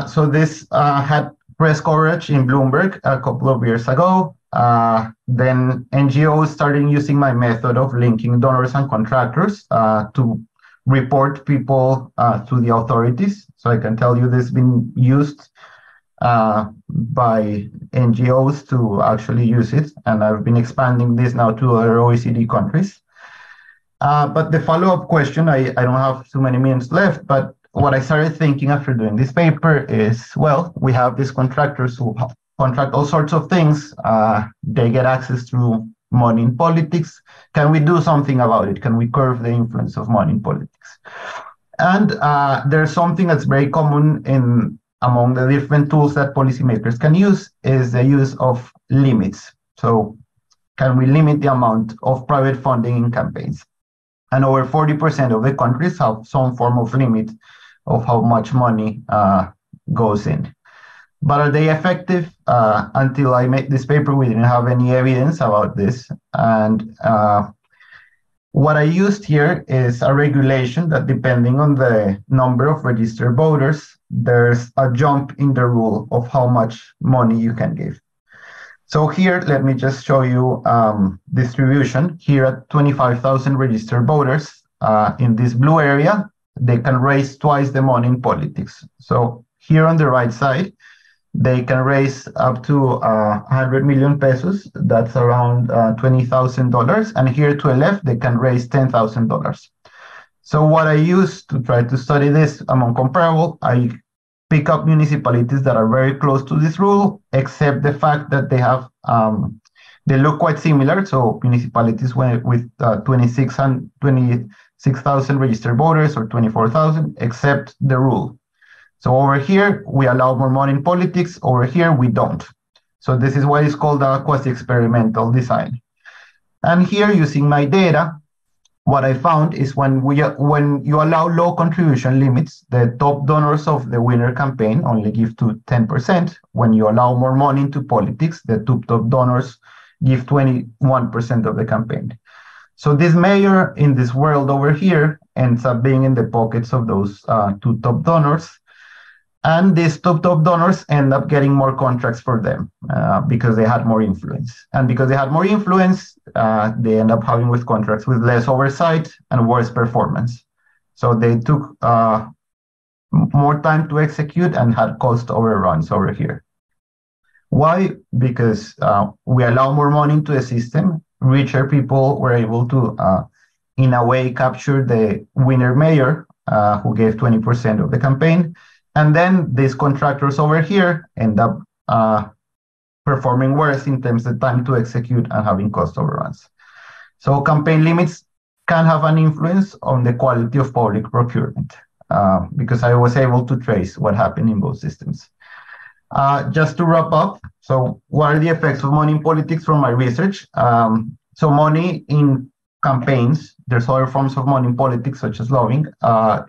So this had press coverage in Bloomberg a couple of years ago. then NGOs started using my method of linking donors and contractors to report people to the authorities. So I can tell you this has been used by NGOs to actually use it. And I've been expanding this now to other OECD countries. But the follow-up question, I don't have too many minutes left, but what I started thinking after doing this paper is, well, we have these contractors who contract all sorts of things. They get access to money in politics. Can we do something about it? Can we curb the influence of money in politics? And there's something that's very common among the different tools that policymakers can use is the use of limits. So can we limit the amount of private funding in campaigns? And over 40% of the countries have some form of limit of how much money goes in. But are they effective? Until I made this paper, we didn't have any evidence about this. And what I used here is a regulation that, depending on the number of registered voters, there's a jump in the rule of how much money you can give. So here, let me just show you distribution. Here at 25,000 registered voters in this blue area, they can raise twice the money in politics. So here on the right side, they can raise up to 100 million pesos. That's around $20,000. And here to the left, they can raise $10,000. So what I use to try to study this among comparable, I pick up municipalities that are very close to this rule, except the fact that they have, they look quite similar. So municipalities with 26,000 registered voters or 24,000, except the rule. So over here, we allow more money in politics. Over here, we don't. So this is why it's called a quasi-experimental design. And here, using my data, what I found is when you allow low contribution limits, the top donors of the winner campaign only give to 10%. When you allow more money into politics, the two top donors give 21% of the campaign. So this mayor in this world over here ends up being in the pockets of those two top donors. And these top donors end up getting more contracts for them because they had more influence. And because they had more influence, they end up having with contracts with less oversight and worse performance. So they took more time to execute and had cost overruns over here. Why? Because we allow more money into the system. Richer people were able to, in a way, capture the winner mayor who gave 20% of the campaign. And then these contractors over here end up performing worse in terms of time to execute and having cost overruns. So campaign limits can have an influence on the quality of public procurement because I was able to trace what happened in both systems. Just to wrap up, so what are the effects of money in politics from my research? So money in campaigns, there's other forms of money in politics such as lobbying,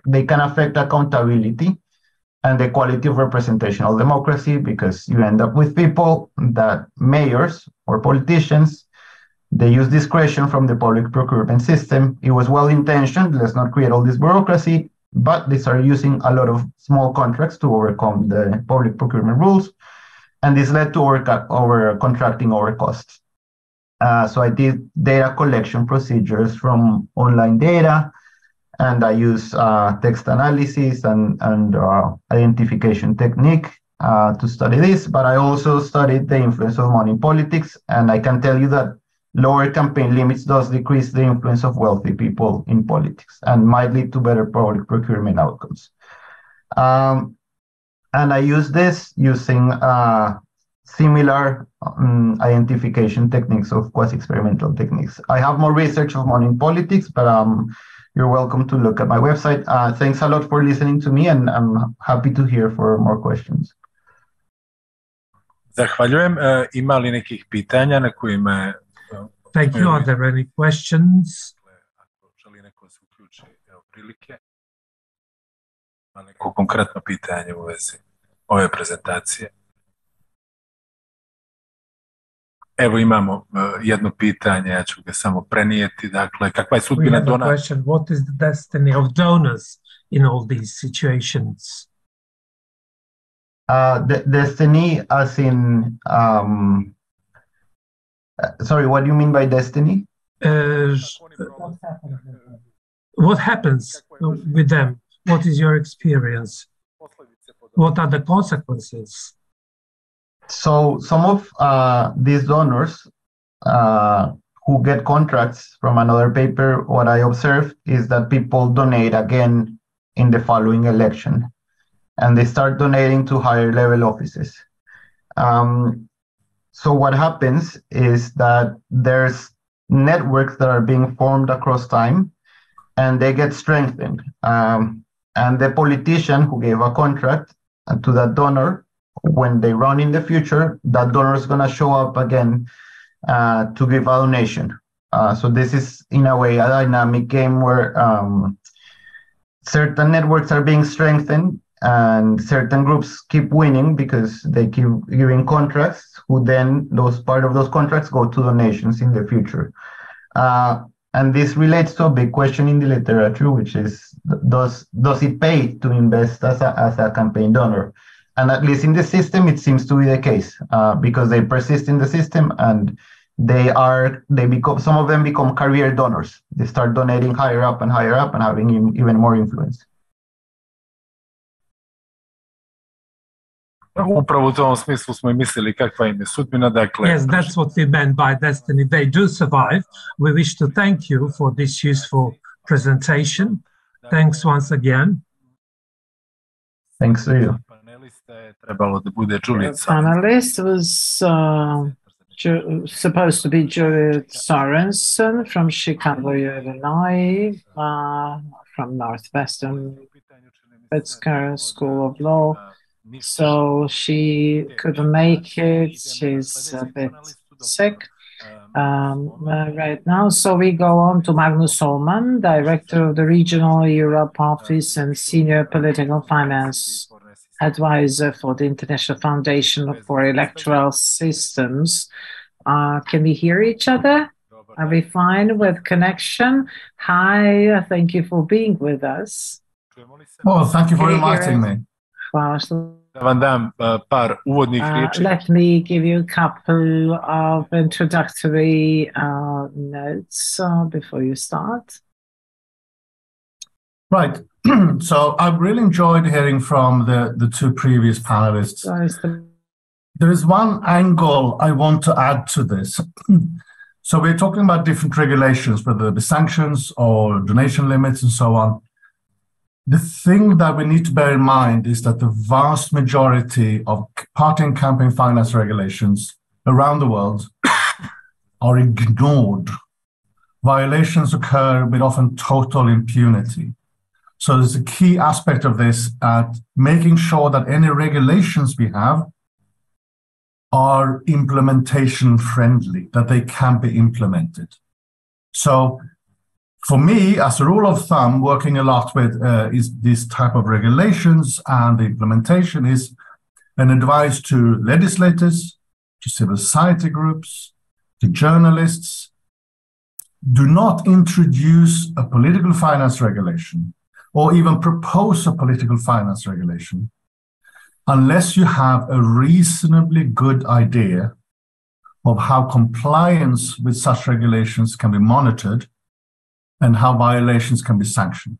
they can affect accountability and the quality of representational democracy because you end up with people that mayors or politicians, they use discretion from the public procurement system. It was well-intentioned, let's not create all this bureaucracy, but they started using a lot of small contracts to overcome the public procurement rules. And this led to over contracting over costs. So I did data collection procedures from online data, and I use text analysis and identification technique to study this, but I also studied the influence of money in politics, and I can tell you that lower campaign limits does decrease the influence of wealthy people in politics and might lead to better public procurement outcomes. And I use this using similar identification techniques of quasi-experimental techniques. I have more research of money in politics, but you're welcome to look at my website. Thanks a lot for listening to me, and I'm happy to hear for more questions. Zahvaljujem. Ima li nekih pitanja na kojima... Thank you. Are there any questions? Ako želi neko se uključi, evo prilike. Ima neko konkretno pitanje u vezi ove prezentacije? Evo imamo jedno pitanje, ja ću ga samo prenijeti. Dakle, kakva je sudbina donora? What is the destiny of donors in all these situations? The destiny as in Sorry, what do you mean by destiny? What happens with them? What is your experience? What are the consequences? So some of these donors who get contracts from another paper, what I observed is that people donate again in the following election, and they start donating to higher level offices. So what happens is that there's networks that are being formed across time, and they get strengthened. And the politician who gave a contract to that donor, when they run in the future, that donor is going to show up again to give a donation. So this is, in a way, a dynamic game where certain networks are being strengthened and certain groups keep winning because they keep giving contracts, who then, part of those contracts go to donations in the future. And this relates to a big question in the literature, which is, does it pay to invest as a campaign donor? And at least in the system, it seems to be the case, because they persist in the system and some of them become career donors. They start donating higher up and having even more influence. Upravo u tom smislu smo I mislili kakva im je sudbina. Dakle, yes, that's what we meant by destiny. They do survive. We wish to thank you for this useful presentation. Thanks once again. Thanks to you. The panelist was supposed to be Đurović Sorensen from Chicago, Illinois, from Northwestern Pittsburgh School of Law. So she couldn't make it. She's a bit sick right now. So we go on to Magnus Solman, Director of the Regional Europe Office and Senior Political Finance Advisor for the International Foundation for Electoral Systems. Can we hear each other? Are we fine with connection? Hi, thank you for being with us. Well, thank you for inviting me. Let me give you a couple of introductory notes before you start. Right. So I've really enjoyed hearing from the two previous panelists. There is one angle I want to add to this. So we're talking about different regulations, whether it be sanctions or donation limits and so on. The thing that we need to bear in mind is that the vast majority of party and campaign finance regulations around the world are ignored. Violations occur with often total impunity. So there's a key aspect of this at making sure that any regulations we have are implementation friendly, that they can be implemented. So for me, as a rule of thumb, working a lot with is this type of regulations, and the implementation is an advice to legislators, to civil society groups, to journalists. Do not introduce a political finance regulation or even propose a political finance regulation unless you have a reasonably good idea of how compliance with such regulations can be monitored and how violations can be sanctioned.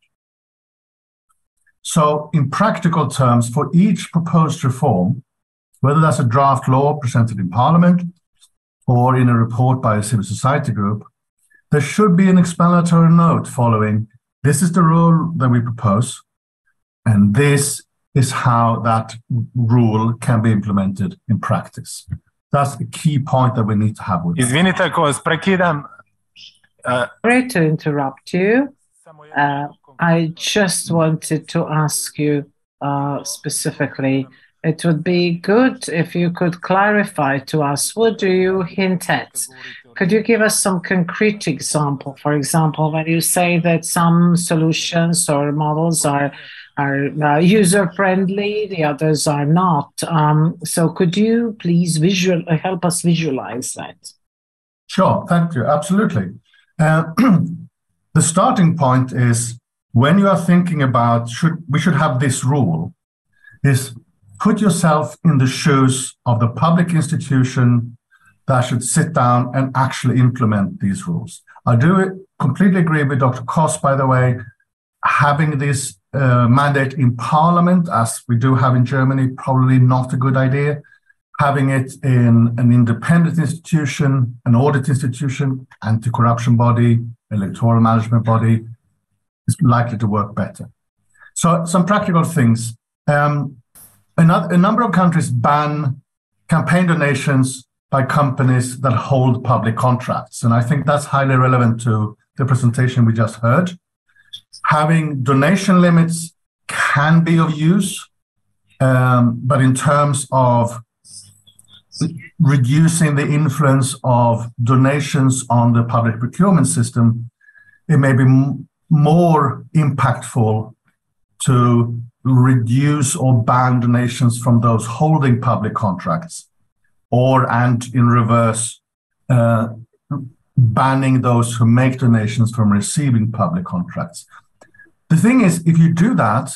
So in practical terms, for each proposed reform, whether that's a draft law presented in Parliament or in a report by a civil society group, there should be an explanatory note following, this is the rule that we propose, and this is how that rule can be implemented in practice. That's the key point that we need to have with Izvinite ako vas prekidam. Sorry to interrupt you. I just wanted to ask you specifically, it would be good if you could clarify to us, what do you hint at? Could you give us some concrete example? For example, when you say that some solutions or models are user-friendly, the others are not. So could you please help us visualize that? Sure, thank you, absolutely. The starting point is, when you are thinking about we should have this rule, is put yourself in the shoes of the public institution that should sit down and actually implement these rules. I do completely agree with Dr. Koss, by the way. Having this mandate in Parliament, as we do have in Germany, probably not a good idea. Having it in an independent institution, an audit institution, anti-corruption body, electoral management body, is likely to work better. So some practical things. A number of countries ban campaign donations by companies that hold public contracts. And I think that's highly relevant to the presentation we just heard. Having donation limits can be of use, but in terms of reducing the influence of donations on the public procurement system, it may be more impactful to reduce or ban donations from those holding public contracts, and in reverse, banning those who make donations from receiving public contracts. The thing is, if you do that,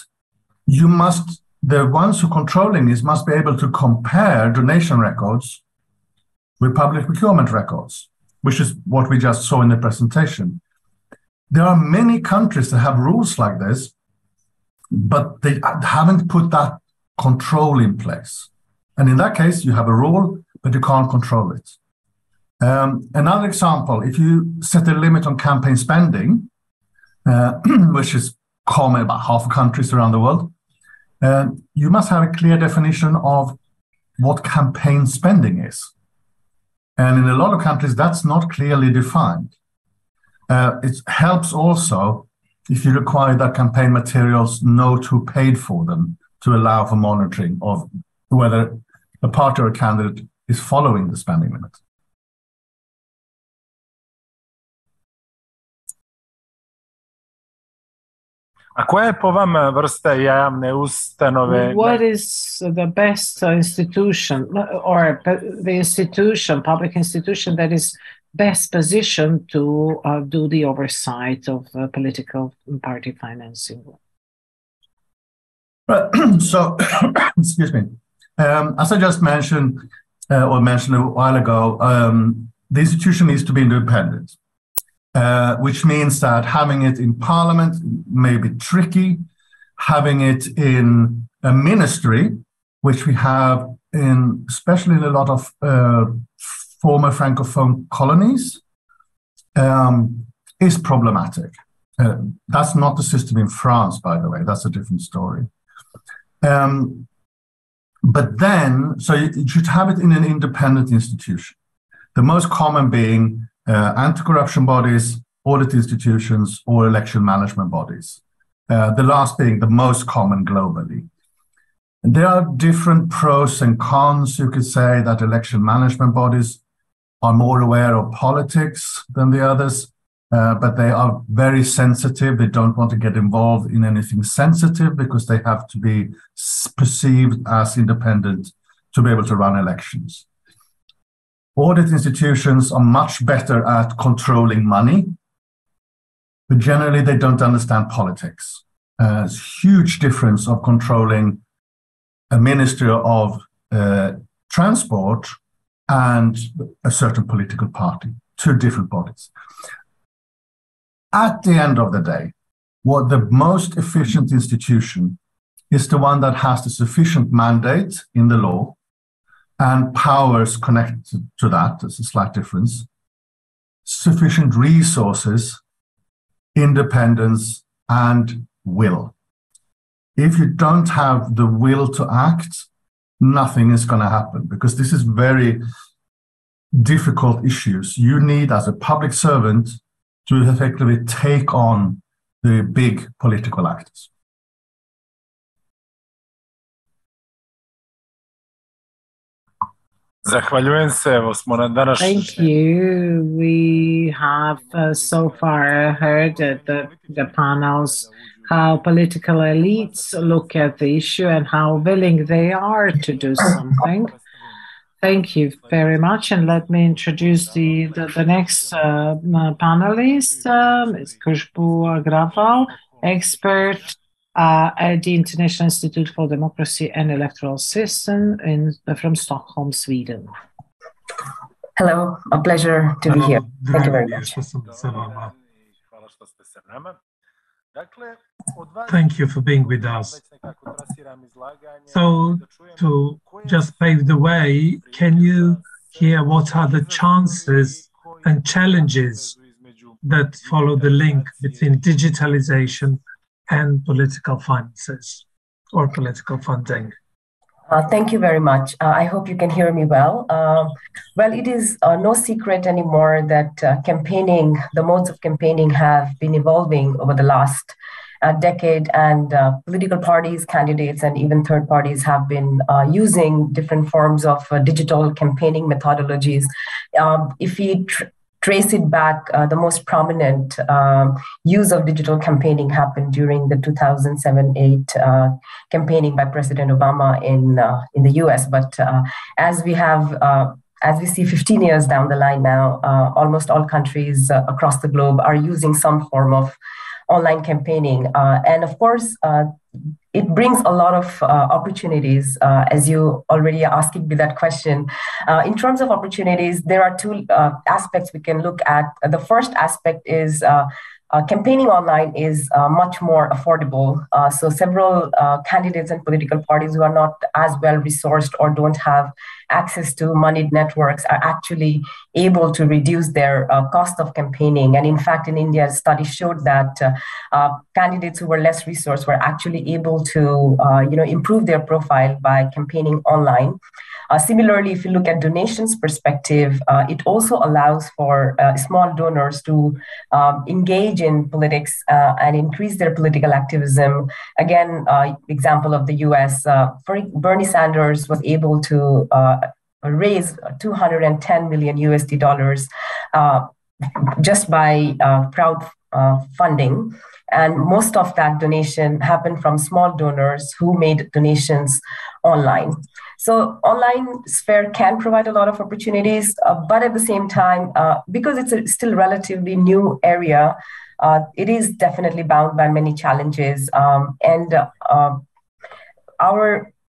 the ones who are controlling this must be able to compare donation records with public procurement records, which is what we just saw in the presentation. There are many countries that have rules like this, but they haven't put that control in place. And in that case, you have a rule, but you can't control it. Another example, if you set a limit on campaign spending, which is common about half countries around the world, you must have a clear definition of what campaign spending is. And in a lot of countries, that's not clearly defined. It helps also if you require that campaign materials note who paid for them to allow for monitoring of whether a party or a candidate is following the spending limit. A koja je po vama vrsta javne ustanove? What is the best institution or the institution, public institution that is best positioned to do the oversight of political party financing? So, excuse me. As I just mentioned, or mentioned a while ago, the institution needs to be independent. Which means that having it in Parliament may be tricky. Having it in a ministry, which we have especially in a lot of former Francophone colonies, is problematic. That's not the system in France, by the way. That's a different story. But then, so you should have it in an independent institution. The most common being anti-corruption bodies, audit institutions, or election management bodies. The last being the most common globally. And there are different pros and cons. You could say that election management bodies are more aware of politics than the others, but they are very sensitive. They don't want to get involved in anything sensitive because they have to be perceived as independent to be able to run elections. Audit institutions are much better at controlling money, but generally they don't understand politics. It's a huge difference of controlling a ministry of transport and a certain political party, two different bodies. At the end of the day, what the most efficient institution is the one that has the sufficient mandate in the law and powers connected to that. There's a slight difference. Sufficient resources, independence, and will. If you don't have the will to act, nothing is going to happen because this is very difficult issues. You need, as a public servant, to effectively take on the big political actors. Zahvaljujem se, evo smo na današnji... Thank you. We have so far heard at the panels how political elites look at the issue and how willing they are to do something. Thank you very much. And let me introduce the next panelist, Ms. Khushbu Agrawal, expert at the International Institute for Democracy and Electoral System from Stockholm, Sweden. Hello, a pleasure to be here. Thank you very much. Thank you for being with us. So, to just pave the way, can you hear what are the chances and challenges that follow the link between digitalization and political finances or political funding? Thank you very much. I hope you can hear me well. Well, it is no secret anymore that the modes of campaigning have been evolving over the last decade, and political parties, candidates, and even third parties have been using different forms of digital campaigning methodologies. If we trace it back, the most prominent use of digital campaigning happened during the 2007-8 campaigning by President Obama in the US. But as we see 15 years down the line now, almost all countries across the globe are using some form of online campaigning. And of course, it brings a lot of opportunities, as you already asking me that question. In terms of opportunities, there are two aspects we can look at. The first aspect is campaigning online is much more affordable. So several candidates and political parties who are not as well resourced or don't have access to moneyed networks are actually able to reduce their cost of campaigning. And in fact, in India, a study showed that candidates who were less resourced were actually able to improve their profile by campaigning online. Similarly, if you look at donations perspective, it also allows for small donors to engage in politics and increase their political activism. Again, example of the US, Bernie Sanders was able to raise 210 million USD dollars just by crowdfunding. And most of that donation happened from small donors who made donations online. So online sphere can provide a lot of opportunities, but at the same time, because it's a still relatively new area, it is definitely bound by many challenges.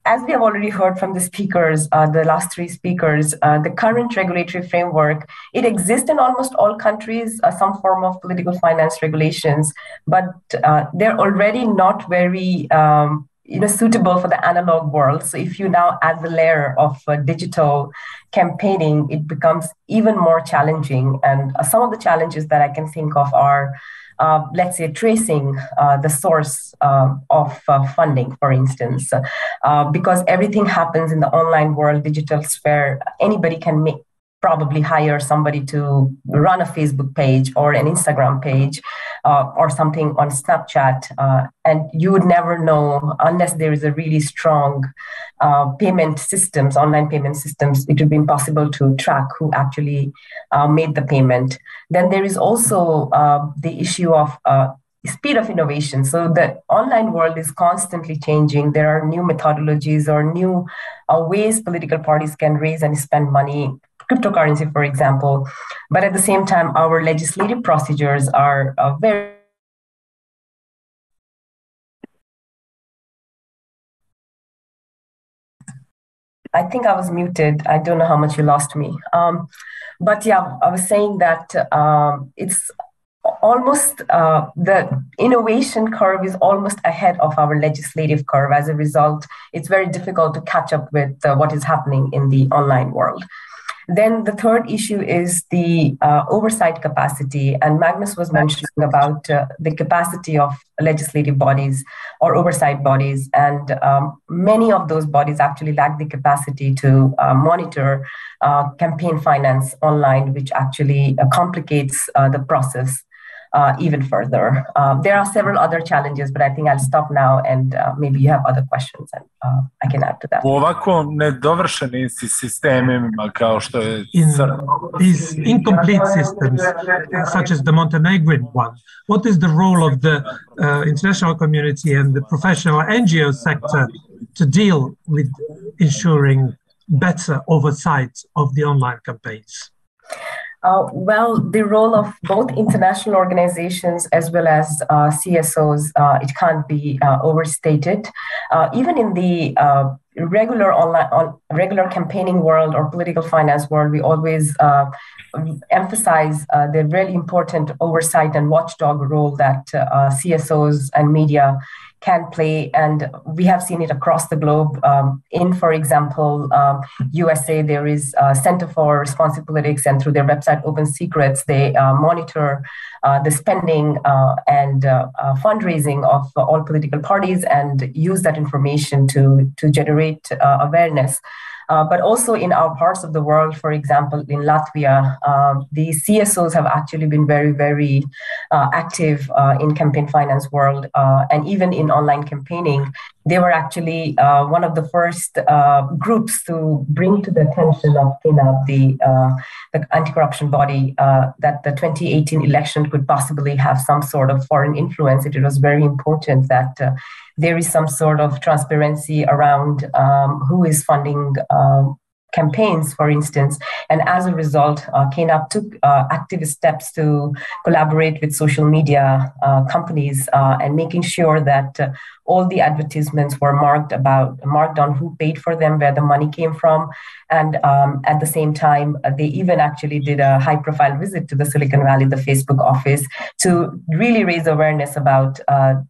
As we have already heard from the speakers, the last three speakers, the current regulatory framework, it exists in almost all countries, some form of political finance regulations, but they're already not very suitable for the analog world. So if you now add the layer of digital campaigning, it becomes even more challenging. And some of the challenges that I can think of are, let's say, tracing the source of funding, for instance, because everything happens in the online world, digital sphere. Anybody can probably hire somebody to run a Facebook page or an Instagram page or something on Snapchat. And you would never know unless there is a really strong payment systems, online payment systems. It would be impossible to track who actually made the payment. Then there is also the issue of speed of innovation. So the online world is constantly changing. There are new methodologies or new ways political parties can raise and spend money, cryptocurrency, for example. But at the same time, our legislative procedures are very I think I was muted. I don't know how much you lost me. But yeah, I was saying that it's almost the innovation curve is almost ahead of our legislative curve. As a result, it's very difficult to catch up with what is happening in the online world. Then the third issue is the oversight capacity. And Magnus was mentioning about the capacity of legislative bodies or oversight bodies. And many of those bodies actually lack the capacity to monitor campaign finance online, which actually complicates the process even further. There are several other challenges, but I think I'll stop now and maybe you have other questions and I can add to that. In these incomplete systems, such as the Montenegrin one, what is the role of the international community and the professional NGO sector to deal with ensuring better oversight of the online campaigns? Well, the role of both international organizations as well as CSOs, it can't be overstated. Even in the regular campaigning world or political finance world, we always emphasize the really important oversight and watchdog role that CSOs and media can play, and we have seen it across the globe. For example, USA, there is Center for Responsive Politics, and through their website Open Secrets, they monitor the spending and fundraising of all political parties and use that information to generate awareness. But also in our parts of the world, for example, in Latvia, the CSOs have actually been very, very active in campaign finance world, and even in online campaigning. They were actually one of the first groups to bring to the attention of KNAB, the anti-corruption body, that the 2018 election could possibly have some sort of foreign influence. It was very important that there is some sort of transparency around who is funding campaigns, for instance. And as a result, KNAB took active steps to collaborate with social media companies and making sure that all the advertisements were marked on who paid for them, where the money came from. And at the same time, they even actually did a high-profile visit to the Silicon Valley, the Facebook office, to really raise awareness about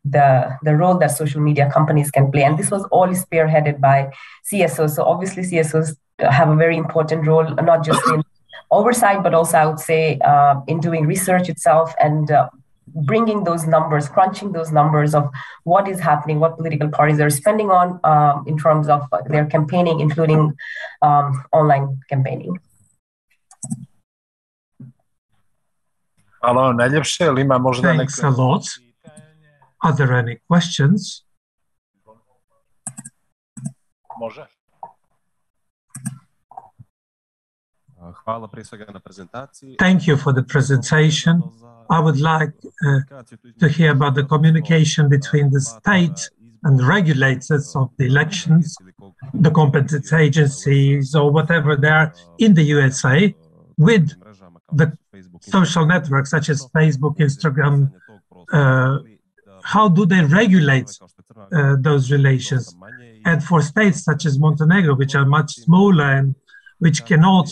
the role that social media companies can play. And this was all spearheaded by CSOs. So obviously CSOs have a very important role, not just in oversight, but also I would say in doing research itself and bringing those numbers, crunching those numbers of what is happening, what political parties are spending on in terms of their campaigning, including online campaigning. Thanks a lot. Are there any questions? Thank you for the presentation. I would like to hear about the communication between the state and regulators of the elections, the competent agencies or whatever they are in the USA, with the social networks such as Facebook, Instagram. How do they regulate those relations? And for states such as Montenegro, which are much smaller and which cannot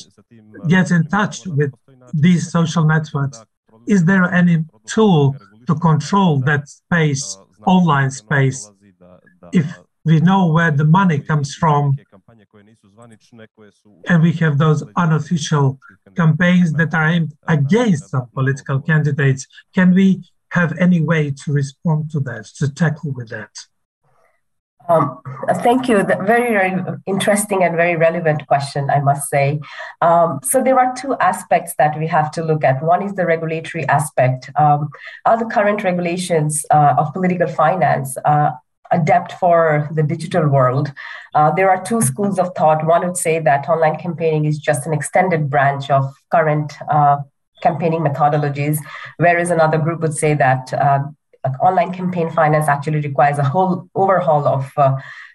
get in touch with these social networks, is there any tool to control that space, online space, if we know where the money comes from and we have those unofficial campaigns that are aimed against some political candidates? Can we have any way to respond to that, to tackle with that? Thank you. Very, very interesting and very relevant question, I must say. So there are two aspects that we have to look at. One is the regulatory aspect. Are the current regulations of political finance adapt for the digital world? There are two schools of thought. One would say that online campaigning is just an extended branch of current campaigning methodologies, whereas another group would say that online campaign finance actually requires a whole overhaul of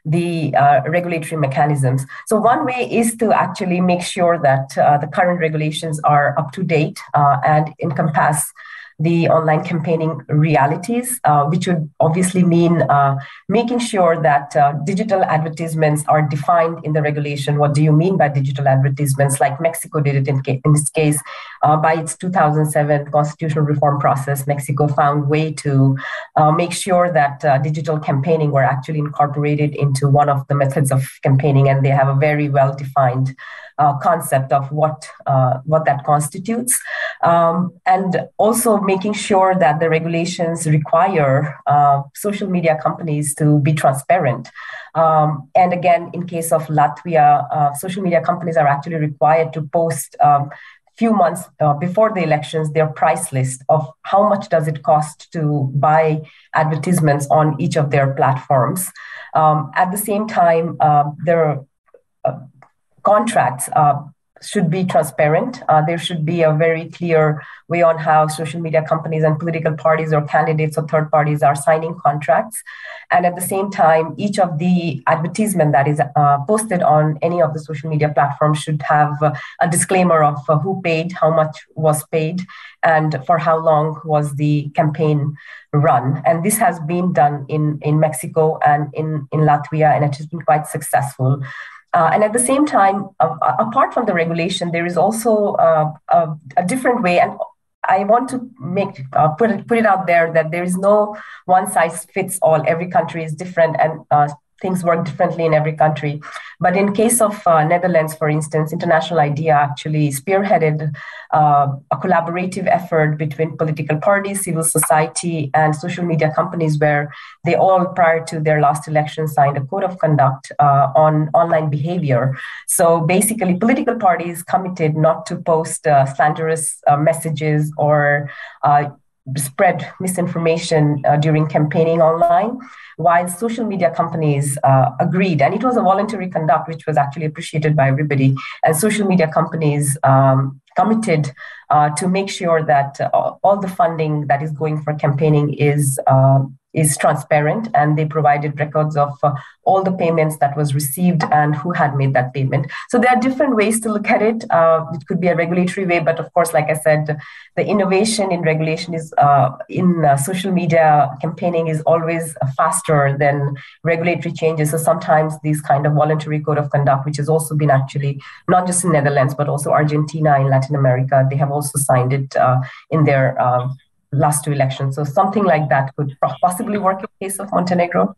the regulatory mechanisms. So one way is to actually make sure that the current regulations are up to date and encompass the online campaigning realities, which would obviously mean making sure that digital advertisements are defined in the regulation. What do you mean by digital advertisements? Like Mexico did it in this case. By its 2007 constitutional reform process, Mexico found way to make sure that digital campaigning were actually incorporated into one of the methods of campaigning, and they have a very well-defined concept of what that constitutes, and also making sure that the regulations require social media companies to be transparent. And again, in case of Latvia, social media companies are actually required to post few months before the elections their price list of how much does it cost to buy advertisements on each of their platforms. At the same time, there are contracts should be transparent. There should be a very clear way on how social media companies and political parties or candidates or third parties are signing contracts. And at the same time, each of the advertisement that is posted on any of the social media platforms should have a disclaimer of who paid, how much was paid, and for how long was the campaign run. And this has been done in Mexico and in Latvia, and it has been quite successful. And at the same time, apart from the regulation, there is also a different way. And I want to put it out there that there is no one size fits all. Every country is different, and things work differently in every country. But in case of Netherlands, for instance, International IDEA actually spearheaded a collaborative effort between political parties, civil society, and social media companies, where they all, prior to their last election, signed a code of conduct on online behavior. So basically, political parties committed not to post slanderous messages or spread misinformation during campaigning online, while social media companies agreed. And it was a voluntary conduct, which was actually appreciated by everybody. And social media companies committed to make sure that all the funding that is going for campaigning is transparent, and they provided records of all the payments that was received and who had made that payment. So there are different ways to look at it. It could be a regulatory way, but of course, like I said, the innovation in regulation is in social media campaigning is always faster than regulatory changes. So sometimes these kind of voluntary code of conduct, which has also been actually not just in Netherlands, but also Argentina in Latin America, they have also signed it in their last two elections. So something like that could possibly work in the case of Montenegro.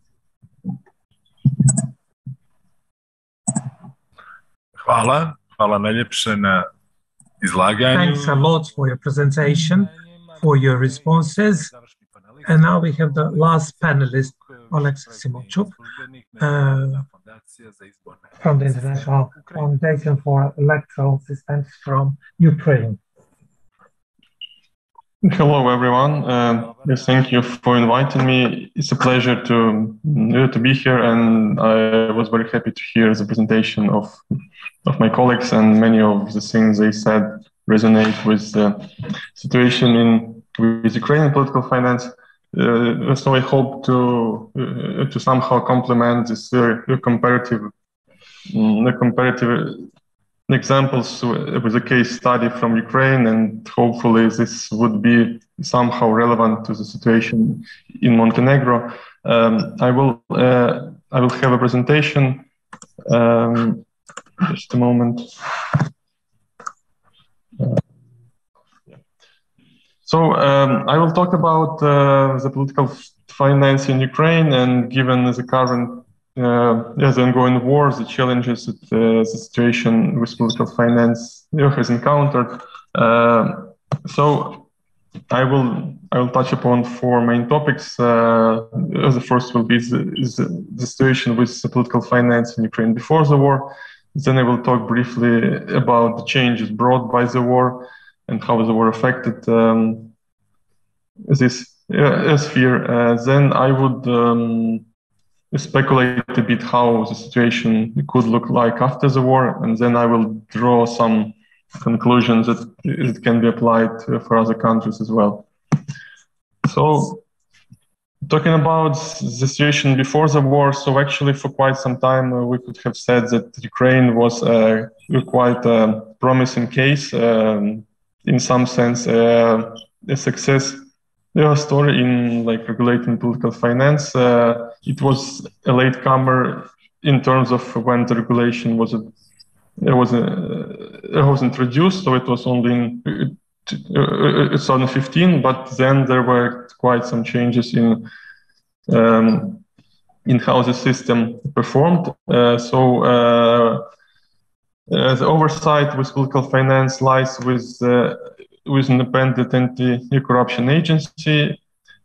Hvala najljepše na izlaganju. Thanks a lot for your presentation, for your responses. And now we have the last panelist, Alex Simonchuk, from the International Foundation for Electoral Assistance from Ukraine. Hello, everyone. Yes, thank you for inviting me. It's a pleasure to be here, and I was very happy to hear the presentation of my colleagues, and many of the things they said resonate with the situation with Ukrainian political finance. So I hope to somehow complement this comparative examples with a case study from Ukraine, and hopefully this would be somehow relevant to the situation in Montenegro. I will have a presentation. Just a moment. So I will talk about the political finance in Ukraine, and given the current the ongoing wars, the challenges that the situation with political finance has encountered. So I will touch upon four main topics. The first will be the situation with the political finance in Ukraine before the war. Then I will talk briefly about the changes brought by the war and how the war affected this sphere. Then I would speculate a bit how the situation could look like after the war, and then I will draw some conclusions that it can be applied for other countries as well. So, talking about the situation before the war, so actually for quite some time we could have said that Ukraine was quite a promising case, in some sense a success story in regulating political finance. It was a latecomer in terms of when the regulation was introduced, so it was only in 2015. But then there were quite some changes in how the system performed. The oversight with political finance lies with an independent anti-corruption agency,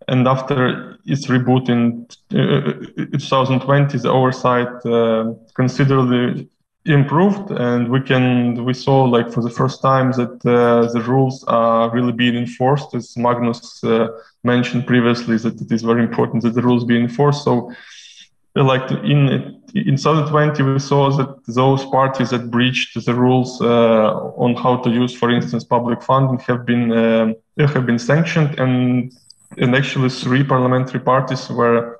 and after its reboot in 2020, the oversight considerably improved, and we saw for the first time that the rules are really being enforced. As Magnus mentioned previously, that it is very important that the rules be enforced. So like in 2020, we saw that those parties that breached the rules on how to use, for instance, public funding have been sanctioned, and actually 3 parliamentary parties where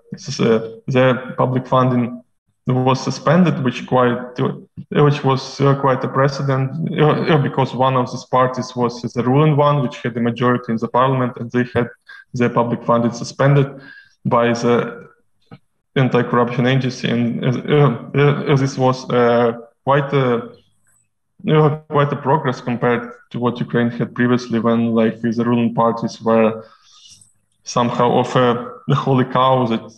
their public funding was suspended, which was quite a precedent, because one of these parties was the ruling one, which had the majority in the parliament, and they had their public funding suspended by the anti-corruption agency, and this was quite a progress compared to what Ukraine had previously, when like the ruling parties were somehow of the holy cow that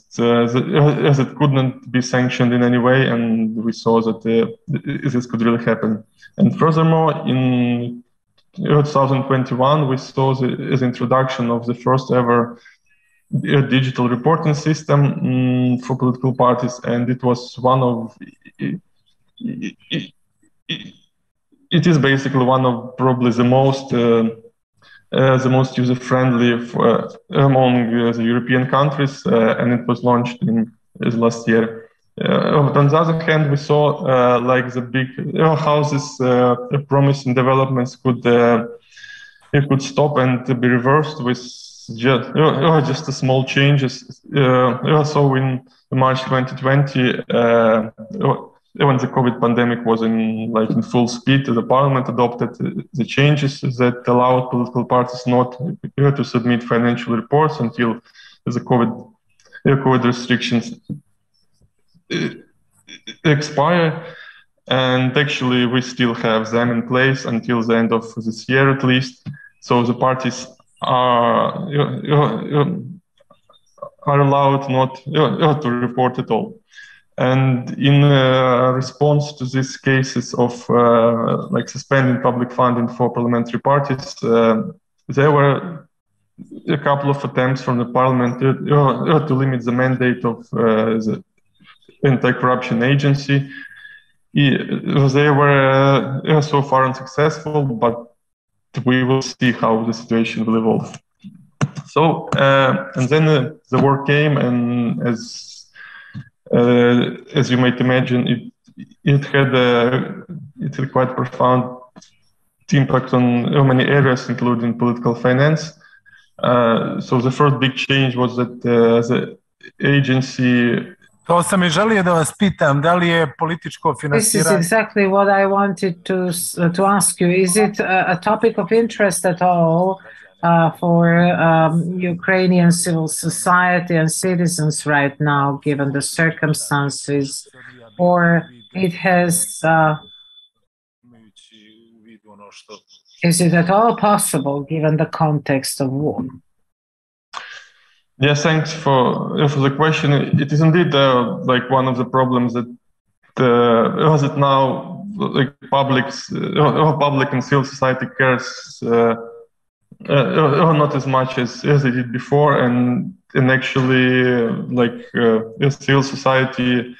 couldn't be sanctioned in any way, and we saw that this could really happen. And furthermore, in 2021, we saw the introduction of the first ever digital reporting system for political parties, and it was one of it is basically one of probably the most user-friendly among the European countries, and it was launched in last year. But on the other hand, we saw like the big how this promising developments could stop and be reversed with just small changes. So in March 2020, when the COVID pandemic was in full speed, the parliament adopted the changes that allowed political parties not to submit financial reports until the COVID restrictions expire. And actually, we still have them in place until the end of this year, at least. So the parties are allowed not to report at all. And in response to these cases of like suspending public funding for parliamentary parties, there were a couple of attempts from the parliament to limit the mandate of the anti-corruption agency. They were so far unsuccessful, but we will see how the situation will evolve. So, and then the war came, and as you might imagine, it had quite profound impact on many areas, including political finance. So the first big change was that the agency. To sam i želio da vas pitam, da li je političko finansiranje... This is exactly what I wanted to ask you. Is it a topic of interest at all for Ukrainian civil society and citizens right now, given the circumstances, or it has? Is it at all possible, given the context of war? Yes, thanks for the question. It is indeed like one of the problems that now like public and civil society cares not as much as they did before, and actually like civil society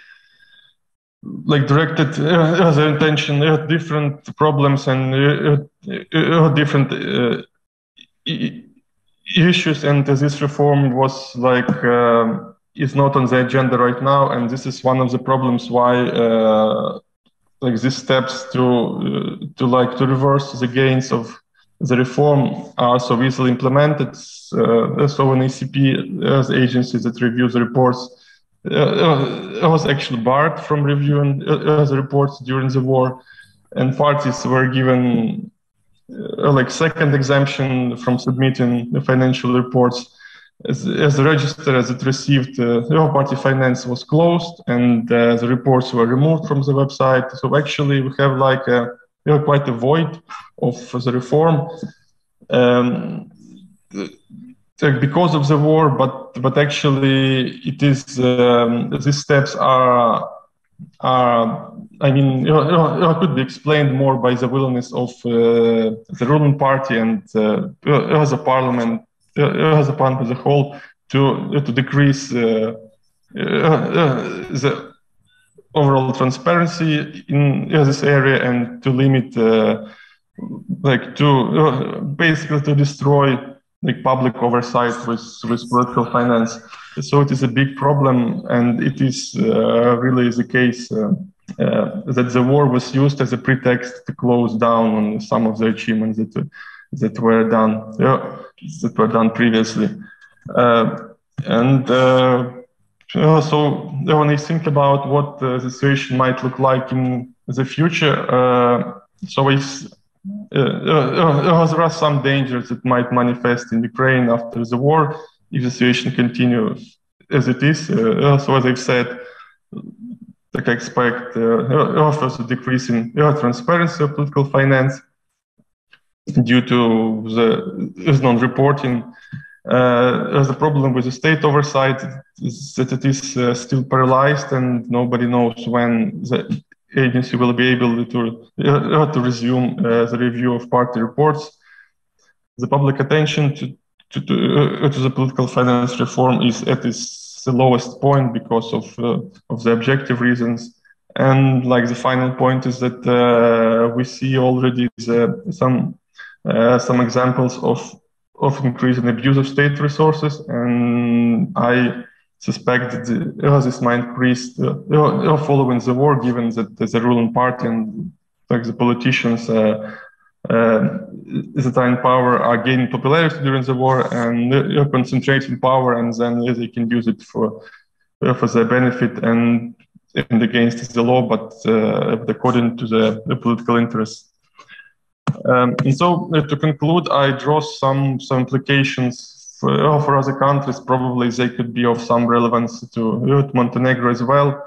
like directed their attention at different problems and different issues, and this reform was like is not on the agenda right now, and this is one of the problems why like these steps to reverse the gains of the reform are so easily implemented. So an ECP, the agency that reviews the reports, was actually barred from reviewing the reports during the war, and parties were given like second exemption from submitting the financial reports, as the register as it received party finance was closed, and the reports were removed from the website. So actually we have like quite a void of the reform because of the war, but actually it is these steps are I mean, could be explained more by the willingness of the ruling party and as a parliament as a whole to decrease the overall transparency in this area, and to limit like to basically to destroy like public oversight with political finance. So it is a big problem, and it is really the case that the war was used as a pretext to close down on some of the achievements that were done previously. So when I think about what the situation might look like in the future, there are some dangers that might manifest in Ukraine after the war if the situation continues as it is. So as I've said, I expect first a decrease in transparency of political finance due to the non-reporting. The problem with the state oversight is that it is still paralyzed, and nobody knows when the agency will be able to resume the review of party reports. The public attention to the political finance reform is at the lowest point because of the objective reasons. And like the final point is that we see already some examples of increasing abuse of state resources, and I suspect that this might increase following the war, given that the ruling party and like the politicians that are in power are gaining popularity during the war and concentrating power, and then they can use it for their benefit and against the law, but according to the political interests. And so to conclude, I draw some implications for other countries. Probably they could be of some relevance to Montenegro as well.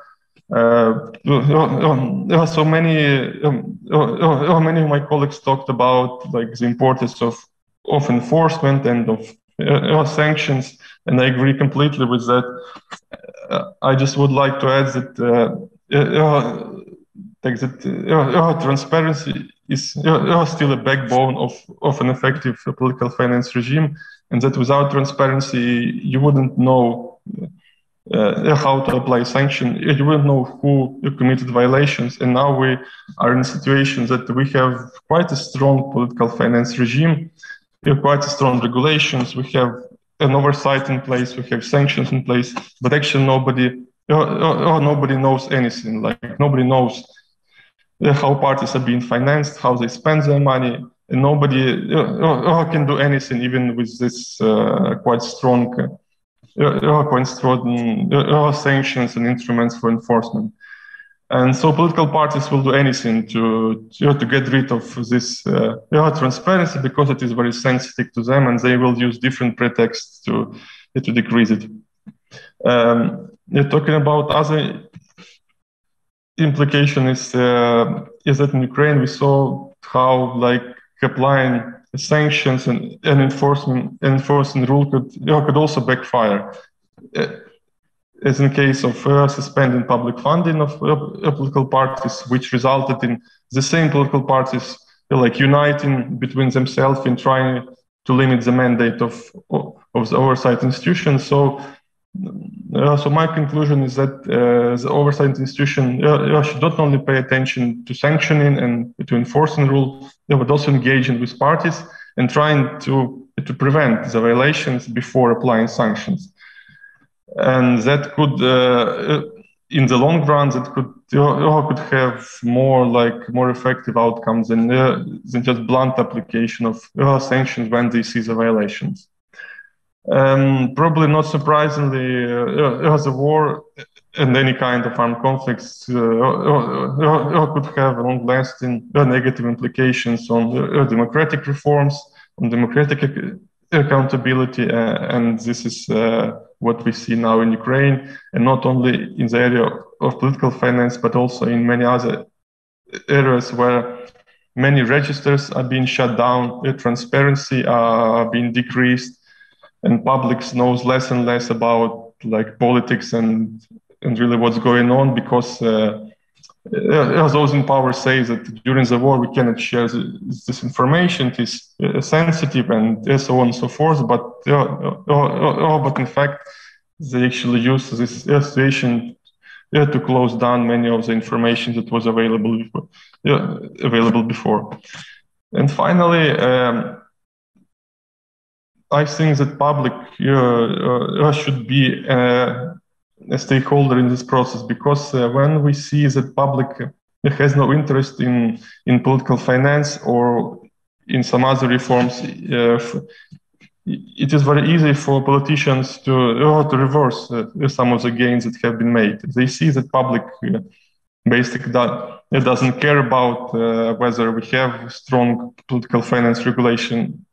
So many of my colleagues talked about like the importance of enforcement and of sanctions, and I agree completely with that. I just would like to add that transparency is still a backbone of an effective political finance regime, and that without transparency you wouldn't know how to apply sanctions, you wouldn't know who committed violations. And now we are in a situation that we have quite a strong political finance regime, we have quite strong regulations, we have an oversight in place, we have sanctions in place, but actually nobody knows anything. Like nobody knows how parties are being financed, how they spend their money, and nobody can do anything, even with this quite strong sanctions and instruments for enforcement. And so political parties will do anything to get rid of this transparency, because it is very sensitive to them, and they will use different pretexts to decrease it. Talking about other implication is that in Ukraine we saw how like applying sanctions and enforcing rule could also backfire, as in case of suspending public funding of political parties, which resulted in the same political parties like uniting between themselves and trying to limit the mandate of the oversight institution. So my conclusion is that the oversight institution should not only pay attention to sanctioning and to enforcing rules, but also engaging with parties and trying to prevent the violations before applying sanctions. And that could, in the long run, that could have more effective outcomes than just blunt application of sanctions when they see the violations. Probably not surprisingly, the war and any kind of armed conflicts could have long-lasting negative implications on democratic reforms, on democratic accountability, and this is what we see now in Ukraine, and not only in the area of political finance, but also in many other areas where many registers are being shut down, transparency are being decreased, and public knows less and less about like politics and really what's going on, because those in power say that during the war we cannot share this information, it is sensitive and so on and so forth, but in fact they actually use this situation to close down many of the information that was available before. And finally, I think that public should be a stakeholder in this process, because when we see that public has no interest in political finance or in some other reforms, it is very easy for politicians to reverse some of the gains that have been made. They see that public basically doesn't care about whether we have strong political finance regulation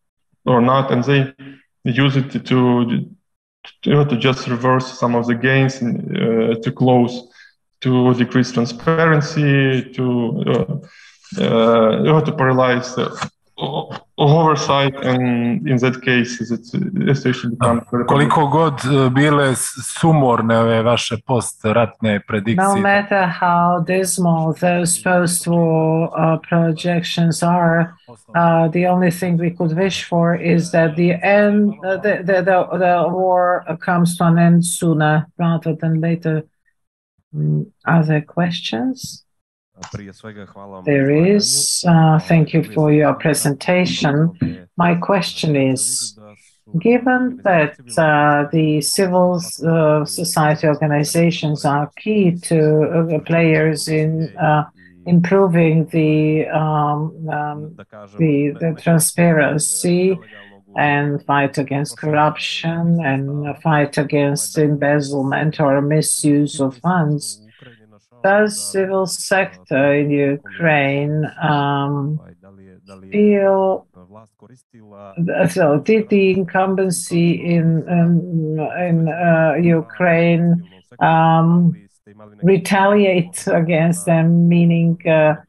or not, and they use it to just reverse some of the gains, to close, to decrease transparency, to paralyze oversight, and in that case, the situation becomes very Koliko god bile sumorne ove vaše post-ratne predikcije. No matter how dismal those post-war projections are, the only thing we could wish for is that the war comes to an end sooner rather than later. Other questions? There is. Thank you for your presentation. My question is, given that the civil society organizations are key to players in improving the transparency and fight against corruption and fight against embezzlement or misuse of funds, does civil sector in Ukraine feel, so did the incumbency in Ukraine retaliate against them, meaning that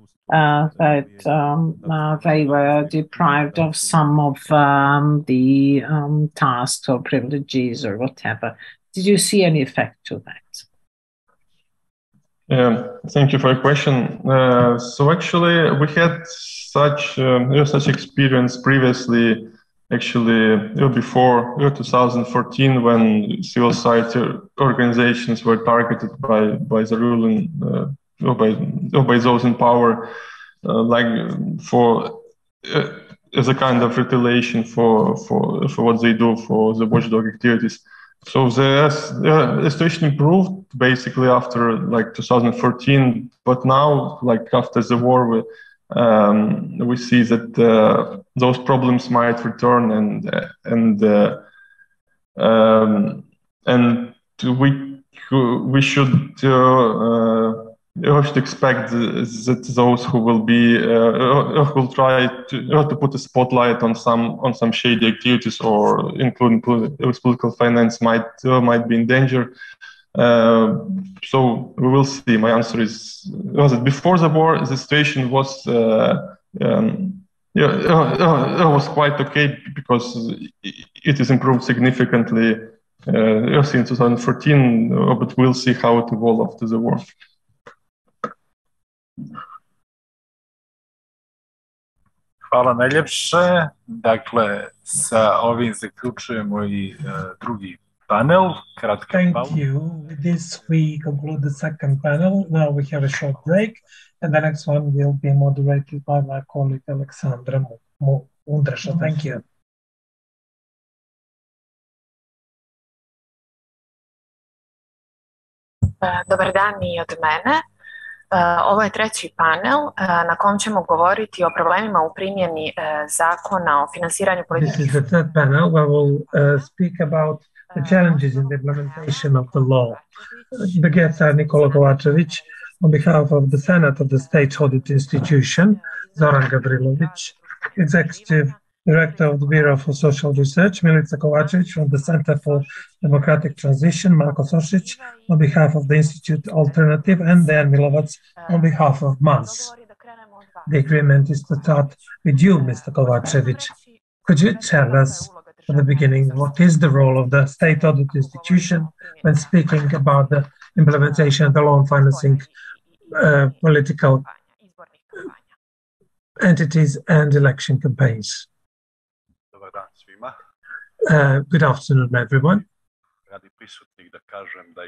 they were deprived of some of the tasks or privileges or whatever? Did you see any effect to that? Thank you for your question. So actually, we had such experience previously, actually before 2014, when civil society organizations were targeted by the ruling, by those in power, like for as a kind of retaliation for what they do for the watchdog activities. So the situation improved basically after like 2014, but now, like after the war, we see that those problems might return, and we should expect that those who will be who will try to put a spotlight on some shady activities, or including political finance, might be in danger. So we will see. My answer is that before the war, the situation was quite okay, because it is improved significantly since 2014. But we'll see how it evolves after the war. Hvala najljepše. Dakle, sa ovim zaključujemo i drugi panel. Thank you. With this, we conclude the second panel. Now we have a short break, and the next one will be moderated by my colleague Aleksandra Undreša. Thank you. Dobar dan i od mene. Ovo je treći panel na kom ćemo govoriti o problemima u primjeni zakona o finansiranju politike. This is the third panel where we'll speak about the challenges in the implementation of the law. The guests are Nikola Kovačević on behalf of the Senate of the State Audit Institution, Zoran Gavrilović, Executive Director of the Bureau for Social Research, Milica Kovačević from the Center for Democratic Transition, Marko Sosić on behalf of the Institute Alternative, and Dejan Milovac on behalf of MAS. The agreement is to start with you, Mr. Kovačević. Could you tell us from the beginning what is the role of the State Audit Institution when speaking about the implementation of the law on financing political entities and election campaigns? Good afternoon, everyone.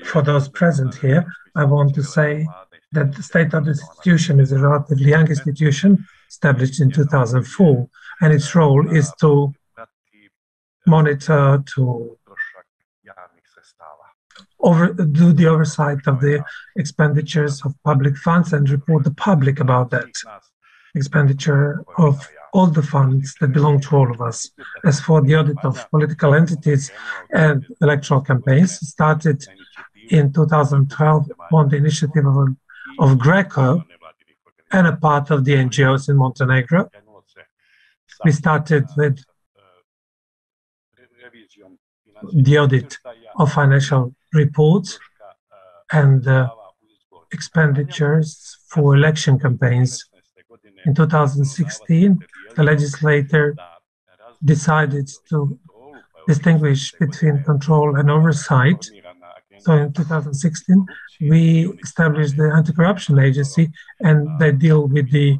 For those present here, I want to say that the State Audit Institution is a relatively young institution established in 2004, and its role is to monitor, to do the oversight of the expenditures of public funds and report the public about that expenditure of all the funds that belong to all of us. As for the audit of political entities and electoral campaigns, started in 2012 on the initiative of Greco and a part of the NGOs in Montenegro. We started with the audit of financial reports and expenditures for election campaigns. In 2016, the legislator decided to distinguish between control and oversight. So in 2016, we established the Anti-Corruption Agency, and they deal with the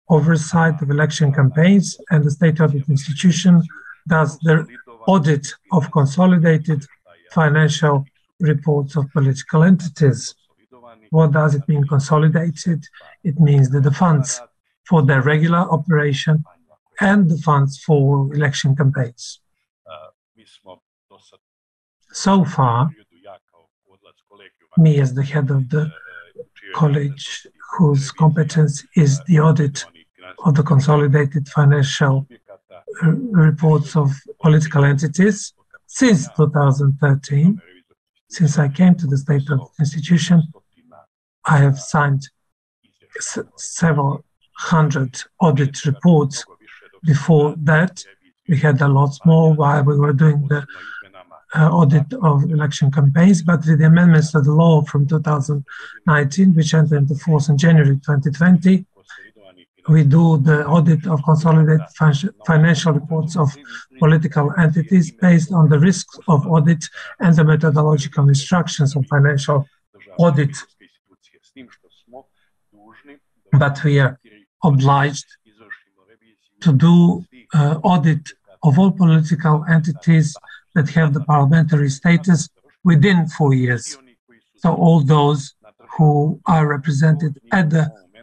oversight of election campaigns, and the State Audit Institution does the audit of consolidated financial reports of political entities. What does it mean, consolidated? It means that the funds for their regular operation and the funds for election campaigns. So far, me as the head of the college whose competence is the audit of the consolidated financial reports of political entities, since 2013, since I came to the State Audit Institution, I have signed several hundred audit reports. Before that, we had a lot more while we were doing the audit of election campaigns, but with the amendments to the law from 2019, which entered into force in January 2020, we do the audit of consolidated financial reports of political entities based on the risks of audit and the methodological instructions of financial audit. But we are obliged to do audit of all political entities that have the parliamentary status within 4 years. So all those who are represented at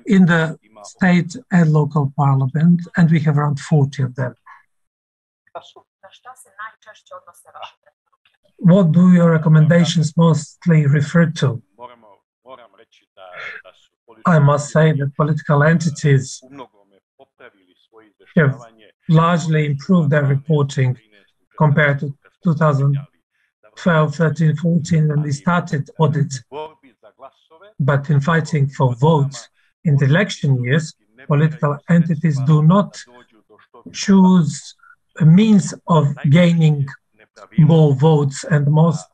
in the state and local parliament, and we have around 40 of them. What do your recommendations mostly refer to? I must say that political entities have largely improved their reporting compared to 2012, 13, 14, when we started audits. But in fighting for votes in the election years, political entities do not choose a means of gaining more votes, and most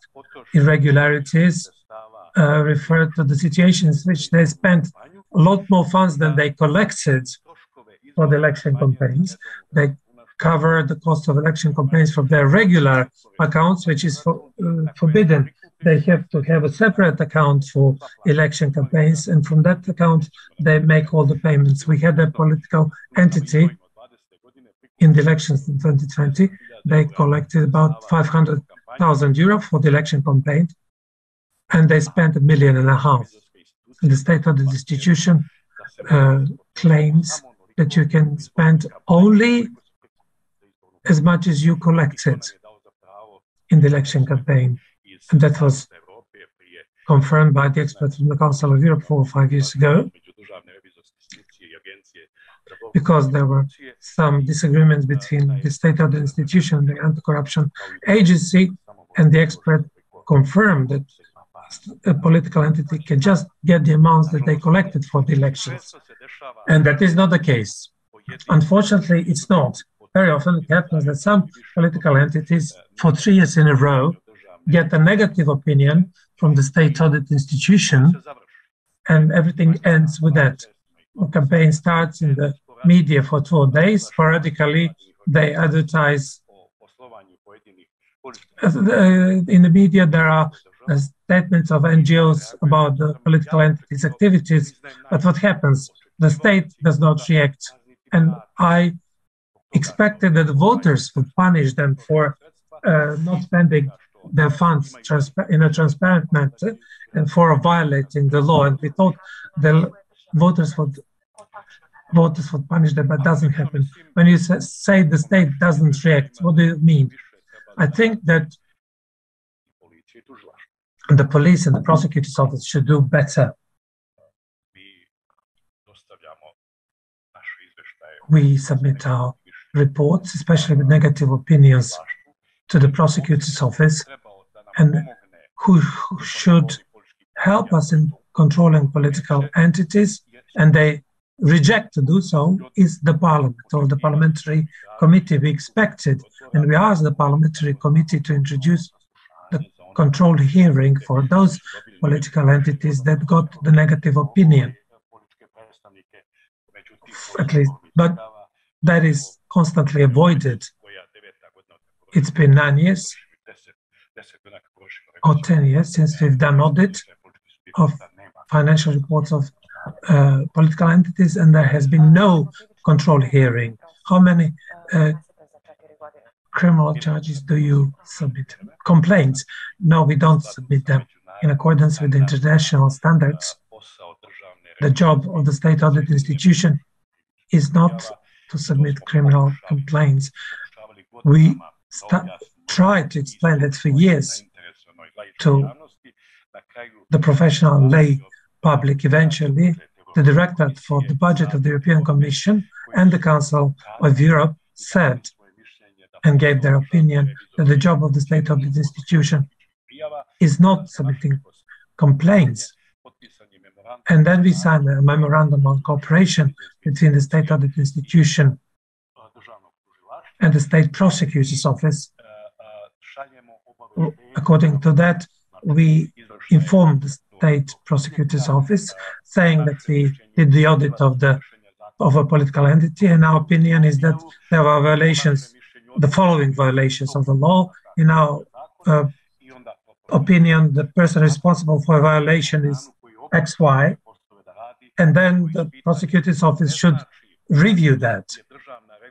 irregularities refer to the situations which they spent a lot more funds than they collected for the election campaigns. They cover the cost of election campaigns from their regular accounts, which is forbidden. They have to have a separate account for election campaigns, and from that account, they make all the payments. We had a political entity in the elections in 2020. They collected about 500,000 euro for the election campaign, and they spent $1.5 million. And the State Audit Institution claims that you can spend only as much as you collected in the election campaign. And that was confirmed by the experts from the Council of Europe 4 or 5 years ago, because there were some disagreements between the State Audit Institution and the Anti-Corruption Agency, and the expert confirmed that a political entity can just get the amounts that they collected for the elections. And that is not the case. Unfortunately, it's not. Very often it happens that some political entities, for 3 years in a row, get a negative opinion from the State Audit Institution, and everything ends with that. The campaign starts in the media for 2 days. Sporadically, they advertise. In the media, there are statements of NGOs about the political entities' activities. But what happens? The state does not react. And I expected that the voters would punish them for not spending their funds in a transparent manner and for violating the law. And we thought the voters would voters would punish them, but doesn't happen. When you say the state doesn't react, what do you mean? I think that the police and the prosecutor's office should do better. We submit our reports, especially with negative opinions, to the prosecutor's office, and who should help us in controlling political entities, and they reject to do so, is the parliament or the parliamentary committee. We expected, and we asked the parliamentary committee to introduce the controlled hearing for those political entities that got the negative opinion, at least, but that is constantly avoided. It's been 9 years or 10 years since we've done audit of financial reports of political entities, and there has been no control hearing. How many criminal charges do you submit? Complaints? No, we don't submit them. In accordance with international standards, the job of the state audit institution is not to submit criminal complaints. We tried to explain that for years to the professional lay public. Eventually, the Directorate for the Budget of the European Commission and the Council of Europe said and gave their opinion that the job of the state audit institution is not submitting complaints. And then we signed a memorandum on cooperation between the state audit institution and the state prosecutor's office. According to that, we informed the state prosecutor's office, saying that we did the audit of a political entity, and our opinion is that there were violations, the following violations of the law. In our opinion, the person responsible for a violation is XY, and then the prosecutor's office should review that.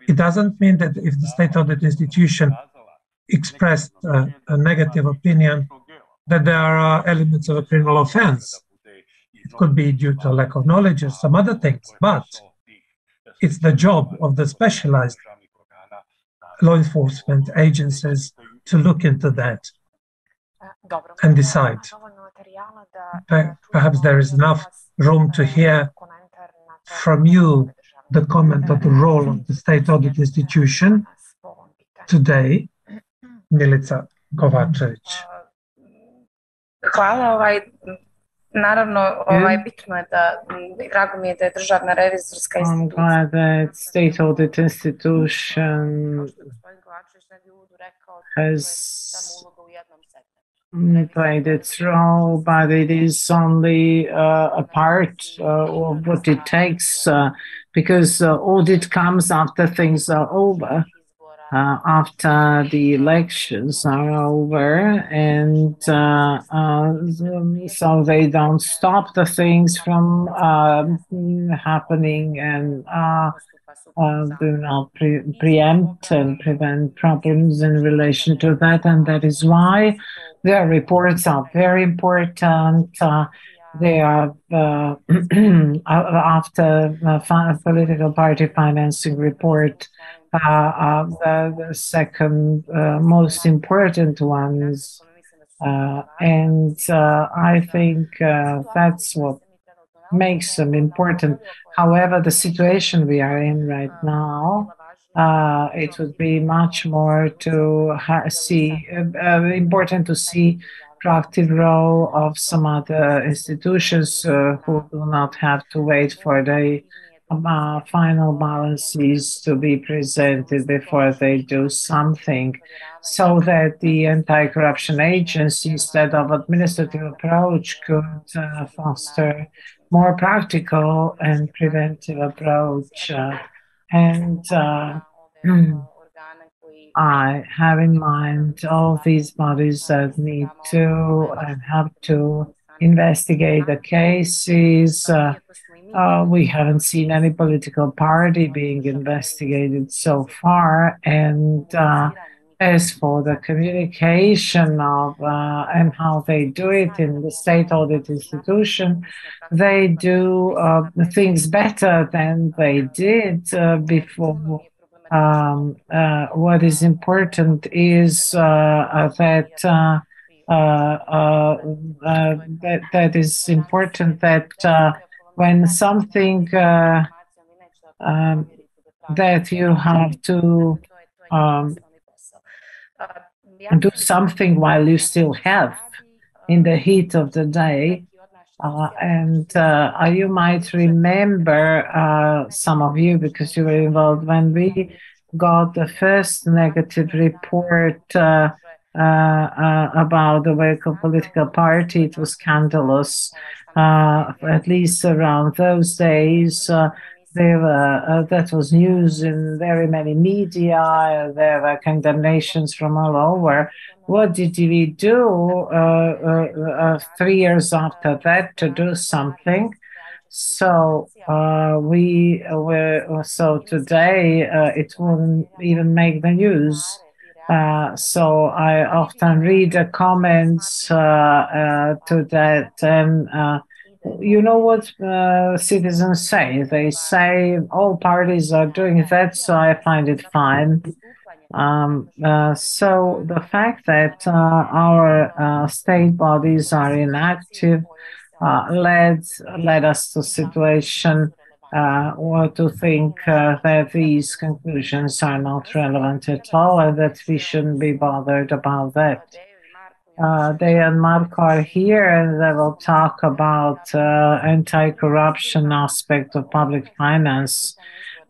It doesn't mean that if the state audit institution expressed a negative opinion, that there are elements of a criminal offense. It could be due to lack of knowledge or some other things, but it's the job of the specialized law enforcement agencies to look into that and decide. Perhaps there is enough room to hear from you the comment on the role of the state audit institution today. Milica Kovačević. Hvala. Naravno, bitno je da, drago mi je da je državna revizorska institucija. I'm glad that state audit institution has played its role, but it is only a part of what it takes, because audit comes after things are over. After the elections are over, and so they don't stop the things from happening, and do not preempt and prevent problems in relation to that, and that is why their reports are very important. They are after political party financing report, the second most important ones, and I think that's what makes them important. However, the situation we are in right now, it would be much more to see important to see proactive role of some other institutions who do not have to wait for the final balances to be presented before they do something, so that the anti-corruption agency, instead of administrative approach, could foster more practical and preventive approach. And I have in mind all these bodies that need to and have to investigate the cases. We haven't seen any political party being investigated so far, and As for the communication of and how they do it in the state audit institution, they do things better than they did before. What is important is that that is important that when something that you have to do something while you still have in the heat of the day. You might remember, some of you, because you were involved, when we got the first negative report about the work of political party. It was scandalous. At least around those days, that was news in very many media. There were condemnations from all over. What did we do 3 years after that to do something? So today it wouldn't even make the news. So I often read the comments to that, and you know what citizens say? They say all parties are doing that, so I find it fine. So the fact that our state bodies are inactive led us to a situation or to think that these conclusions are not relevant at all and that we shouldn't be bothered about that. They and Marco are here and they will talk about anti-corruption aspect of public finance.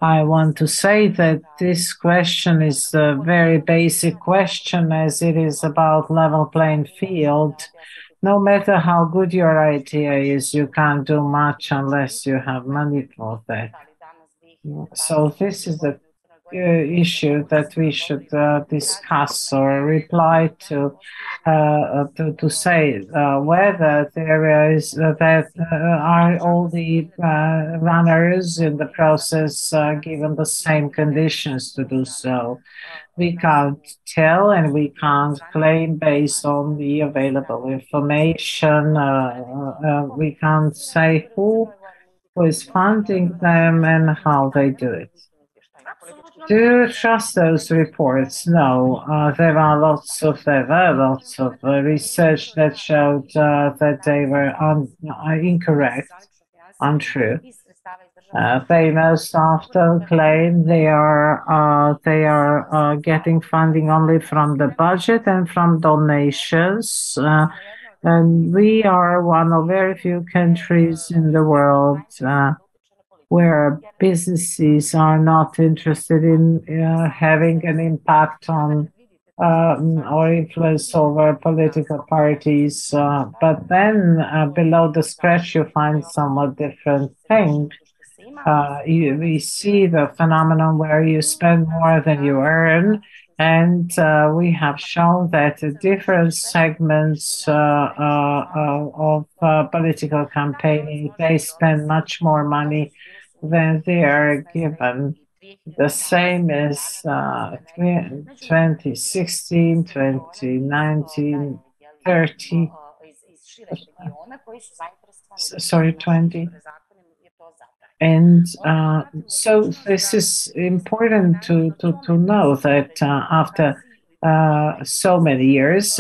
I want to say that this question is a very basic question, as it is about level playing field. No matter how good your idea is, you can't do much unless you have money for that. So this is the issue that we should discuss or reply to say whether there is that are all the runners in the process given the same conditions to do so. We can't tell and we can't claim based on the available information. We can't say who is funding them and how they do it. Do you trust those reports? No. There were lots of research that showed that they were incorrect, untrue. They most often claim they are getting funding only from the budget and from donations. And we are one of very few countries in the world where businesses are not interested in having an impact on or influence over political parties. But then below the scratch, you find somewhat different thing. We see the phenomenon where you spend more than you earn. And we have shown that different segments of political campaigning, they spend much more money than they are given. The same as 2016, 2019, 30, sorry, 20. And so this is important to know that after so many years,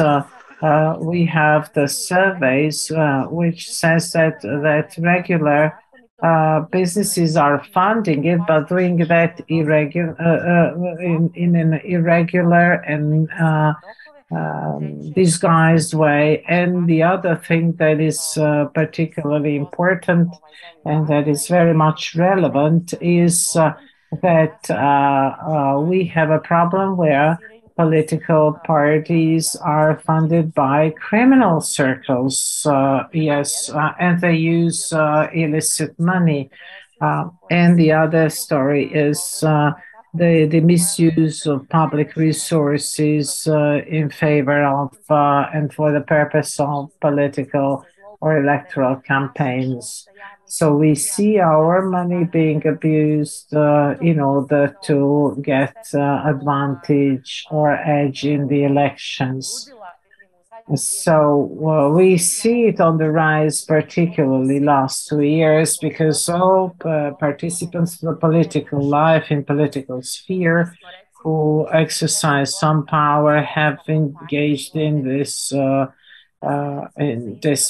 we have the surveys which says that regular businesses are funding it, but doing that in an irregular and disguised way. And the other thing that is particularly important and that is very much relevant is that we have a problem where political parties are funded by criminal circles, and they use illicit money. And the other story is the misuse of public resources in favor of and for the purpose of political or electoral campaigns. So we see our money being abused in order to get advantage or edge in the elections. So we see it on the rise, particularly last 2 years, because all participants in the political life, in political sphere, who exercise some power have engaged in this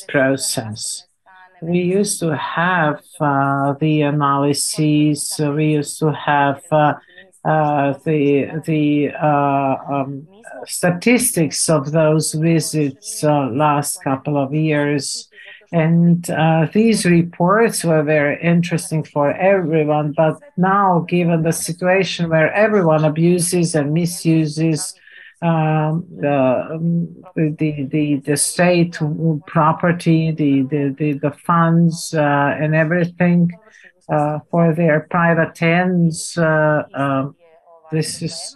process. We used to have the analyses. We used to have the statistics of those visits last couple of years. And these reports were very interesting for everyone. But now, given the situation where everyone abuses and misuses the state property, the funds, and everything for their private ends, this is.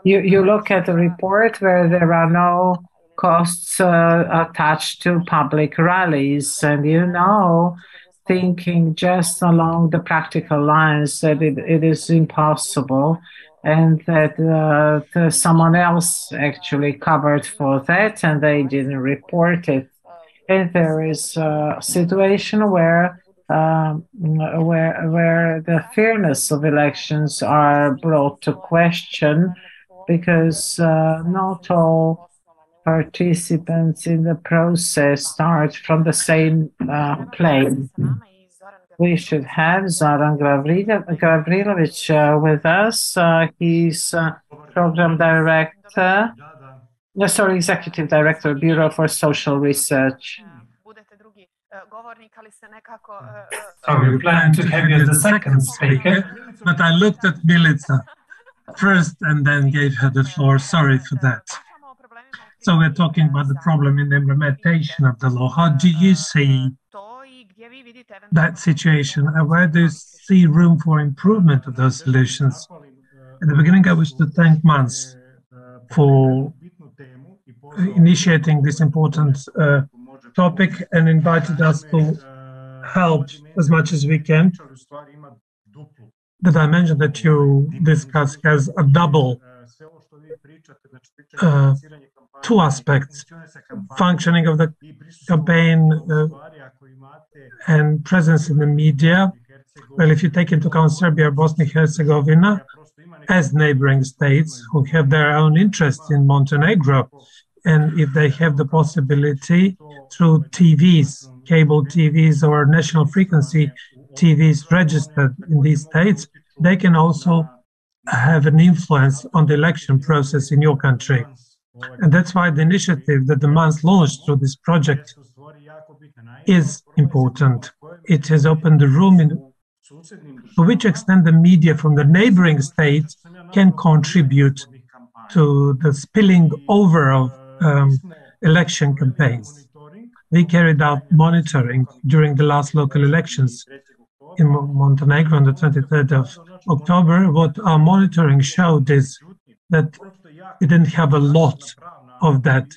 You look at the report where there are no costs attached to public rallies, and thinking just along the practical lines that it is impossible, and that someone else actually covered for that and they didn't report it. And there is a situation where the fairness of elections are brought to question, because not all participants in the process start from the same plane. We should have Zoran Gavrilović with us. He's program director, executive director, Bureau for Social Research. So we plan to have you as the second speaker, but I looked at Milica first and then gave her the floor. Sorry for that. So we're talking about the problem in the implementation of the law. How do you see that situation, and where do you see room for improvement of those solutions? At the beginning, I wish to thank Mans for initiating this important topic and invited us to help as much as we can. The dimension that you discuss has a double two aspects: functioning of the campaign and presence in the media. Well, if you take into account Serbia, Bosnia and Herzegovina as neighboring states who have their own interest in Montenegro, and if they have the possibility through TVs, cable TVs or national frequency TVs registered in these states, they can also have an influence on the election process in your country. And that's why the initiative that the MANS launched through this project is important. It has opened the room to which extent the media from the neighboring states can contribute to the spilling over of election campaigns. We carried out monitoring during the last local elections in Montenegro on the 23rd of October. What our monitoring showed is that we didn't have a lot of that,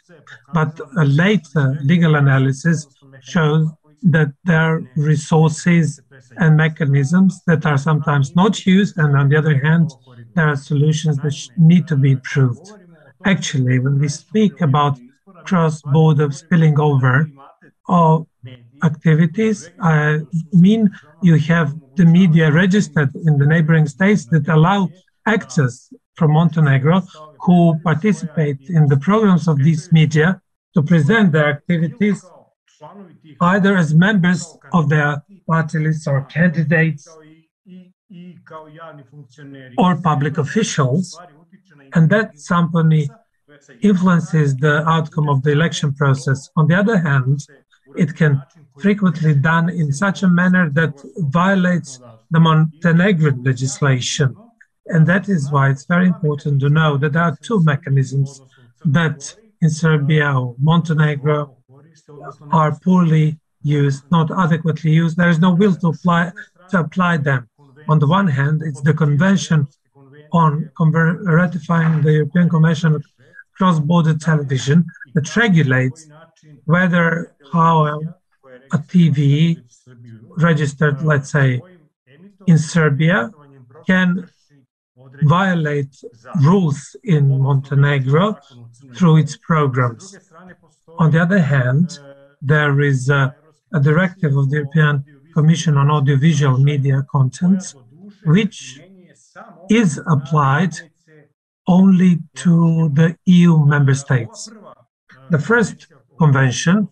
but a later legal analysis shows that there are resources and mechanisms that are sometimes not used, and on the other hand, there are solutions that need to be improved. Actually, when we speak about cross-border spilling over of activities, I mean you have the media registered in the neighboring states that allow actors from Montenegro who participate in the programs of these media to present their activities either as members of their party lists or candidates or public officials, and that simply influences the outcome of the election process. On the other hand, it can frequently done in such a manner that violates the Montenegrin legislation. And that is why it's very important to know that there are two mechanisms that in Serbia or Montenegro are poorly used, not adequately used. There is no will to apply them. On the one hand, it's the Convention on ratifying the European Convention on cross-border television that regulates whether how a TV registered, let's say, in Serbia can violate rules in Montenegro through its programs. On the other hand, there is a directive of the European Commission on audiovisual media contents, which is applied only to the EU member states. The first convention,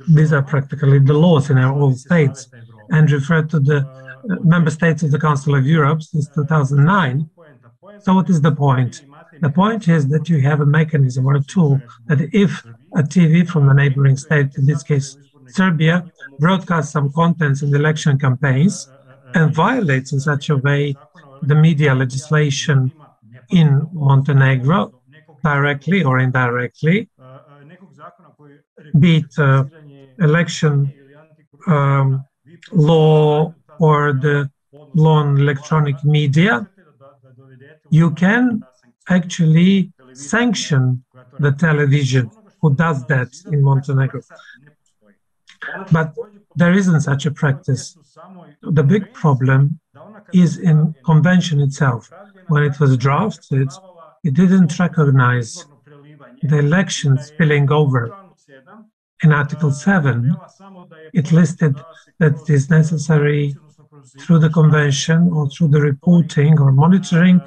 these are practically the laws in all states, and refer to the member states of the Council of Europe since 2009. So what is the point? The point is that you have a mechanism or a tool that if a TV from a neighboring state, in this case Serbia, broadcasts some contents in the election campaigns and violates in such a way the media legislation in Montenegro, directly or indirectly, be it election law or the law on electronic media, you can actually sanction the television who does that in Montenegro. But there isn't such a practice. The big problem is in convention itself. When it was drafted, it didn't recognize the elections spilling over. In Article 7, it listed that it is necessary through the convention or through the reporting or monitoring.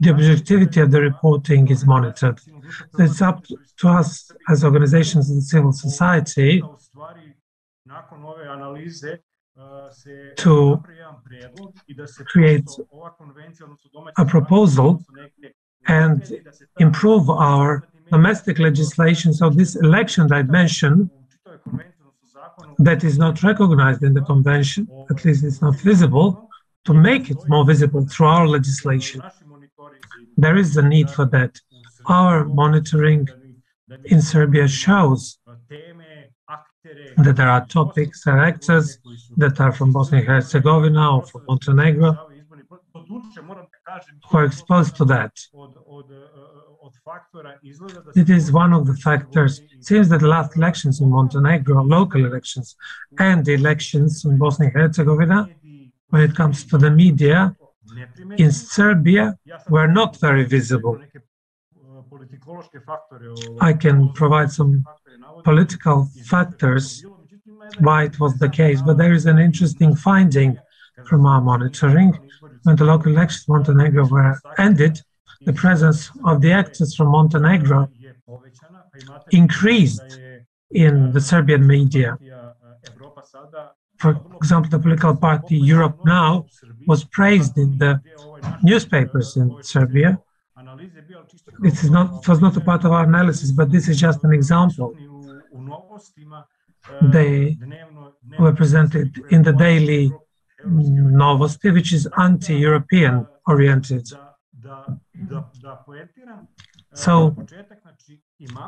The objectivity of the reporting is monitored. So it's up to us as organizations in civil society to create a proposal and improve our domestic legislation. So this election dimension that is not recognized in the convention, at least it's not visible, to make it more visible through our legislation. There is a need for that. Our monitoring in Serbia shows that there are topics or actors that are from Bosnia and Herzegovina or from Montenegro who are exposed to that. It is one of the factors. It seems that the last elections in Montenegro, local elections, and the elections in Bosnia and Herzegovina, when it comes to the media, in Serbia, were not very visible. I can provide some political factors why it was the case, but there is an interesting finding from our monitoring. When the local elections in Montenegro were ended, the presence of the actors from Montenegro increased in the Serbian media. For example, the political party Europe Now was praised in the newspapers in Serbia. It was not a part of our analysis, but this is just an example. They were presented in the daily Novosti, which is anti-European oriented. So,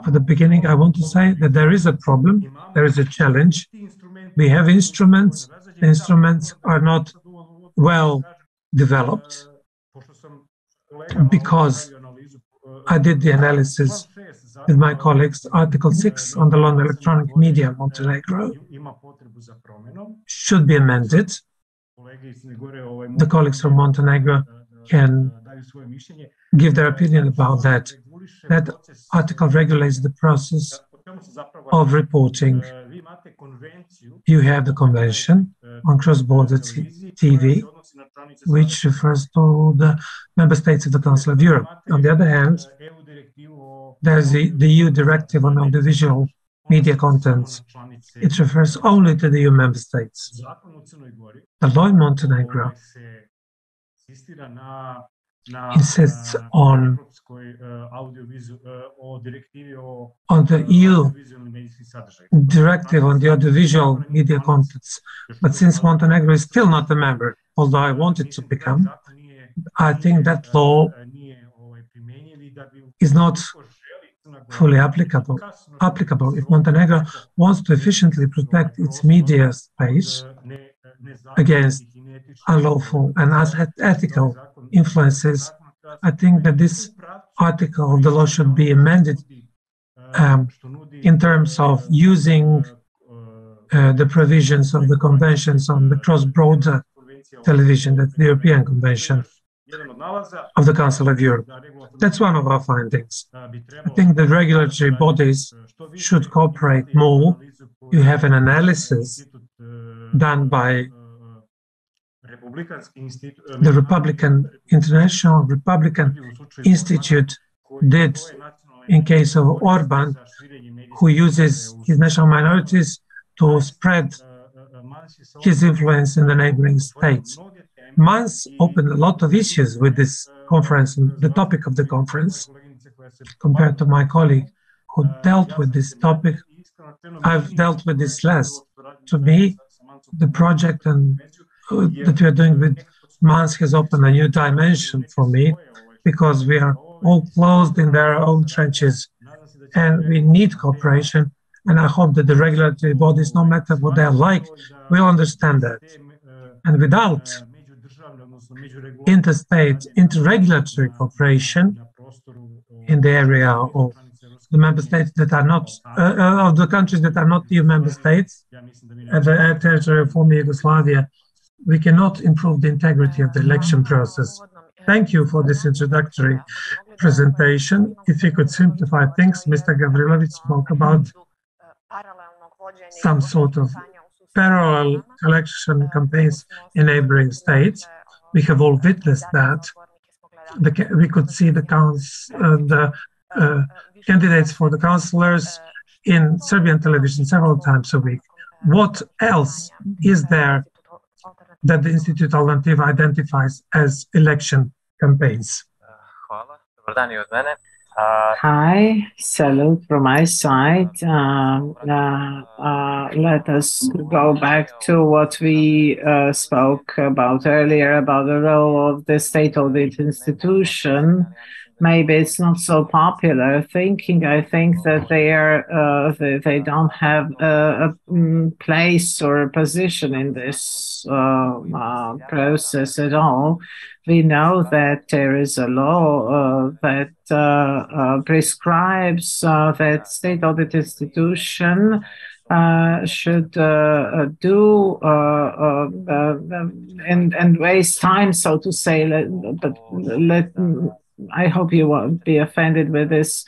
for the beginning, I want to say that there is a problem, there is a challenge. We have instruments. The instruments are not well developed because I did the analysis with my colleagues. Article 6 on the law on electronic media in Montenegro should be amended. The colleagues from Montenegro can give their opinion about that. That article regulates the process of reporting. You have the Convention on Cross-Border TV, which refers to the member states of the Council of Europe. On the other hand, there's the EU Directive on Audiovisual Media Contents. It refers only to the EU member states. The law in Montenegro insists on the EU Directive on the Audiovisual Media Contents. But since Montenegro is still not a member, although I wanted to become, I think that law is not fully applicable. If Montenegro wants to efficiently protect its media space against unlawful and unethical influences, I think that this article of the law should be amended in terms of using the provisions of the conventions on the cross-border television, that's the European Convention of the Council of Europe. That's one of our findings. I think the regulatory bodies should cooperate more. You have an analysis done by the International Republican Institute did in case of Orban, who uses his national minorities to spread his influence in the neighboring states. Mans opened a lot of issues with this conference, and the topic of the conference, compared to my colleague who dealt with this topic. I've dealt with this less. To me, the project that we are doing with Mans has opened a new dimension for me, because we are all closed in their own trenches, and we need cooperation. And I hope that the regulatory bodies, no matter what they're like, will understand that. And without interstate, interregulatory cooperation in the area of the member states that are not, of the countries that are not EU member states, and the territory of former Yugoslavia, we cannot improve the integrity of the election process. Thank you for this introductory presentation. If you could simplify things, Mr. Gavrilović spoke about some sort of parallel election campaigns in neighboring states. We have all witnessed that. We could see the candidates for the councillors in Serbian television several times a week. What else is there that the Institute Alternativa identifies as election campaigns? Hi, salute from my side. Let us go back to what we spoke about earlier, about the role of the state audit institution. Maybe it's not so popular thinking. I think that they don't have a place or a position in this process at all. We know that there is a law that prescribes that state audit institution should do and waste time, so to say. I hope you won't be offended with this.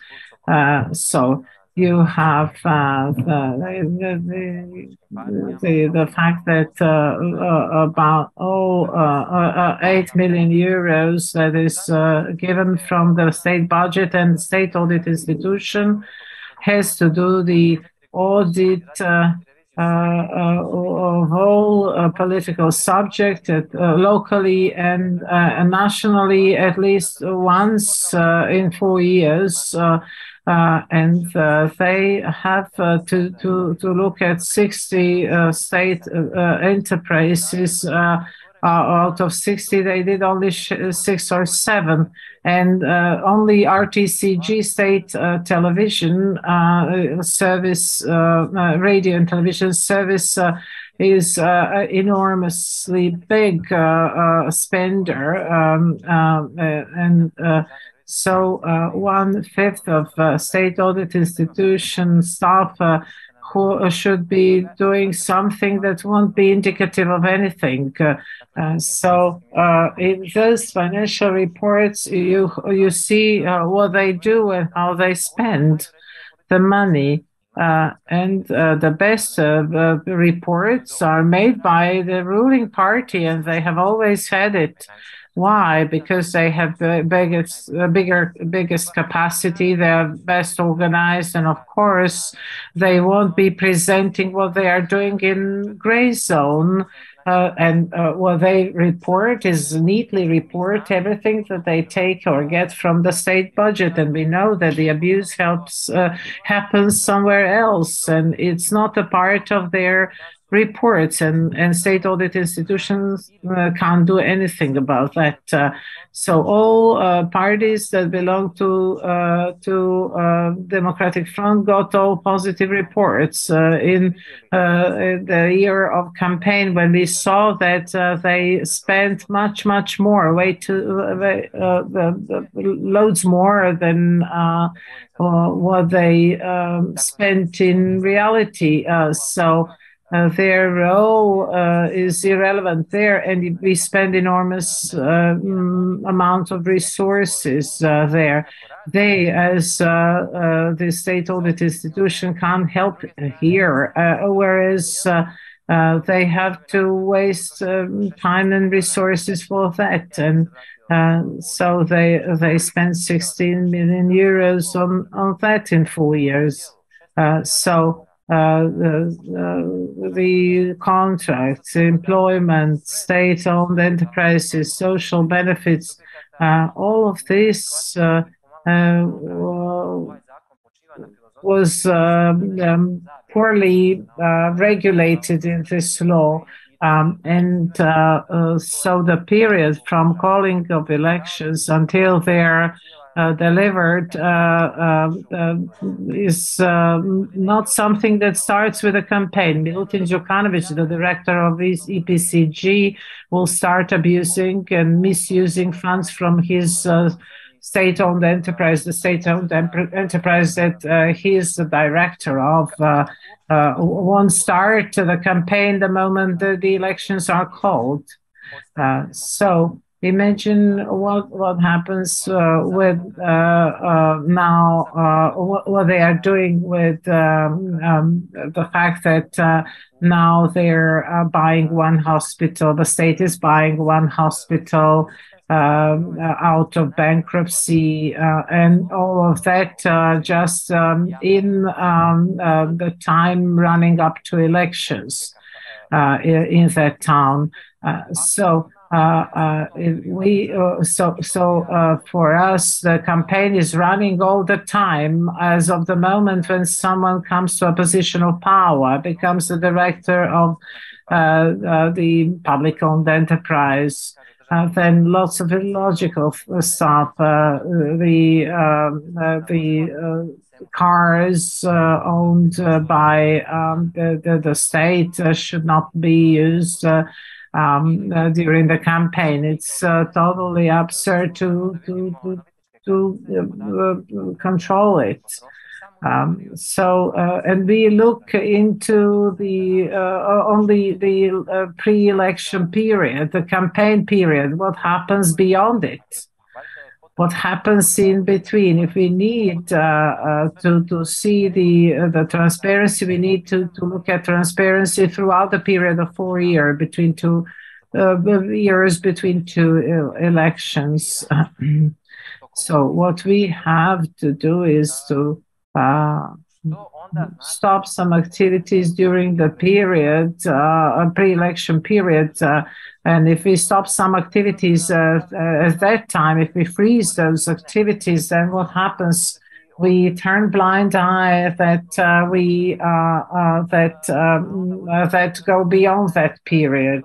So you have the fact that about 8 million euros that is given from the state budget, and the state audit institution has to do the audit of all political subjects locally and nationally at least once in 4 years. And they have to look at 60 state enterprises. Out of 60, they did only 6 or 7, and only RTCG state television service, radio and television service is enormously big spender, and so 1/5 of state audit institution staff who should be doing something that won't be indicative of anything. So in those financial reports, you see what they do and how they spend the money. And the best reports are made by the ruling party, and they have always had it. Why? Because they have the biggest capacity, they're best organized, and of course, they won't be presenting what they are doing in gray zone. And what they report is neatly report everything that they take or get from the state budget. And we know that the abuse happens somewhere else, and it's not a part of their reports, and state audit institutions can't do anything about that. So all parties that belong to Democratic Front got all positive reports in the year of campaign, when we saw that they spent much more, loads more than what they spent in reality. So their role is irrelevant there, and we spend enormous amount of resources there. They, as the state audit institution, can't help here, whereas they have to waste time and resources for that, and so they spend 16 million euros on that in 4 years. The contracts, employment, state-owned enterprises, social benefits, all of this was poorly regulated in this law. So the period from calling of elections until they're delivered is not something that starts with a campaign. Milutin Đukanović, the director of his EPCG, will start abusing and misusing funds from his state-owned enterprise, the state-owned enterprise that he is the director of. Won't start the campaign the moment the elections are called. So imagine what happens with now, what they are doing with the fact that now they're buying one hospital, the state is buying one hospital out of bankruptcy, and all of that just in the time running up to elections in that town. For us, the campaign is running all the time as of the moment when someone comes to a position of power, becomes the director of the public-owned enterprise. Then lots of illogical stuff. The cars owned by the state should not be used during the campaign. It's totally absurd to control it. And we look into the only the pre-election period, the campaign period. What happens beyond it? What happens in between? If we need to see the transparency, we need to look at transparency throughout the period of 4 years between two elections. So what we have to do is to stop some activities during the period, pre-election period, and if we stop some activities at that time, if we freeze those activities, then what happens? We turn blind eye that that go beyond that period.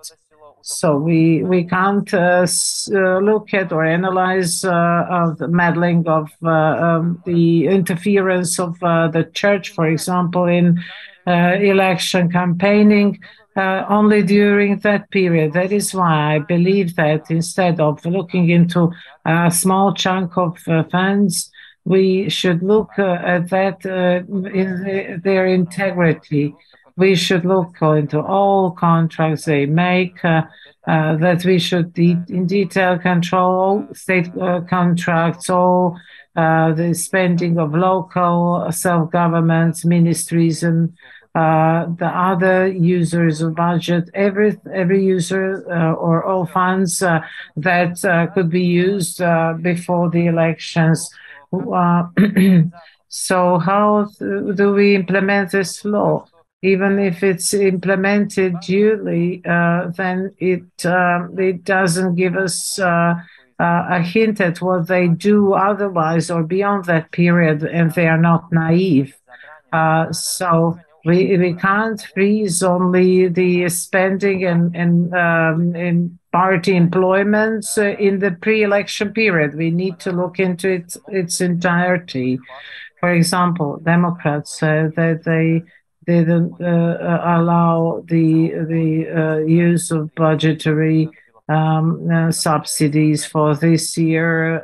So we can't look at or analyze the meddling of the interference of the church, for example, in election campaigning only during that period. That is why I believe that instead of looking into a small chunk of funds, we should look at that in their integrity. We should look into all contracts they make, that we should in detail control state contracts, all the spending of local self-governments, ministries, and the other users of budget, every user or all funds that could be used before the elections. So how do we implement this law? Even if it's implemented duly, then it doesn't give us a hint at what they do otherwise or beyond that period, and they are not naive. So We can't freeze only the spending and party employments in the pre-election period. We need to look into its entirety. For example, Democrats said that they didn't allow the use of budgetary subsidies for this year,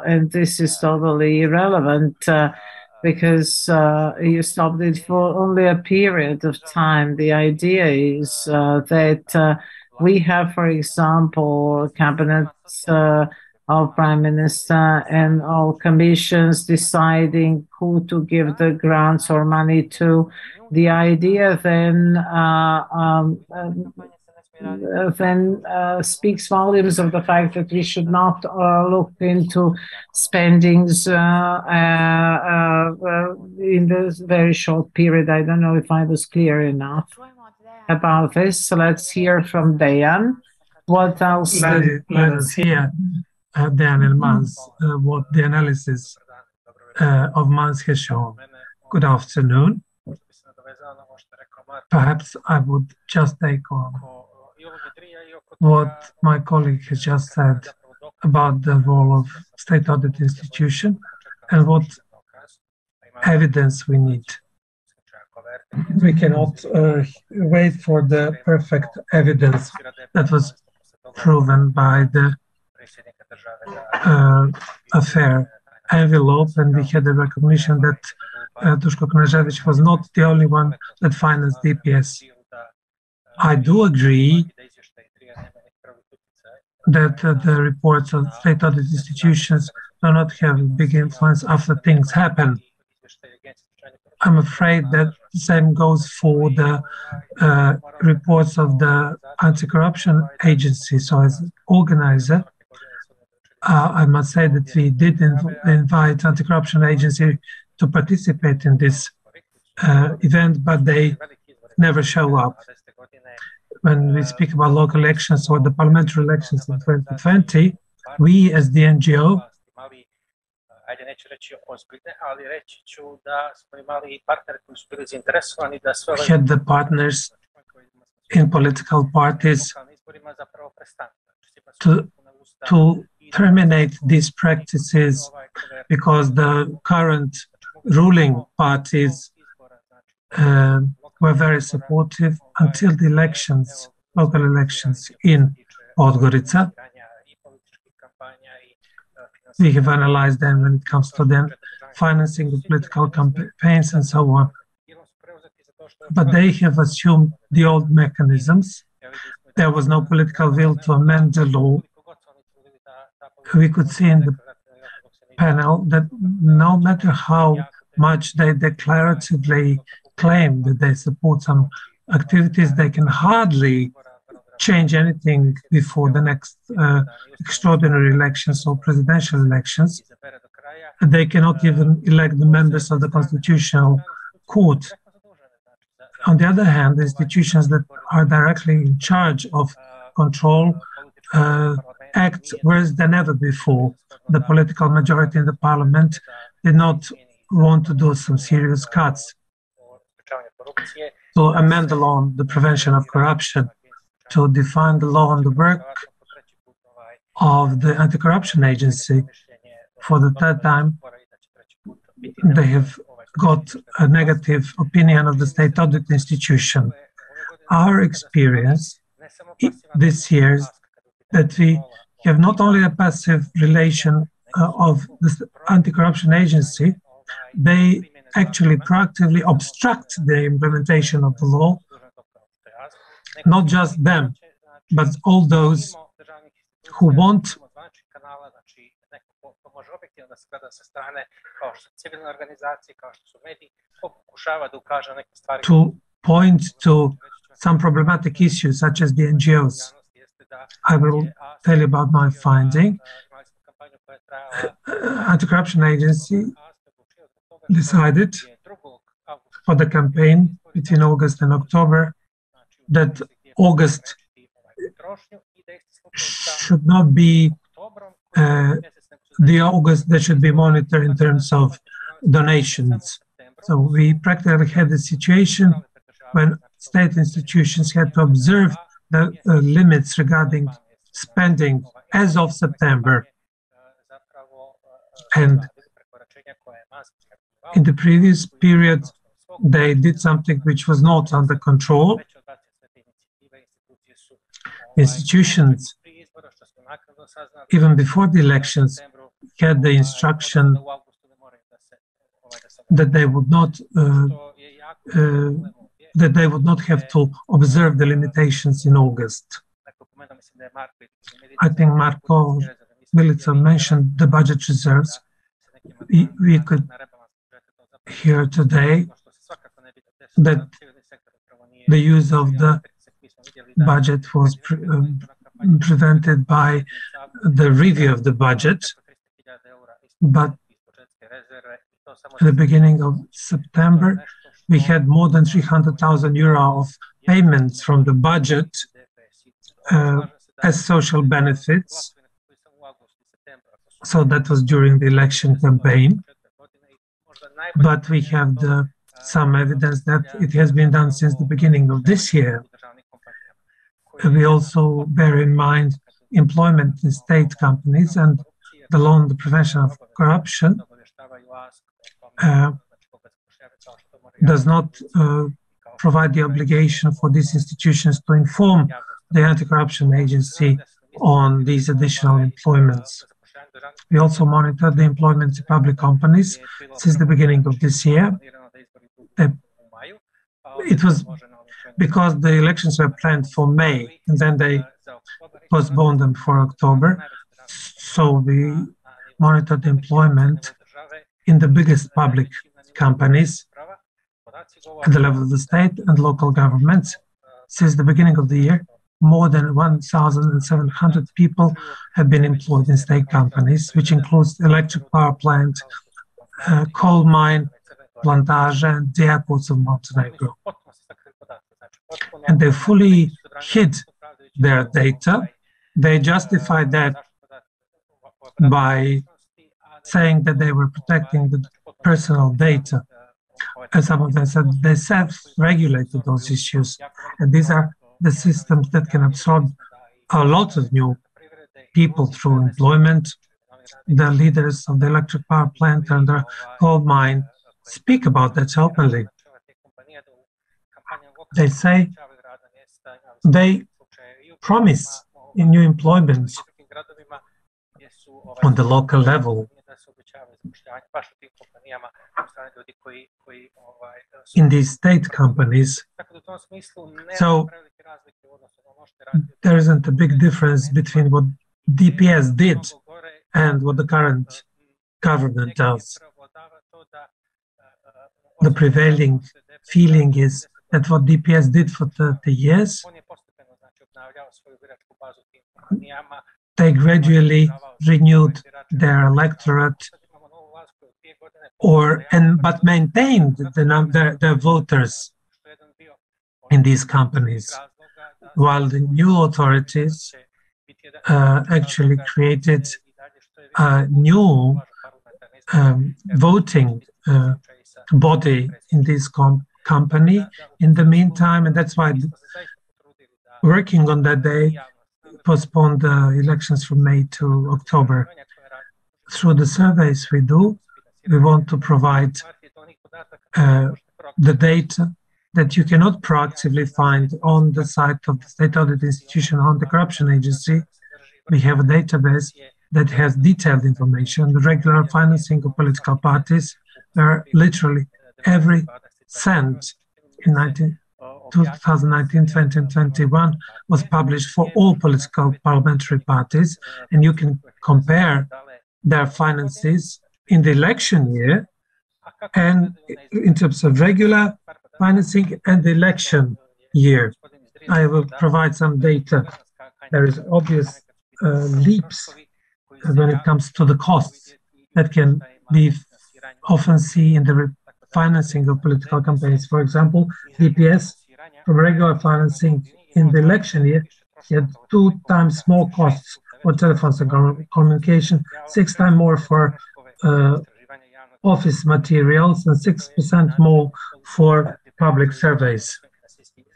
and this is totally irrelevant because you stopped it for only a period of time. The idea is that we have, for example, cabinets of prime minister and all commissions deciding who to give the grants or money to. The idea then speaks volumes of the fact that we should not look into spendings in this very short period. I don't know if I was clear enough about this. So let's hear from Dejan. What else? Let us hear Dan and Mans, what the analysis of Mans has shown. Good afternoon. Perhaps I would just take on what my colleague has just said about the role of state audit institution and what evidence we need. We cannot wait for the perfect evidence that was proven by the affair envelope, and we had the recognition that Đurović was not the only one that financed DPS. I do agree that the reports of state audit institutions do not have a big influence after things happen. I'm afraid that the same goes for the reports of the anti-corruption agency. So as organizer, I must say that we did invite anti-corruption agency to participate in this event, but they never show up. When we speak about local elections or the parliamentary elections in 2020, we as the NGO had the partners in political parties to terminate these practices because the current ruling parties were very supportive until the elections, local elections in Podgorica. We have analyzed them when it comes to them financing the political campaigns and so on. But they have assumed the old mechanisms. There was no political will to amend the law. We could see in the panel that no matter how much they declaratively claim that they support some activities, they can hardly change anything before the next extraordinary elections or presidential elections. And they cannot even elect the members of the Constitutional Court. On the other hand, the institutions that are directly in charge of control act worse than ever before. The political majority in the parliament did not want to do some serious cuts to amend the law on the prevention of corruption, to define the law on the work of the anti-corruption agency. For the third time, they have got a negative opinion of the state audit institution. Our experience this year is that we have not only a passive relation of the anti-corruption agency, they actually proactively obstruct the implementation of the law. Not just them, but all those who want to point to some problematic issues, such as the NGOs. I will tell you about my finding. Anti-corruption agency decided for the campaign between August and October that August should not be the August that should be monitored in terms of donations. So we practically had a situation when state institutions had to observe the limits regarding spending as of September. And in the previous period, they did something which was not under control. Institutions, even before the elections, had the instruction that they would not have to observe the limitations in August. I think Marko Milica mentioned the budget reserves. We could hear today that the use of the budget was prevented by the review of the budget, but at the beginning of September, we had more than 300,000 euro of payments from the budget as social benefits. So that was during the election campaign. But we have some evidence that it has been done since the beginning of this year. We also bear in mind employment in state companies and the law on the prevention of corruption does not provide the obligation for these institutions to inform the anti-corruption agency on these additional employments. We also monitor the employment in public companies since the beginning of this year. It was because the elections were planned for May, and then they postponed them for October. So we monitored employment in the biggest public companies at the level of the state and local governments. Since the beginning of the year, more than 1,700 people have been employed in state companies, which includes electric power plant, coal mine, plantage, and the airports of Montenegro. And they fully hid their data. They justified that by saying that they were protecting the personal data. And some of them said they self-regulated those issues. And these are the systems that can absorb a lot of new people through employment. The leaders of the electric power plant and the coal mine speak about that openly. They say they promise in new employment on the local level. In these state companies. So there isn't a big difference between what DPS did and what the current government does. The prevailing feeling is that what DPS did for 30 years, they gradually renewed their electorate but maintained their voters in these companies, while the new authorities actually created a new voting body in this company in the meantime, and that's why working on that day postponed the elections from May to October. Through the surveys we do, we want to provide the data that you cannot proactively find on the site of the State Audit Institution on the Corruption Agency. We have a database that has detailed information, the regular financing of political parties, where literally every cent in 2019, 20, and 21 was published for all political parliamentary parties, and you can compare their finances in the election year and in terms of regular financing and the election year. I will provide some data. There is obvious leaps when it comes to the costs that can be often seen in the financing of political campaigns. For example, DPS from regular financing in the election year had 2 times more costs for telephones and communication, 6 times more for office materials and 6% more for public surveys.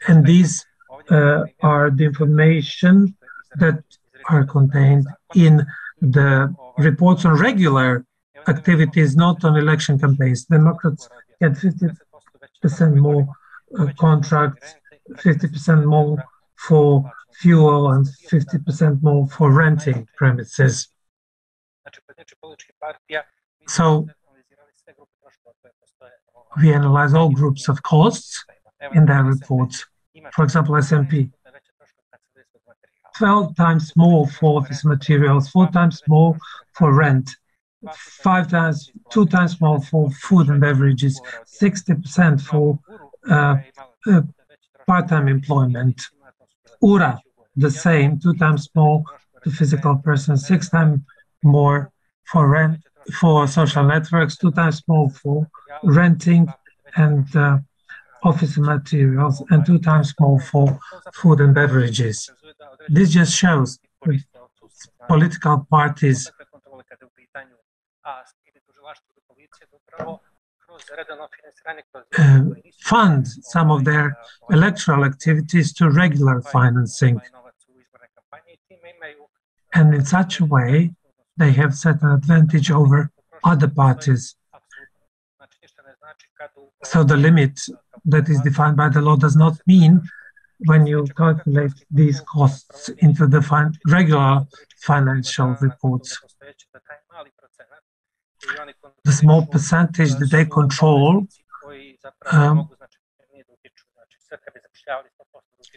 And these are the information that are contained in the reports on regular activities, not on election campaigns. Democrats get 50% more contracts, 50% more for fuel, and 50% more for renting premises. So we analyze all groups of costs in their reports. For example, S&P, 12 times more for office materials, 4 times more for rent, 2 times more for food and beverages, 60% for part-time employment. URA, the same, 2 times more to physical persons, 6 times more for rent, for social networks, 2 times more for renting and office materials, and 2 times more for food and beverages. This just shows that political parties fund some of their electoral activities to regular financing. And in such a way, they have certain advantage over other parties. So the limit that is defined by the law does not mean when you calculate these costs into the regular financial reports. The small percentage that they control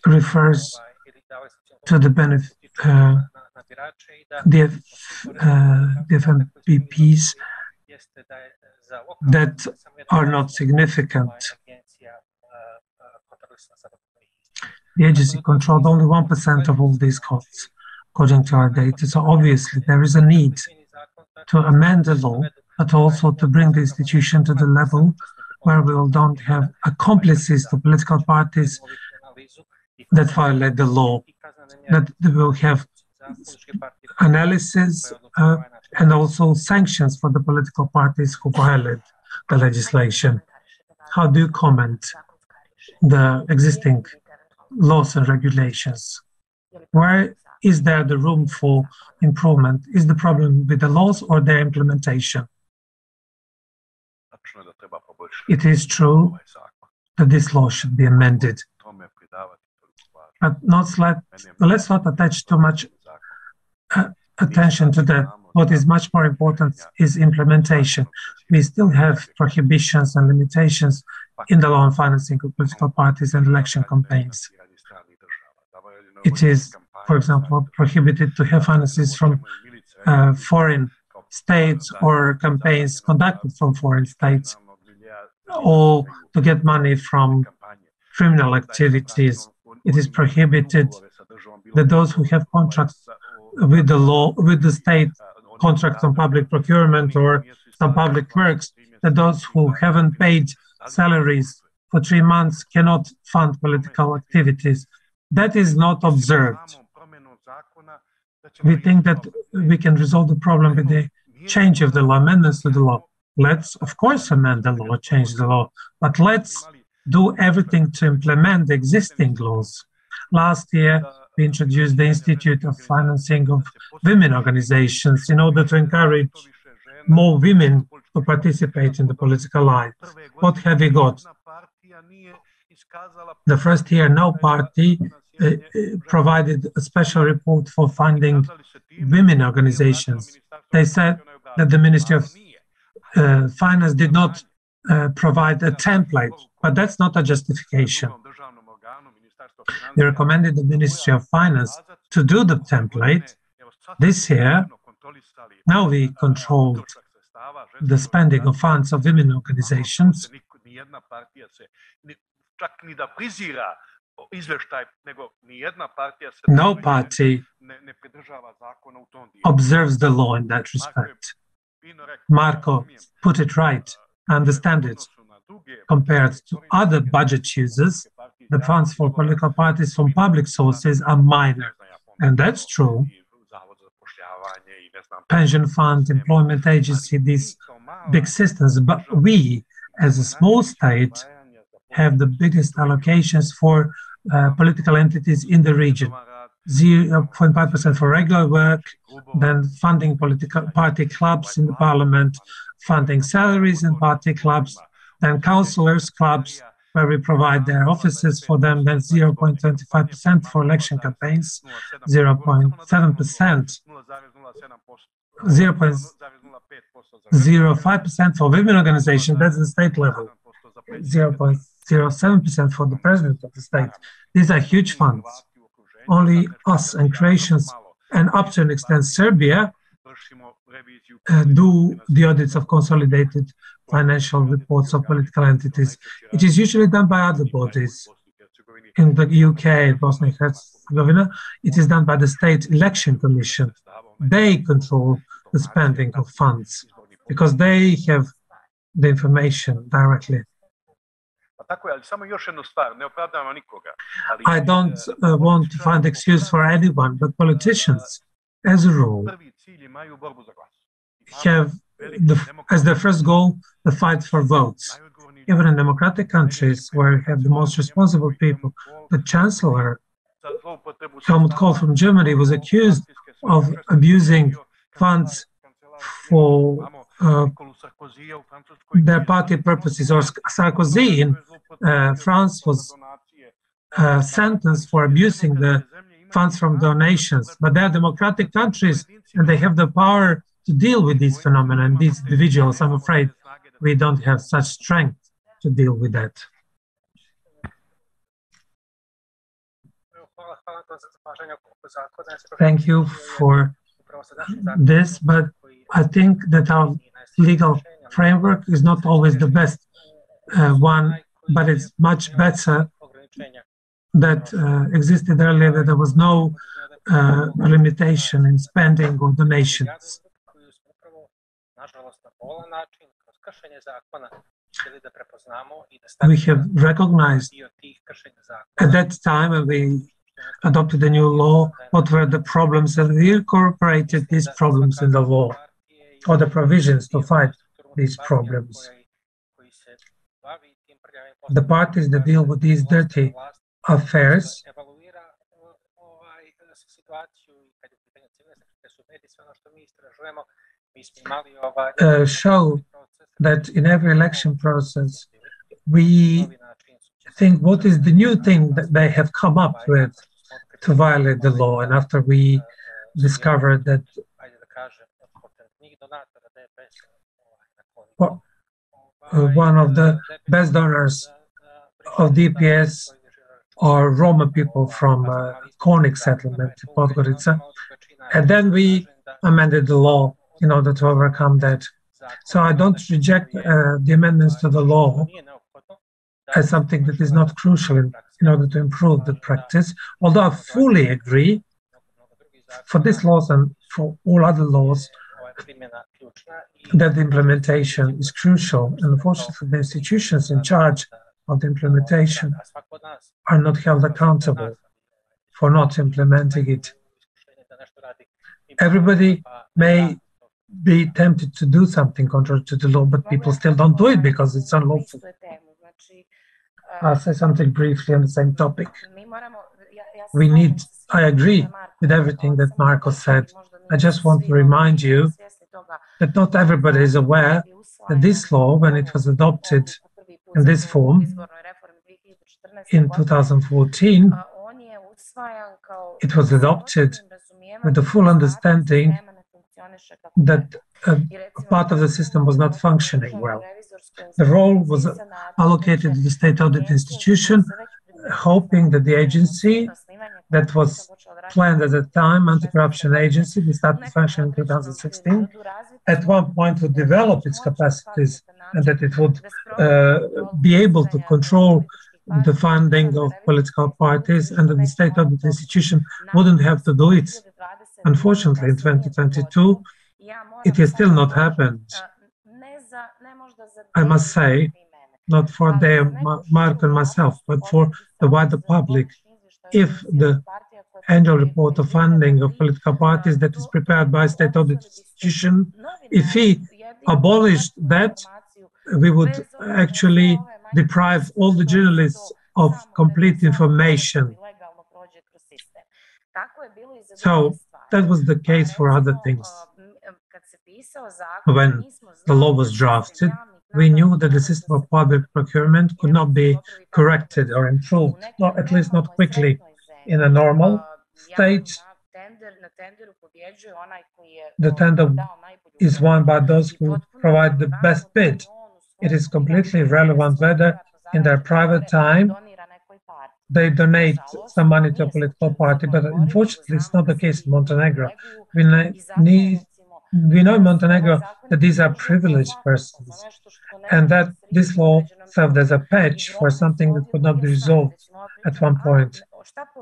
refers to the benefit, the FMPPs that are not significant. The agency controlled only 1% of all these costs, according to our data. So obviously there is a need to amend the law, but also to bring the institution to the level where we don't have accomplices to political parties that violate the law, that they will have analysis and also sanctions for the political parties who violate the legislation. How do you comment the existing laws and regulations? Where is there the room for improvement? Is the problem with the laws or their implementation? It is true that this law should be amended, but let's not attach too much attention to that. What is much more important is implementation. We still have prohibitions and limitations in the law on financing of political parties and election campaigns. It is, for example, prohibited to have finances from foreign states or campaigns conducted from foreign states, or to get money from criminal activities. It is prohibited that those who have contracts with the law, with the state, contracts on public procurement or some public works, that those who haven't paid salaries for 3 months cannot fund political activities. That is not observed. We think that we can resolve the problem with the change of the law, amendments to the law. Let's, of course, amend the law, change the law, but let's do everything to implement the existing laws. Last year, we introduced the Institute of Financing of Women Organizations in order to encourage more women to participate in the political life. What have we got? The first year, no party provided a special report for funding women organizations. They said that the Ministry of Finance did not provide a template, but that's not a justification. We recommended the Ministry of Finance to do the template. This year, now we controlled the spending of funds of women organizations. No party observes the law in that respect. Marco put it right. I understand it. Compared to other budget users, the funds for political parties from public sources are minor. And that's true. Pension fund, employment agency, these big systems, but we, as a small state, have the biggest allocations for political entities in the region. 0.5% for regular work, then funding political party clubs in the parliament, funding salaries in party clubs, then councillors' clubs, where we provide their offices for them, then 0.25% for election campaigns, 0.7%, 0.05% for women organizations, that's the state level, 0.07% for the president of the state. These are huge funds. Only us and Croatians, and up to an extent Serbia, do the audits of consolidated financial reports of political entities. It is usually done by other bodies. In the UK, Bosnia and Herzegovina, it is done by the State Election Commission. They control the spending of funds because they have the information directly. I don't want to find excuse for anyone, but politicians, as a rule, have as their first goal the fight for votes. Even in democratic countries where you have the most responsible people, the Chancellor, Helmut Kohl from Germany, was accused of abusing funds for their party purposes, or Sarkozy in France was sentenced for abusing the funds from donations. But they are democratic countries and they have the power to deal with these phenomena and these individuals. I'm afraid we don't have such strength to deal with that. Thank you for this, but I think that our legal framework is not always the best one, but it's much better that existed earlier, that there was no limitation in spending or donations. We have recognized at that time when we adopted the new law what were the problems, and we incorporated these problems in the law, or the provisions to fight these problems. The parties that deal with these dirty affairs show that in every election process we think what is the new thing that they have come up with to violate the law, and after we discovered that one of the best donors of DPS are Roma people from Konik settlement, Podgorica, and then we amended the law in order to overcome that. So I don't reject the amendments to the law as something that is not crucial in order to improve the practice, although I fully agree for these laws and for all other laws that the implementation is crucial. And unfortunately, the institutions in charge of the implementation are not held accountable for not implementing it. Everybody may be tempted to do something contrary to the law, but people still don't do it because it's unlawful. I'll say something briefly on the same topic. I agree with everything that Marko said. I just want to remind you that not everybody is aware that this law, when it was adopted in this form in 2014, it was adopted with the full understanding that part of the system was not functioning well. The role was allocated to the state audit institution, hoping that the agency that was planned at the time, anti-corruption agency, that started functioning in 2016, at one point would develop its capacities and that it would be able to control the funding of political parties, and that the state audit institution wouldn't have to do it. Unfortunately, in 2022, it has still not happened. I must say, not for Mark and myself, but for the wider public, if the annual report of funding of political parties that is prepared by state audit institution, if he abolished that, we would actually deprive all the journalists of complete information. So that was the case for other things. When the law was drafted, we knew that the system of public procurement could not be corrected or improved, not, at least not quickly. In a normal state, the tender is won by those who provide the best bid. It is completely irrelevant whether in their private time they donate some money to a political party, but unfortunately it's not the case in Montenegro. We know in Montenegro that these are privileged persons, and that this law served as a patch for something that could not be resolved at one point.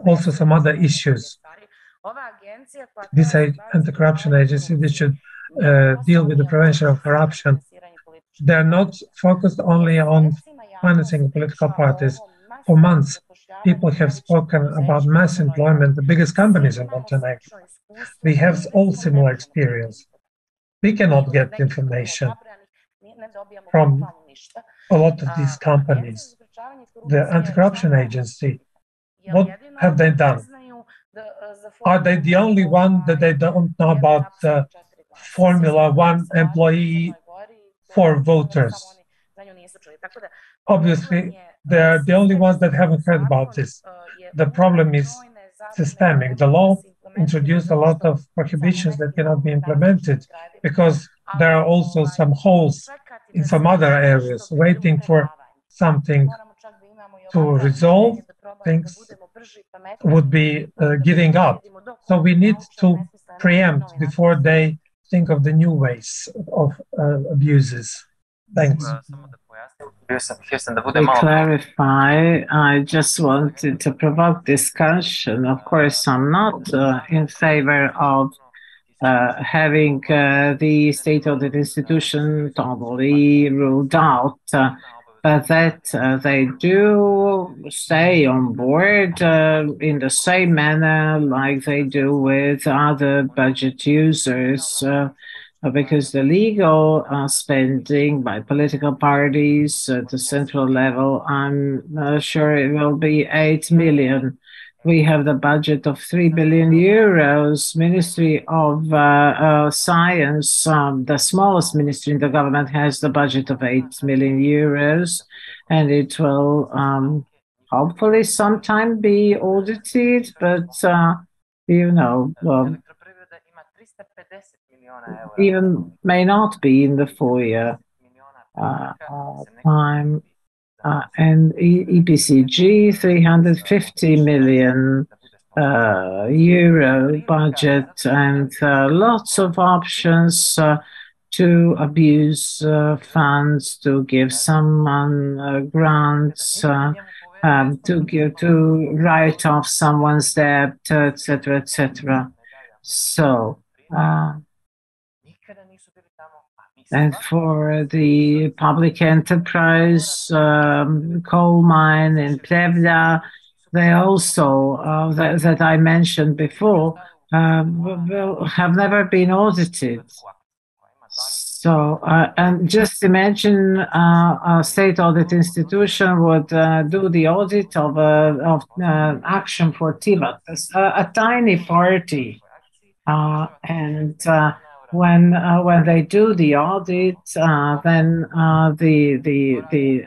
Also some other issues. This anti-corruption agency, they should deal with the prevention of corruption. They're not focused only on financing political parties. For months, people have spoken about mass employment, the biggest companies in Montenegro. We have all similar experience. We cannot get information from a lot of these companies. The anti-corruption agency, what have they done? Are they the only one that they don't know about the Formula One employee for voters? Obviously, they're the only ones that haven't heard about this. The problem is systemic. The law introduced a lot of prohibitions that cannot be implemented because there are also some holes in some other areas waiting for something to resolve. Things would be giving up. So we need to preempt before they think of the new ways of abuses. Thanks. To clarify, I just wanted to provoke discussion. Of course, I'm not in favor of having the state audit institution totally ruled out, but that they do stay on board in the same manner like they do with other budget users. Because the legal spending by political parties at the central level, I'm sure it will be 8 million. We have the budget of 3 billion euros. Ministry of Science, the smallest ministry in the government, has the budget of 8 million euros, and it will hopefully sometime be audited, but you know, even may not be in the 4-year time. And EPCG, 350 million euro budget, and lots of options to abuse funds, to give someone grants, to write off someone's debt, etc., etc. So. And for the public enterprise coal mine in Plevna, they also, that I mentioned before, have never been audited. So, and just imagine a state audit institution would do the audit of Action for Tivat, a tiny party, and when they do the audit, then the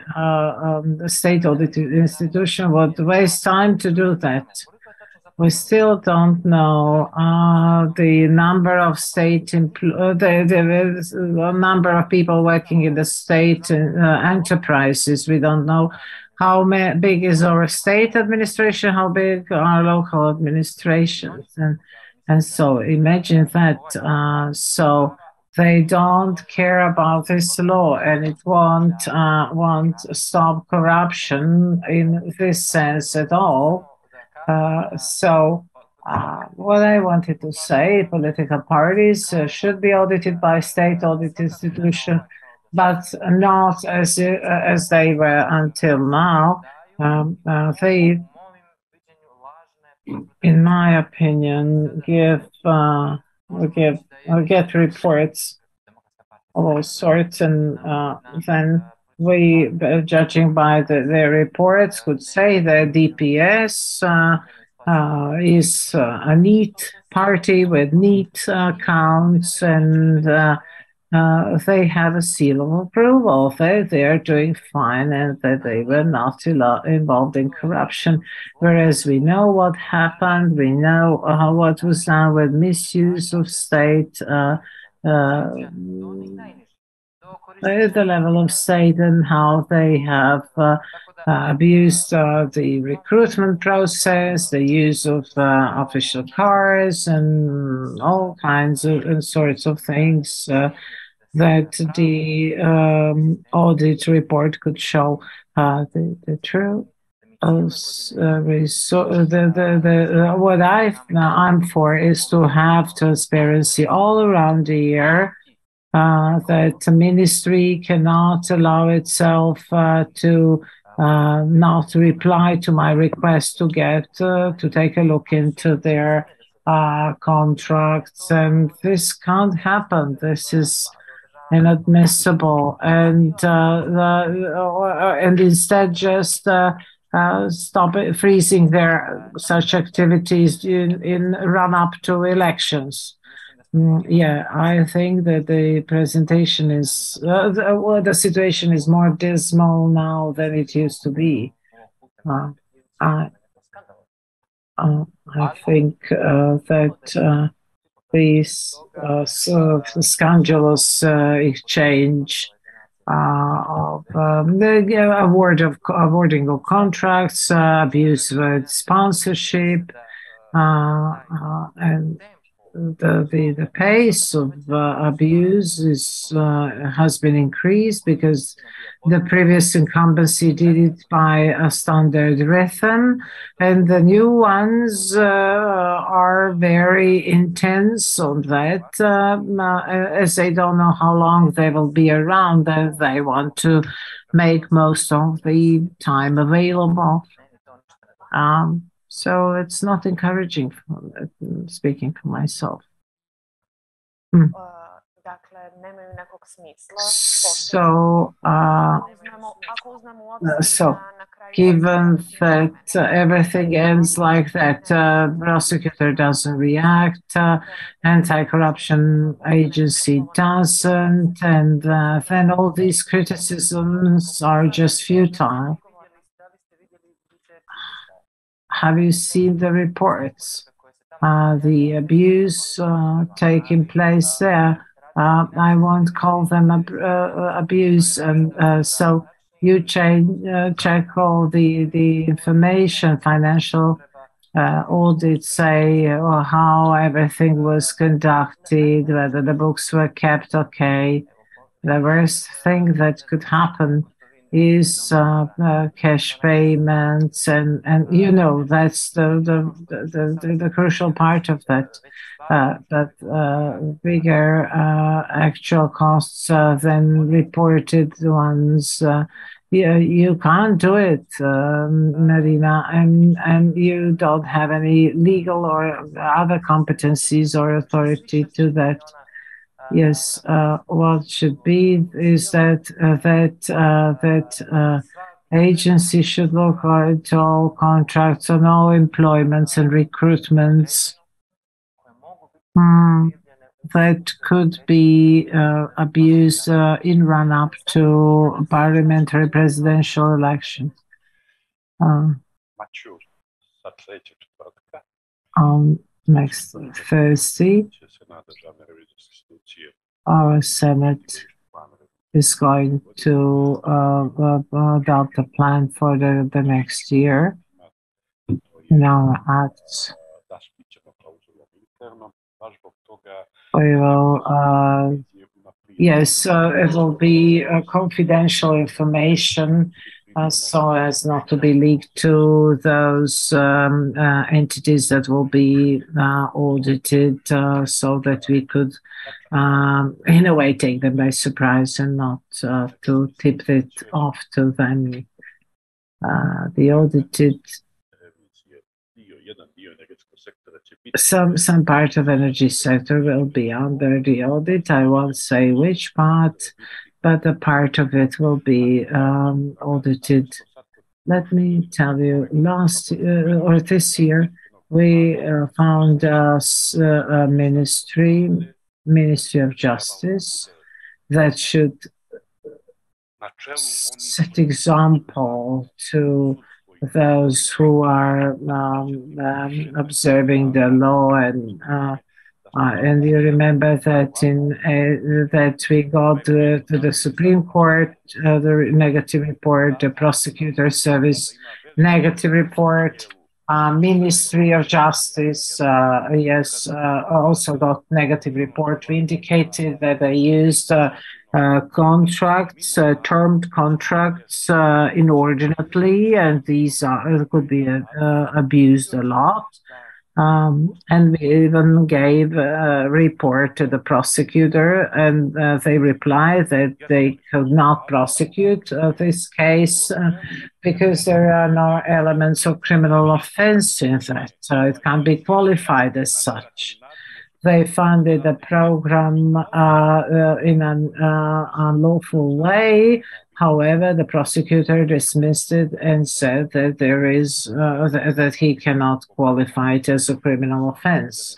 state audit institution would waste time to do that. We still don't know the number of the number of people working in the state enterprises. We don't know how big is our state administration, how big are local administrations, and so imagine that. So they don't care about this law, and it won't stop corruption in this sense at all. So what I wanted to say, political parties should be audited by state audit institution, but not as they were until now. They, in my opinion, get reports all sorts, and then we, judging by their reports, could say that DPS is a neat party with neat accounts, and they have a seal of approval. They are doing fine, and that they were not involved in corruption. Whereas we know what happened, we know what was done with misuse of state. The level of state and how they have abused the recruitment process, the use of official cars, and all kinds of sorts of things that the audit report could show the true. What I'm for is to have transparency all around the year. That the ministry cannot allow itself to not reply to my request to get to take a look into their contracts, and this can't happen. This is inadmissible, and instead just stop freezing their such activities in run up to elections. Yeah, I think that the presentation is, the situation is more dismal now than it used to be. I think that this scandalous exchange of the awarding of contracts, abuse of sponsorship, and the pace of abuse has been increased because the previous incumbency did it by a standard rhythm, and the new ones are very intense on that, as they don't know how long they will be around, and they want to make most of the time available. So it's not encouraging, speaking for myself. So, given that everything ends like that, prosecutor doesn't react, anti-corruption agency doesn't, and then all these criticisms are just futile. Have you seen the reports? The abuse taking place there. I won't call them abuse, and so you check all the information, financial audits say how everything was conducted, whether the books were kept okay. The worst thing that could happen is cash payments, and you know that's the crucial part of that. But bigger actual costs than reported ones. You can't do it, Marina, and you don't have any legal or other competencies or authority to that. Yes, what should be is that agency should look at all contracts on all employments and recruitments that could be abused in run-up to parliamentary presidential elections. Next Thursday, our Senate is going to adopt a plan for the next year in our acts. We will, yes, it will be confidential information so as not to be leaked to those entities that will be audited, so that we could, in a way, take them by surprise and not to tip it off to them. The audited some part of energy sector will be under the audit. I won't say which part, but a part of it will be audited. Let me tell you, last or this year, we found a Ministry of Justice, that should set example to those who are observing the law, and you remember that that we got to the Supreme Court the negative report, the prosecutor service negative report, Ministry of Justice yes also got negative report. We indicated that they used contracts, termed contracts inordinately, and these could be abused a lot. And we even gave a report to the prosecutor, and they replied that they could not prosecute this case because there are no elements of criminal offense in that, so it can't be qualified as such. They funded a program in an unlawful way. However, the prosecutor dismissed it and said that there is that he cannot qualify it as a criminal offense.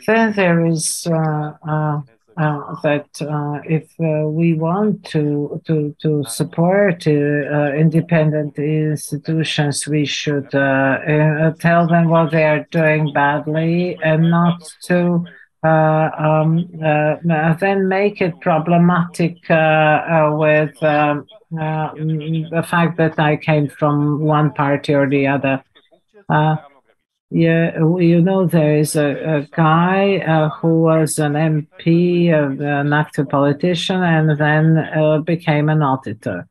Then there is that if we want to support independent institutions, we should tell them what they are doing badly and not to then make it problematic with the fact that I came from one party or the other. Yeah, you know, there is a guy who was an MP, an active politician, and then became an auditor.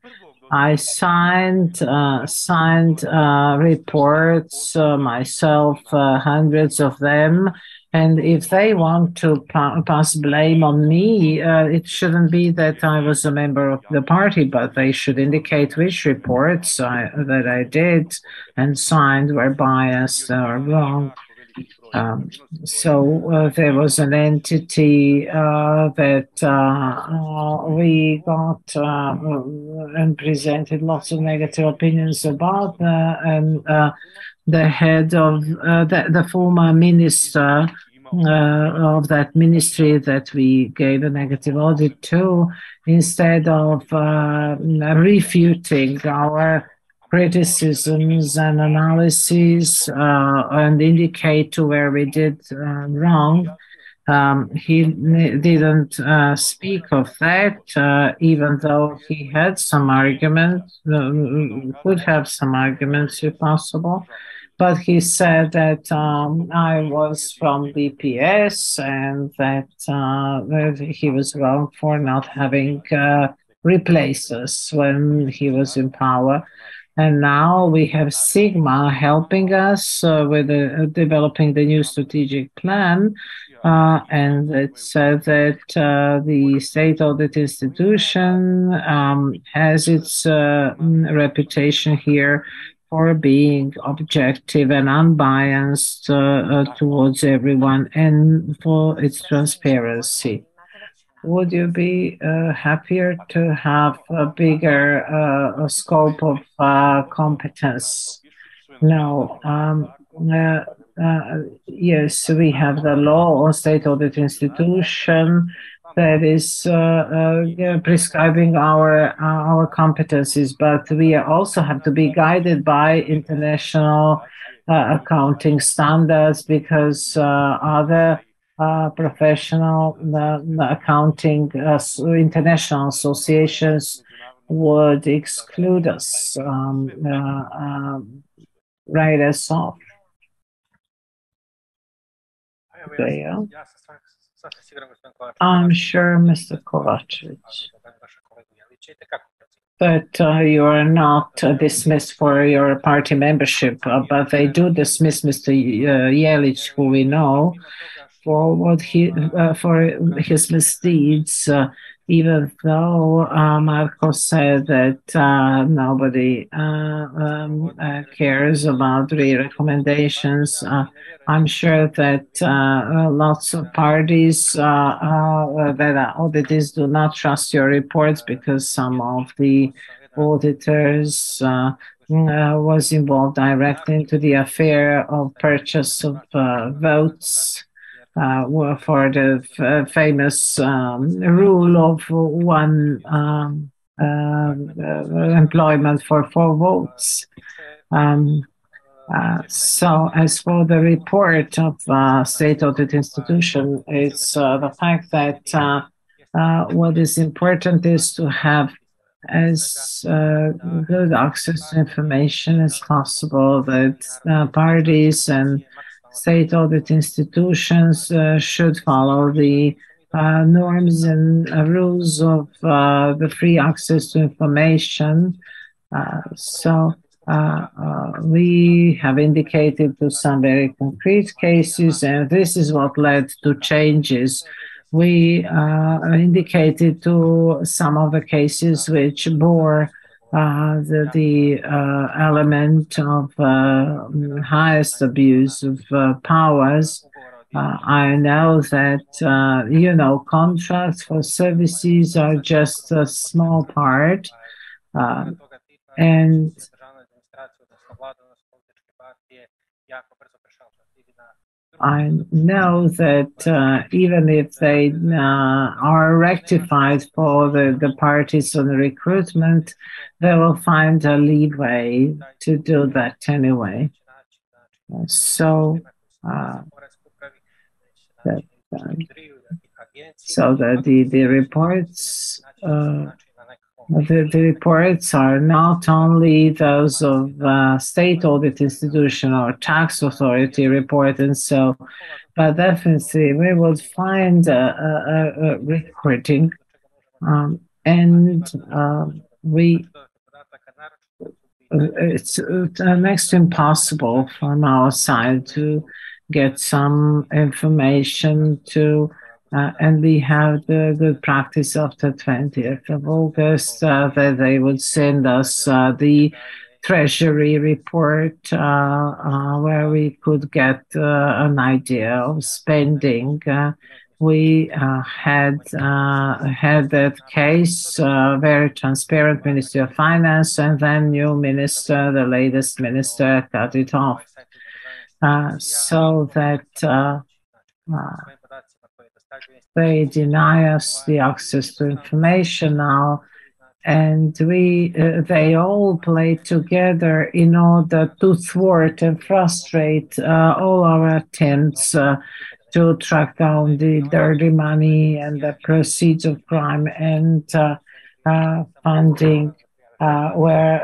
I signed reports myself, hundreds of them. And if they want to pass blame on me, it shouldn't be that I was a member of the party, but they should indicate which reports that I did and signed were biased or wrong. So there was an entity that we got and presented lots of negative opinions about, and the head of the former minister of that ministry that we gave a negative audit to, instead of refuting our criticisms and analyses and indicate to where we did wrong, he didn't speak of that, even though he had some arguments, could have some arguments if possible. But he said that I was from BPS and that he was wrong for not having replaced us when he was in power. And now we have Sigma helping us with developing the new strategic plan. And it said that the state audit institution has its reputation here for being objective and unbiased towards everyone and for its transparency. Would you be happier to have a bigger scope of competence? No. Yes, we have the law on state audit institution that is prescribing our competencies, but we also have to be guided by international accounting standards, because other professional accounting international associations would exclude us, write us off. Yeah. I'm sure, Mr. Kovacic, that you are not dismissed for your party membership, but they do dismiss Mr. Jelic, who we know. for what for his misdeeds, even though Marco said that nobody cares about the recommendations. I'm sure that lots of parties that are auditors do not trust your reports because some of the auditors was involved directly into the affair of purchase of votes for the famous rule of one employment for 4 votes. So as for the report of state audit institution, it's the fact that what is important is to have as good access to information as possible, that parties and state audit institutions should follow the norms and rules of the free access to information. So we have indicated to some very concrete cases, and this is what led to changes. We indicated to some of the cases which bore the element of highest abuse of powers. I know that, contracts for services are just a small part. And I know that even if they are rectified for the parties on the recruitment, they will find a leeway to do that anyway. So that the reports. The reports are not only those of state audit institution or tax authority report, and so, but definitely we will find a recording, and it's next to impossible from our side to get some information to. And we have the good practice of the 20th of August that they would send us the Treasury report where we could get an idea of spending. We had that case, very transparent, Ministry of Finance, and then new minister, the latest minister, cut it off. So that they deny us the access to information now, and they all play together in order to thwart and frustrate all our attempts to track down the dirty money and the proceeds of crime and funding. Where,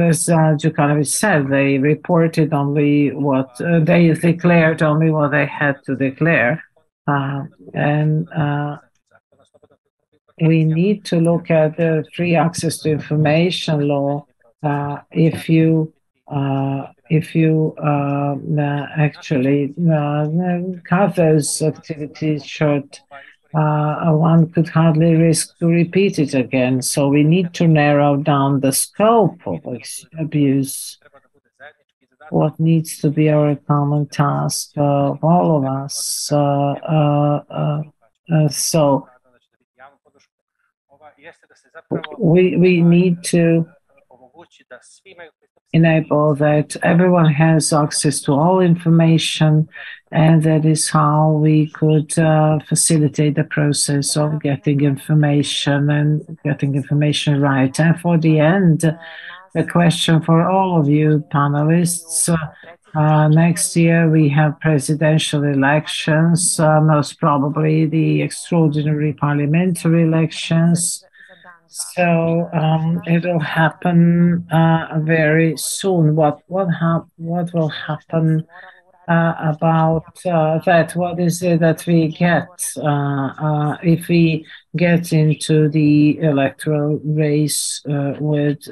as Đurović said, they reported only what they declared, only what they had to declare. And we need to look at the free access to information law. If you actually cut those activities short, one could hardly risk to repeat it again. So we need to narrow down the scope of abuse. What needs to be our common task of all of us. So we need to enable that everyone has access to all information, and that is how we could facilitate the process of getting information and getting information right. And for the end, a question for all of you panelists. Next year we have presidential elections, most probably the extraordinary parliamentary elections. So it'll happen very soon. What will happen about that? What is it that we get if we get into the electoral race with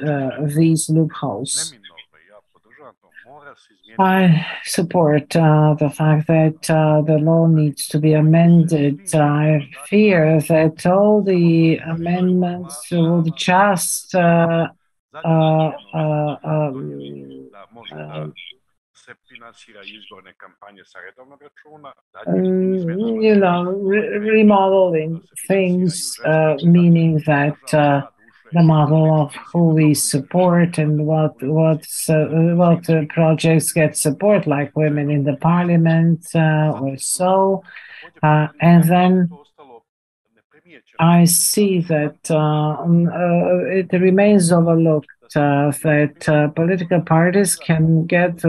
these loopholes? I support the fact that the law needs to be amended. I fear that all the amendments will just remodeling things, meaning that the model of who we support and what projects get support, like women in the parliament or so, and then I see that it remains overlooked that political parties can get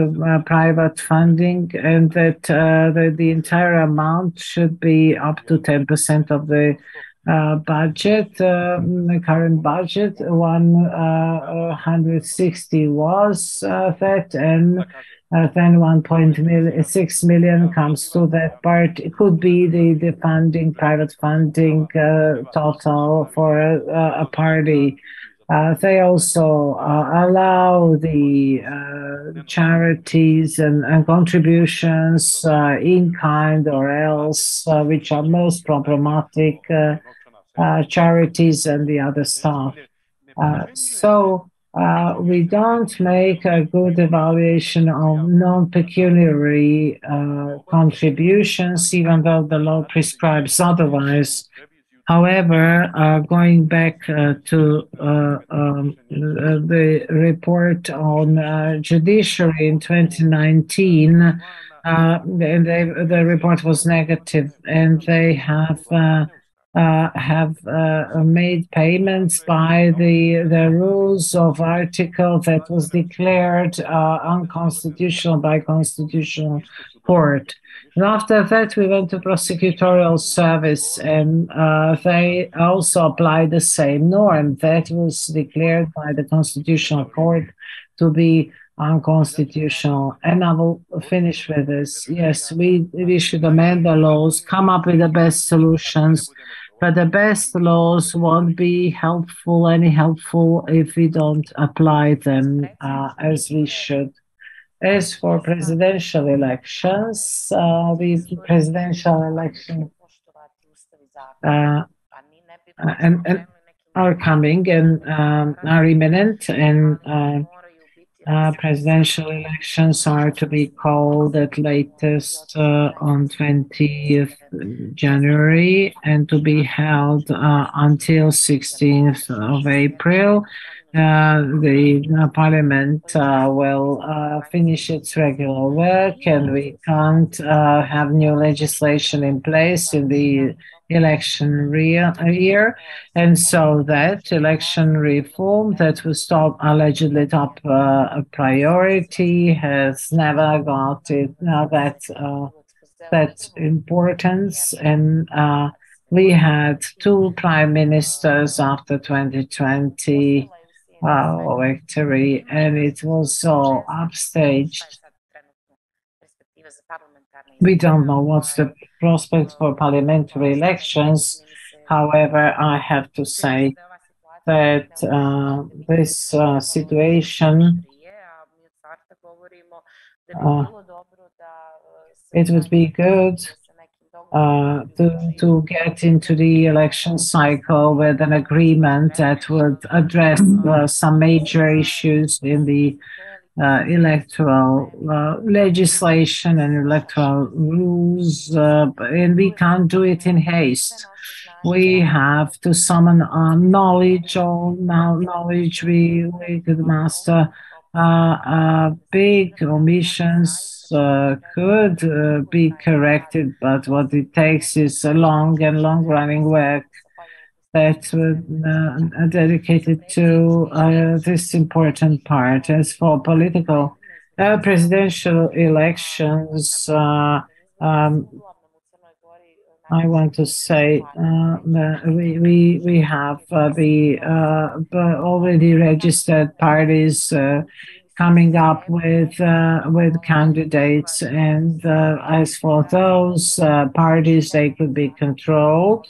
private funding, and that the entire amount should be up to 10% of the budget. The current budget, 160 was that, and then 1.6 million comes to that part. It could be the funding, private funding total for a party. They also allow the charities and contributions in kind or else, which are most problematic, charities and the other stuff. So we don't make a good evaluation of non-pecuniary contributions, even though the law prescribes otherwise. However, going back to the report on judiciary in 2019, the report was negative, and they have made payments by the rules of article that was declared unconstitutional by Constitutional Court. And after that, we went to prosecutorial service, and they also applied the same norm that was declared by the Constitutional Court to be unconstitutional. And I will finish with this. Yes, we should amend the laws, come up with the best solutions, but the best laws won't be helpful if we don't apply them as we should. As for presidential elections, these presidential elections and are coming and are imminent, and presidential elections are to be called at latest on 20th January and to be held until 16th of April. The parliament will finish its regular work, and we can't have new legislation in place in the election year, and so that election reform that was allegedly top priority has never got it that importance. And we had two prime ministers after 2020 victory, and it was so upstaged. We don't know what's the prospect for parliamentary elections. However, I have to say that this situation, it would be good to get into the election cycle with an agreement that would address some major issues in the electoral legislation and electoral rules, and we can't do it in haste. We have to summon knowledge, or knowledge we could master. Big omissions could be corrected, but what it takes is a long-running work that's dedicated to this important part. As for political presidential elections, I want to say we have the already registered parties coming up with candidates, and as for those parties, they could be controlled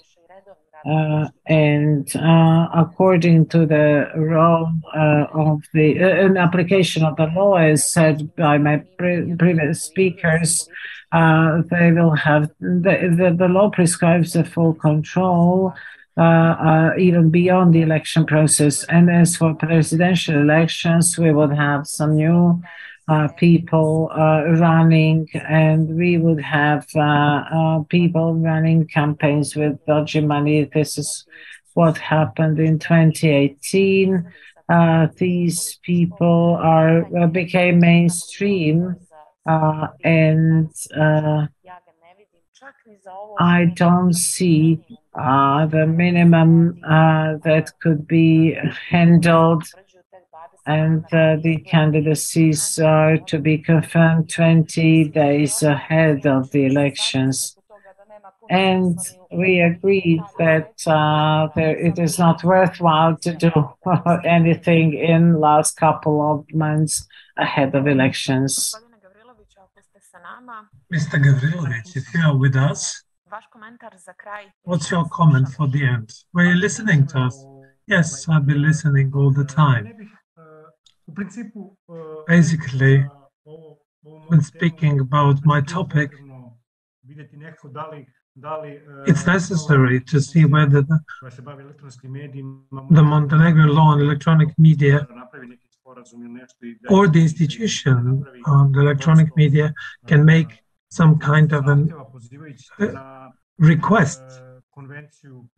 according to the role of the an application of the law, as said by my previous speakers, they will have the law prescribes the full control even beyond the election process. And as for presidential elections, we would have some new people running, and we would have people running campaigns with dodgy money. This is what happened in 2018. These people became mainstream, and I don't see the minimum that could be handled, and the candidacies are to be confirmed 20 days ahead of the elections. And we agreed that it is not worthwhile to do anything in last couple of months ahead of elections. Mr. Gavrilović, if you are with us, what's your comment for the end? Were you listening to us? Yes, I've been listening all the time. Basically, when speaking about my topic, it's necessary to see whether the Montenegrin law on electronic media or the institution on the electronic media can make some kind of a request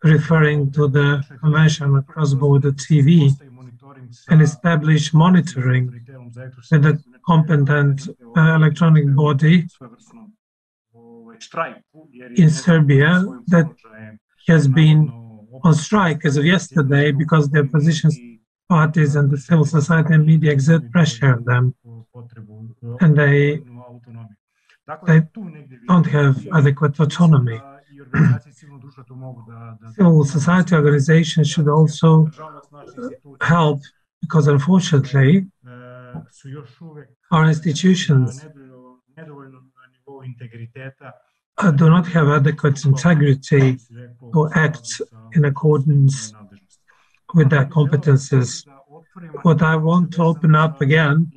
referring to the Convention on Cross-Border TV and establish monitoring with the competent electronic body in Serbia that has been on strike as of yesterday because the opposition parties and the civil society and media exert pressure on them, and they don't have adequate autonomy. Civil society organizations should also help, because unfortunately our institutions do not have adequate integrity to act in accordance with their competences. What I want to open up again,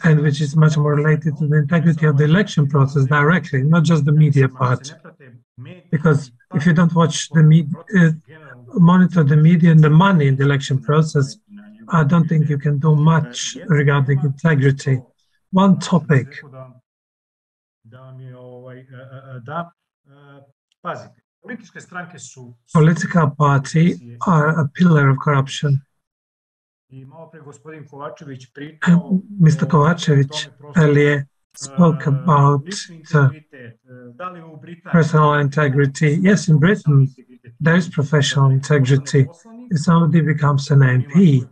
and which is much more related to the integrity of the election process directly, not just the media part. Because if you don't watch the media, monitor the media and the money in the election process, I don't think you can do much regarding integrity. One topic. Political parties are a pillar of corruption. Mr. Kovačević earlier spoke about personal integrity. Yes, in Britain, there is professional integrity. If somebody becomes an MP,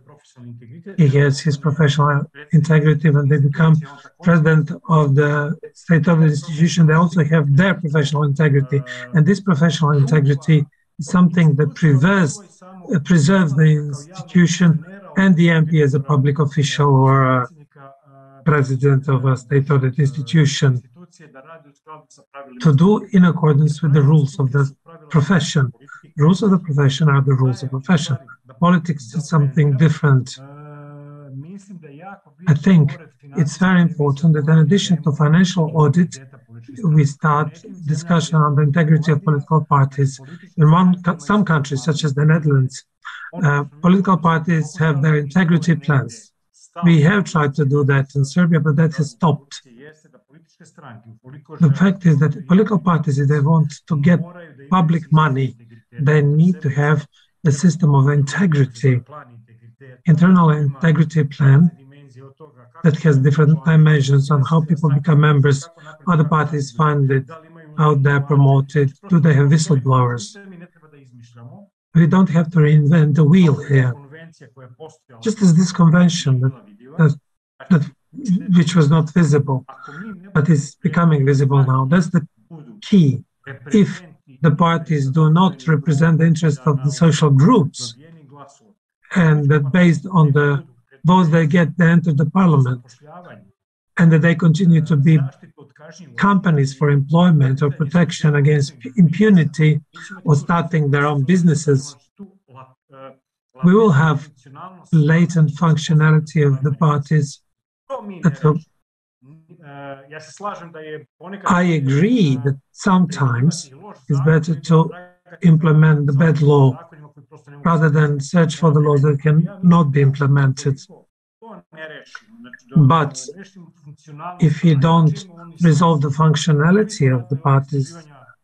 he has his professional integrity. When they become president of the state of the institution, they also have their professional integrity. And this professional integrity is something that preserves the institution and the MP as a public official or a president of a state-owned institution to do in accordance with the rules of the profession. Rules of the profession are the rules of profession. Politics is something different. I think it's very important that in addition to financial audit, we start discussion on the integrity of political parties. In some countries, such as the Netherlands, political parties have their integrity plans. We have tried to do that in Serbia, but that has stopped. The fact is that political parties, if they want to get public money, they need to have a system of integrity, internal integrity plan that has different dimensions on how people become members, how the party is funded, how they're promoted, do they have whistleblowers. We don't have to reinvent the wheel here. Just as this convention which was not visible, but is becoming visible now, that's the key. If the parties do not represent the interest of the social groups, and that based on the votes they get, they enter the parliament, and that they continue to be companies for employment or protection against impunity or starting their own businesses, we will have latent functionality of the parties. I agree that sometimes it's better to implement the bad law rather than search for the laws that cannot be implemented. But if you don't resolve the functionality of the parties,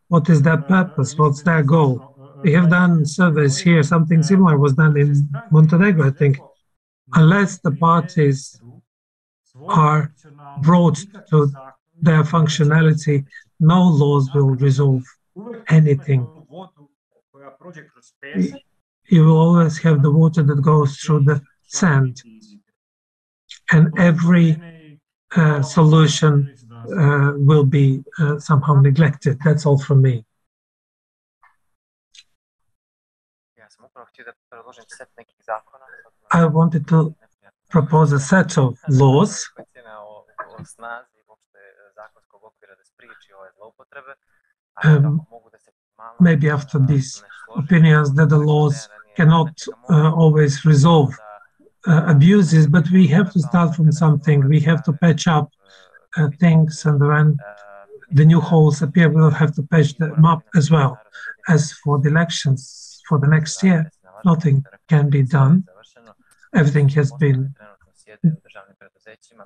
what is their purpose? What's their goal? We have done surveys here. Something similar was done in Montenegro, I think. Unless the parties are brought to their functionality, no laws will resolve anything. You will always have the water that goes through the sand. And every solution will be somehow neglected. That's all from me. I wanted to propose a set of laws maybe after these opinions that the laws cannot always resolve abuses, but we have to start from something. We have to patch up things, and when the new holes appear, we'll have to patch them up as well. As for the elections for the next year, nothing can be done. Everything has been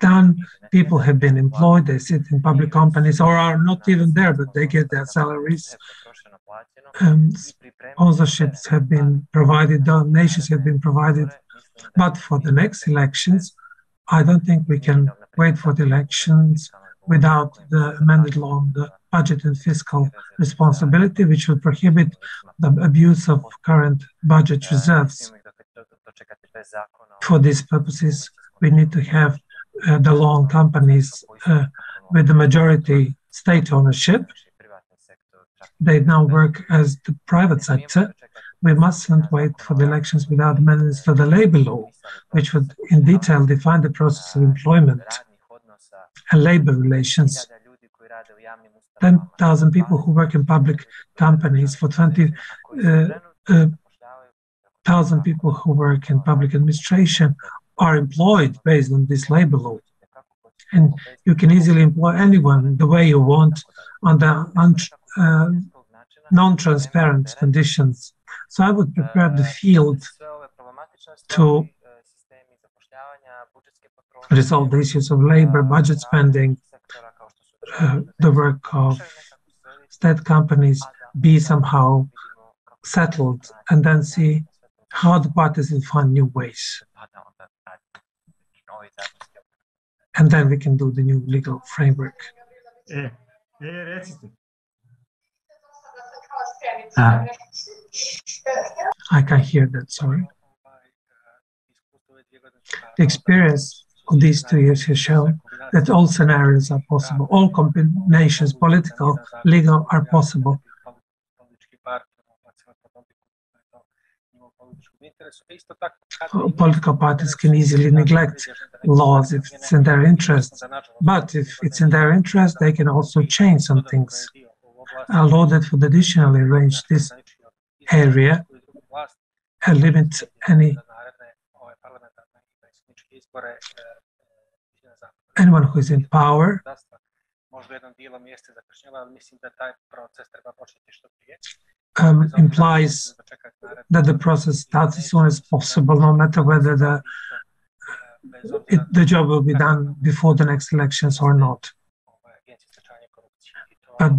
done. People have been employed. They sit in public companies or are not even there, but they get their salaries. Sponsorships have been provided, donations have been provided. But for the next elections, I don't think we can wait for the elections without the amended law on the budget and fiscal responsibility, which will prohibit the abuse of current budget reserves. For these purposes, we need to have the law on companies with the majority state ownership. They now work as the private sector. We mustn't wait for the elections without amendments to the labor law, which would in detail define the process of employment and labor relations. 10,000 people who work in public companies, for 20,000 people who work in public administration are employed based on this labor law. And you can easily employ anyone the way you want under non-transparent conditions. So I would prepare the field to resolve the issues of labor, budget spending, the work of state companies be somehow settled, and then see how the parties will find new ways. And then we can do the new legal framework. I can't hear that, sorry. The experience of these 2 years has shown that all scenarios are possible, all combinations, political, legal, are possible. Political parties can easily neglect laws if it's in their interest, but if it's in their interest, they can also change some things. A law that would additionally arrange this area and limit anyone who is in power implies that the process starts as soon as possible, no matter whether the job will be done before the next elections or not. But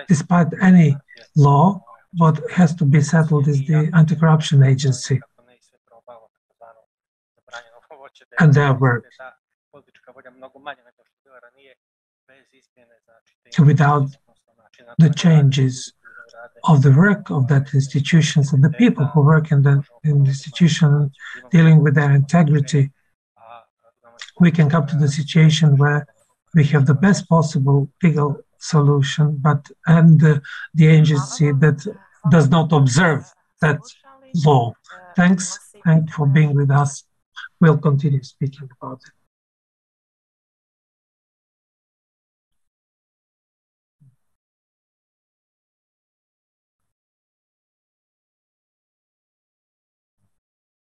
despite any law, what has to be settled is the anti-corruption agency and their work. Without the changes of the work of that institutions and the people who work in the institution dealing with their integrity, we can come to the situation where we have the best possible legal solution, and the agency that does not observe that law. Thanks for being with us. We'll continue speaking about it.